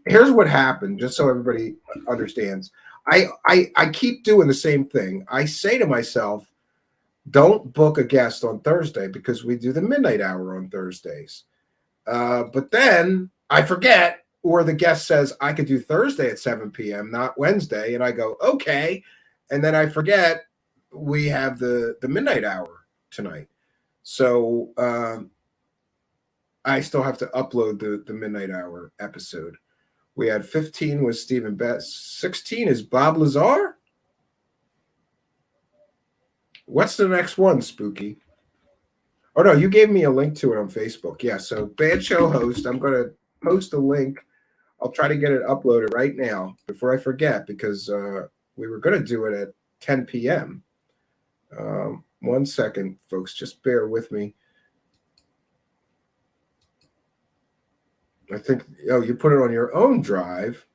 here's what happened, just so everybody understands. I keep doing the same thing. I say to myself, don't book a guest on Thursday because we do the midnight hour on Thursdays. But then I forget, or the guest says I could do Thursday at 7 p.m., not Wednesday. And I go, okay. And then I forget we have the midnight hour tonight. So I still have to upload the midnight hour episode. We had 15 with Stephen Best. 16 is Bob Lazar. What's the next one, Spooky? Oh, no, you gave me a link to it on Facebook. Yeah, so Bad Show Host, I'm going to post a link. I'll try to get it uploaded right now before I forget because we were going to do it at 10 p.m. 1 second, folks. Just bear with me. I think, you put it on your own drive.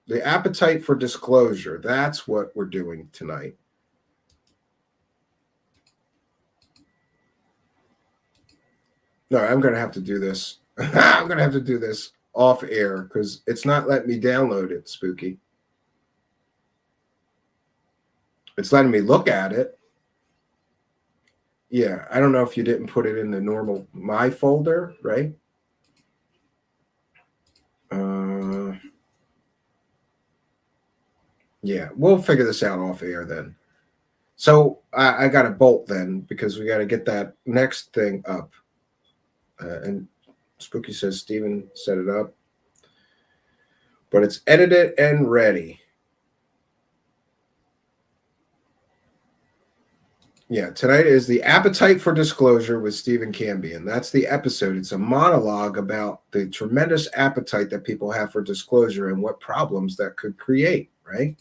The appetite for disclosure. That's what we're doing tonight. No, I'm going to have to do this. I'm going to have to do this off air because it's not letting me download it, Spooky. It's letting me look at it. Yeah, I don't know if you didn't put it in the normal My folder, right? Yeah, we'll figure this out off air then. So I got to bolt then because we got to get that next thing up. And Spooky says Steven set it up. But it's edited and ready. Yeah, tonight is the Appetite for Disclosure with Stephen Cambion. That's the episode. It's a monologue about the tremendous appetite that people have for disclosure and what problems that could create, right?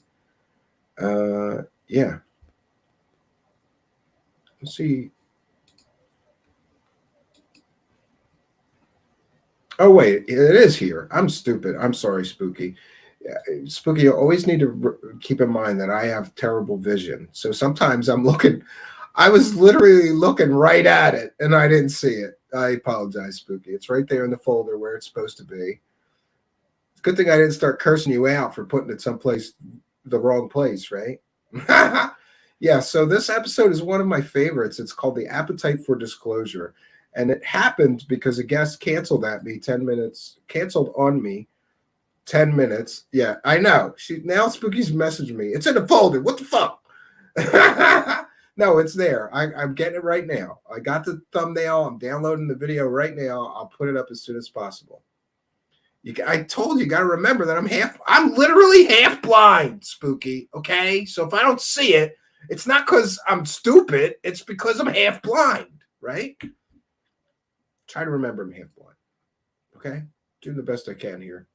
Yeah. Let's see. Oh, wait, it is here. I'm stupid. I'm sorry, Spooky. Spooky, you always need to keep in mind that I have terrible vision. So sometimes I was literally looking right at it and I didn't see it. I apologize, Spooky. It's right there in the folder where it's supposed to be. It's a good thing I didn't start cursing you out for putting it someplace, the wrong place, right? Yeah, so this episode is one of my favorites. It's called The Appetite for Disclosure. And it happened because a guest canceled on me 10 minutes. Yeah, I know. Now Spooky's messaging me. It's in the folder. What the fuck? No, it's there. I'm getting it right now. I got the thumbnail. I'm downloading the video right now. I'll put it up as soon as possible. I told you, got to remember that I'm literally half blind, Spooky. Okay, so if I don't see it, it's not because I'm stupid. It's because I'm half blind, right? Try to remember I'm half blind. Okay, doing the best I can here.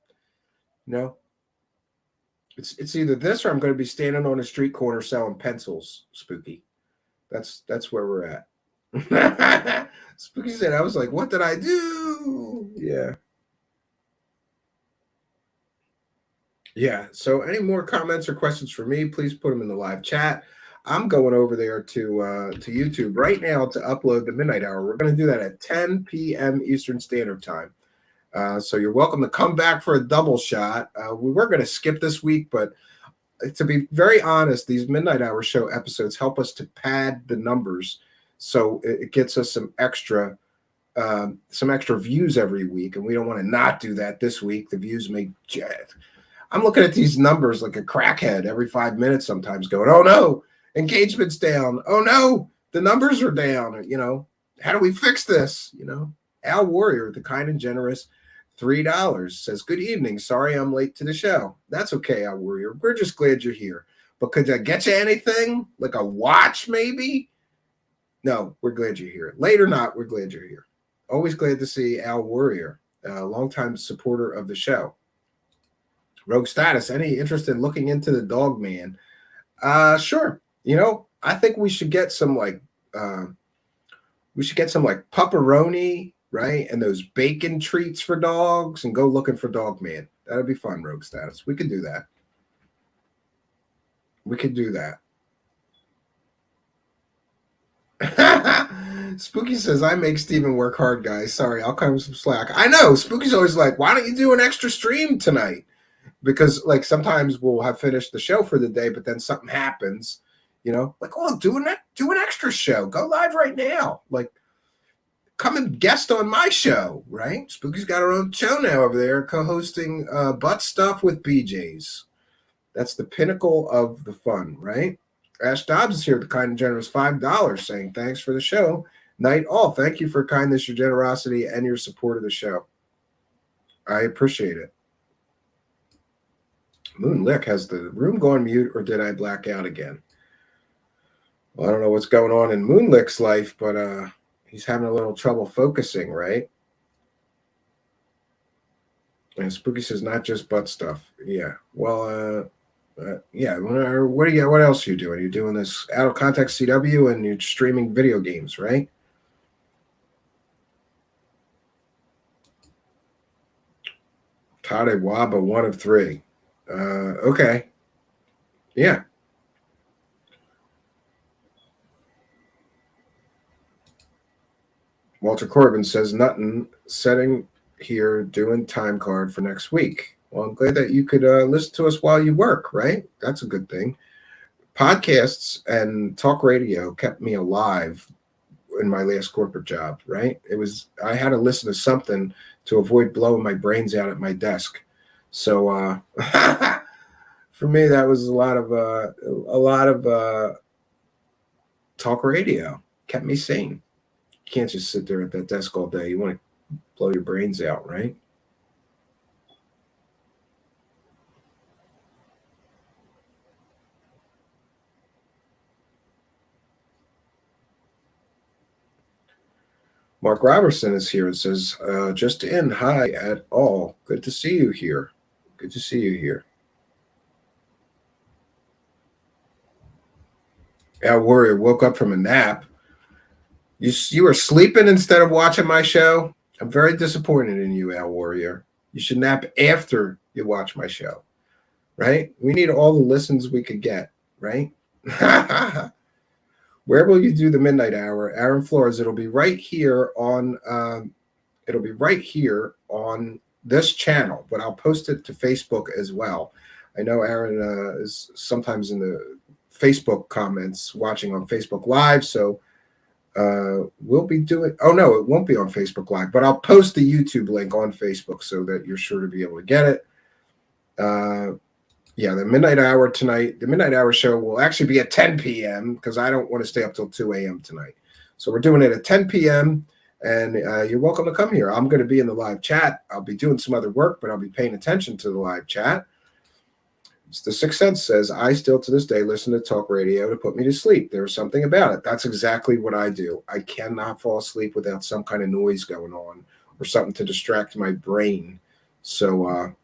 No, it's either this or I'm going to be standing on a street corner selling pencils, Spooky. That's where we're at. Spooky said, I was like, what did I do? Yeah. So any more comments or questions for me, please put them in the live chat. I'm going over there to YouTube right now to upload the Midnight Hour. We're going to do that at 10 p.m. Eastern Standard Time. So you're welcome to come back for a double shot. We were going to skip this week, but to be very honest, these Midnight Hour show episodes help us to pad the numbers, so it gets us some extra views every week, and we don't want to not do that this week. The views may. I'm looking at these numbers like a crackhead every 5 minutes, sometimes going, "Oh no, engagement's down. Oh no, the numbers are down." You know, how do we fix this? You know, Al Warrior, the kind and generous. $3 says, good evening. Sorry I'm late to the show. That's okay, Al Warrior. We're just glad you're here. But could I get you anything? Like a watch, maybe? No, we're glad you're here. Late or not, we're glad you're here. Always glad to see Al Warrior, a longtime supporter of the show. Rogue Status, any interest in looking into the Dog Man? Sure. You know, I think we should get some pepperoni, right? And those bacon treats for dogs and go looking for Dog Man. That'd be fun, Rogue Status. We could do that. Spooky says, I make Steven work hard, guys. Sorry, I'll cut him some slack. I know. Spooky's always like, why don't you do an extra stream tonight? Because, like, sometimes we'll have finished the show for the day, but then something happens, you know? Like, oh, do an extra show. Go live right now. Like, come and guest on my show, right? Spooky's got her own show now over there, co-hosting Butt Stuff with BJ's. That's the pinnacle of the fun, right? Ash Dobbs is here, the kind and generous $5, saying thanks for the show. Night all. Thank you for kindness, your generosity, and your support of the show. I appreciate it. Moonlick, has the room gone mute or did I black out again? Well, I don't know what's going on in Moonlick's life, but he's having a little trouble focusing, right? And Spooky says, not just butt stuff. Yeah. Well, yeah. What else are you doing? You're doing this out of context CW and you're streaming video games, right? Tade Waba, 1 of 3. Okay. Yeah. Walter Corbin says, nothing, setting here, doing time card for next week. Well, I'm glad that you could listen to us while you work, right? That's a good thing. Podcasts and talk radio kept me alive in my last corporate job, right? I had to listen to something to avoid blowing my brains out at my desk. So for me, that was a lot of talk radio. Kept me sane. You can't just sit there at that desk all day. You want to blow your brains out, right? Mark Robertson is here and says, just in, hi at all. Good to see you here. Good to see you here. Al Warrior woke up from a nap. You were sleeping instead of watching my show? I'm very disappointed in you, Al Warrior. You should nap after you watch my show, right? We need all the listens we could get, right? Where will you do the midnight hour, Aaron Flores? It'll be right here on. It'll be right here on this channel, but I'll post it to Facebook as well. I know Aaron is sometimes in the Facebook comments watching on Facebook Live, so we'll be doing. Oh no, it won't be on Facebook Live, but I'll post the YouTube link on Facebook so that you're sure to be able to get it. Yeah, the midnight hour tonight. The midnight hour show will actually be at 10 p.m. because I don't want to stay up till 2 a.m. tonight. So we're doing it at 10 p.m. And you're welcome to come here. I'm going to be in the live chat. I'll be doing some other work, but I'll be paying attention to the live chat. The Sixth Sense says, I still to this day listen to talk radio to put me to sleep. There's something about it. That's exactly what I do. I cannot fall asleep without some kind of noise going on or something to distract my brain. So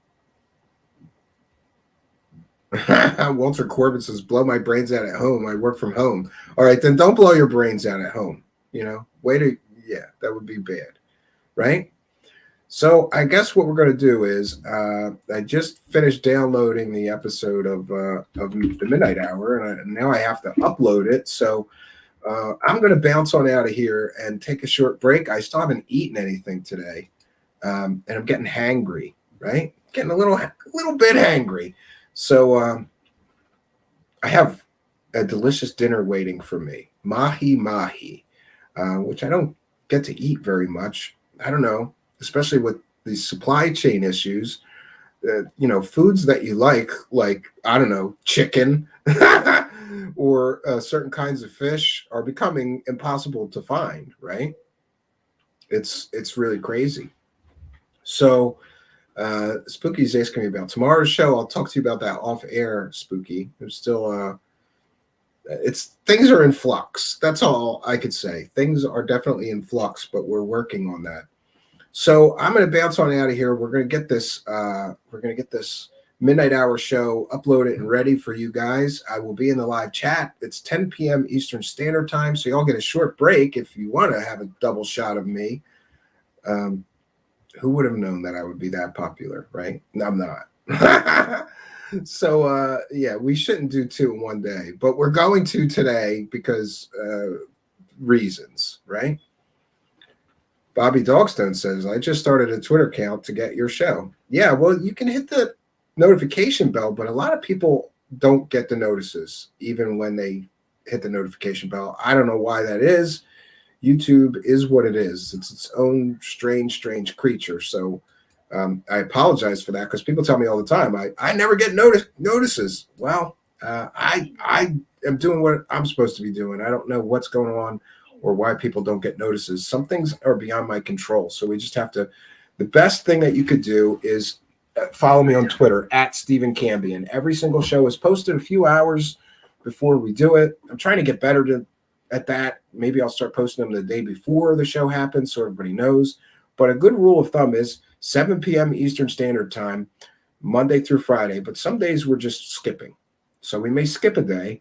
Walter Corbett says, blow my brains out at home. I work from home. All right, then don't blow your brains out at home. Yeah, that would be bad, right? So I guess what we're going to do is I just finished downloading the episode of the Midnight Hour, and now I have to upload it. So I'm going to bounce on out of here and take a short break. I still haven't eaten anything today, and I'm getting hangry, right? Getting a little bit hangry. So I have a delicious dinner waiting for me, mahi, which I don't get to eat very much. I don't know, especially with these supply chain issues. Foods that you like I don't know, chicken or certain kinds of fish are becoming impossible to find, right? It's really crazy. So Spooky's asking me about tomorrow's show. I'll talk to you about that off air, Spooky. There's still things are in flux. That's all I could say. Things are definitely in flux, but we're working on that. So I'm going to bounce on out of here. We're going to get this. We're going to get this midnight hour show uploaded and ready for you guys. I will be in the live chat. It's 10 p.m. Eastern Standard Time, so y'all get a short break if you want to have a double shot of me. Who would have known that I would be that popular, right? No, I'm not. So, yeah, we shouldn't do two in one day, but we're going to today because reasons, right? Bobby Dogstone says, I just started a Twitter account to get your show. Yeah, well, you can hit the notification bell, but a lot of people don't get the notices, even when they hit the notification bell. I don't know why that is. YouTube is what it is. It's its own strange creature. So I apologize for that because people tell me all the time, I never get notices. Well, I am doing what I'm supposed to be doing. I don't know what's going on or why people don't get notices. Some things are beyond my control. So we just have to, the best thing that you could do is follow me on Twitter at Stephen Cambion. Every single show is posted a few hours before we do it. I'm trying to get better at that. Maybe I'll start posting them the day before the show happens so everybody knows. But a good rule of thumb is 7 p.m. Eastern Standard Time, Monday through Friday. But some days we're just skipping. So we may skip a day.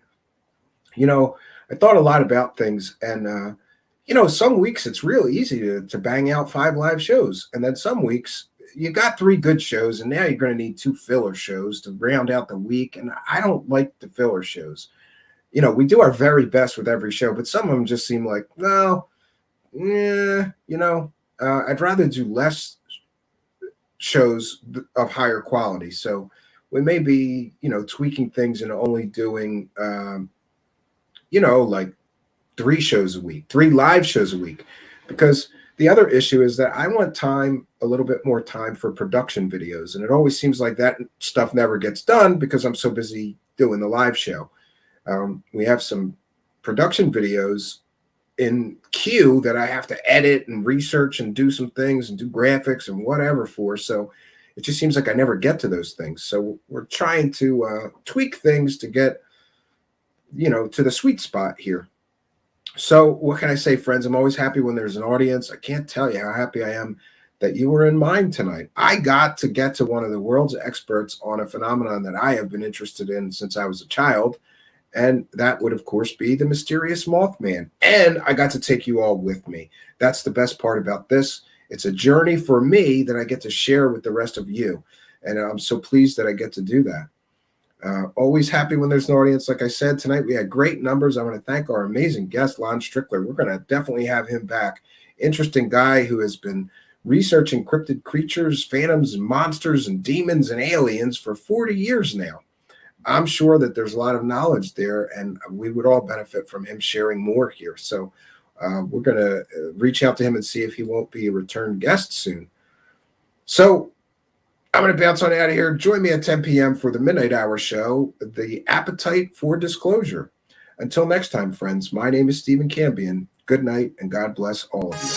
I thought a lot about things. And, some weeks it's real easy to bang out 5 live shows. And then some weeks you got 3 good shows. And now you're going to need 2 filler shows to round out the week. And I don't like the filler shows. We do our very best with every show, but some of them just seem like, I'd rather do less shows of higher quality. So we may be, tweaking things and only doing, like 3 shows a week, 3 live shows a week, because the other issue is that I want a little bit more time for production videos. And it always seems like that stuff never gets done because I'm so busy doing the live show. We have some production videos in queue that I have to edit and research and do some things and do graphics and whatever for. So it just seems like I never get to those things. So we're trying to tweak things to get, to the sweet spot here. So what can I say, friends? I'm always happy when there's an audience. I can't tell you how happy I am that you were in mine tonight. I got to get to one of the world's experts on a phenomenon that I have been interested in since I was a child. And that would, of course, be the mysterious Mothman. And I got to take you all with me. That's the best part about this, It's a journey for me that I get to share with the rest of you. And I'm so pleased that I get to do that. Always happy when there's an audience. Like I said, tonight we had great numbers. I want to thank our amazing guest, Lon Strickler. We're going to definitely have him back. Interesting guy who has been researching cryptid creatures, phantoms, and monsters, and demons and aliens for 40 years now. I'm sure that there's a lot of knowledge there, and we would all benefit from him sharing more here. So we're going to reach out to him and see if he won't be a return guest soon. So I'm going to bounce on out of here. Join me at 10 p.m. for the Midnight Hour show, The Appetite for Disclosure. Until next time, friends, my name is Stephen Cambion. Good night, and God bless all of you.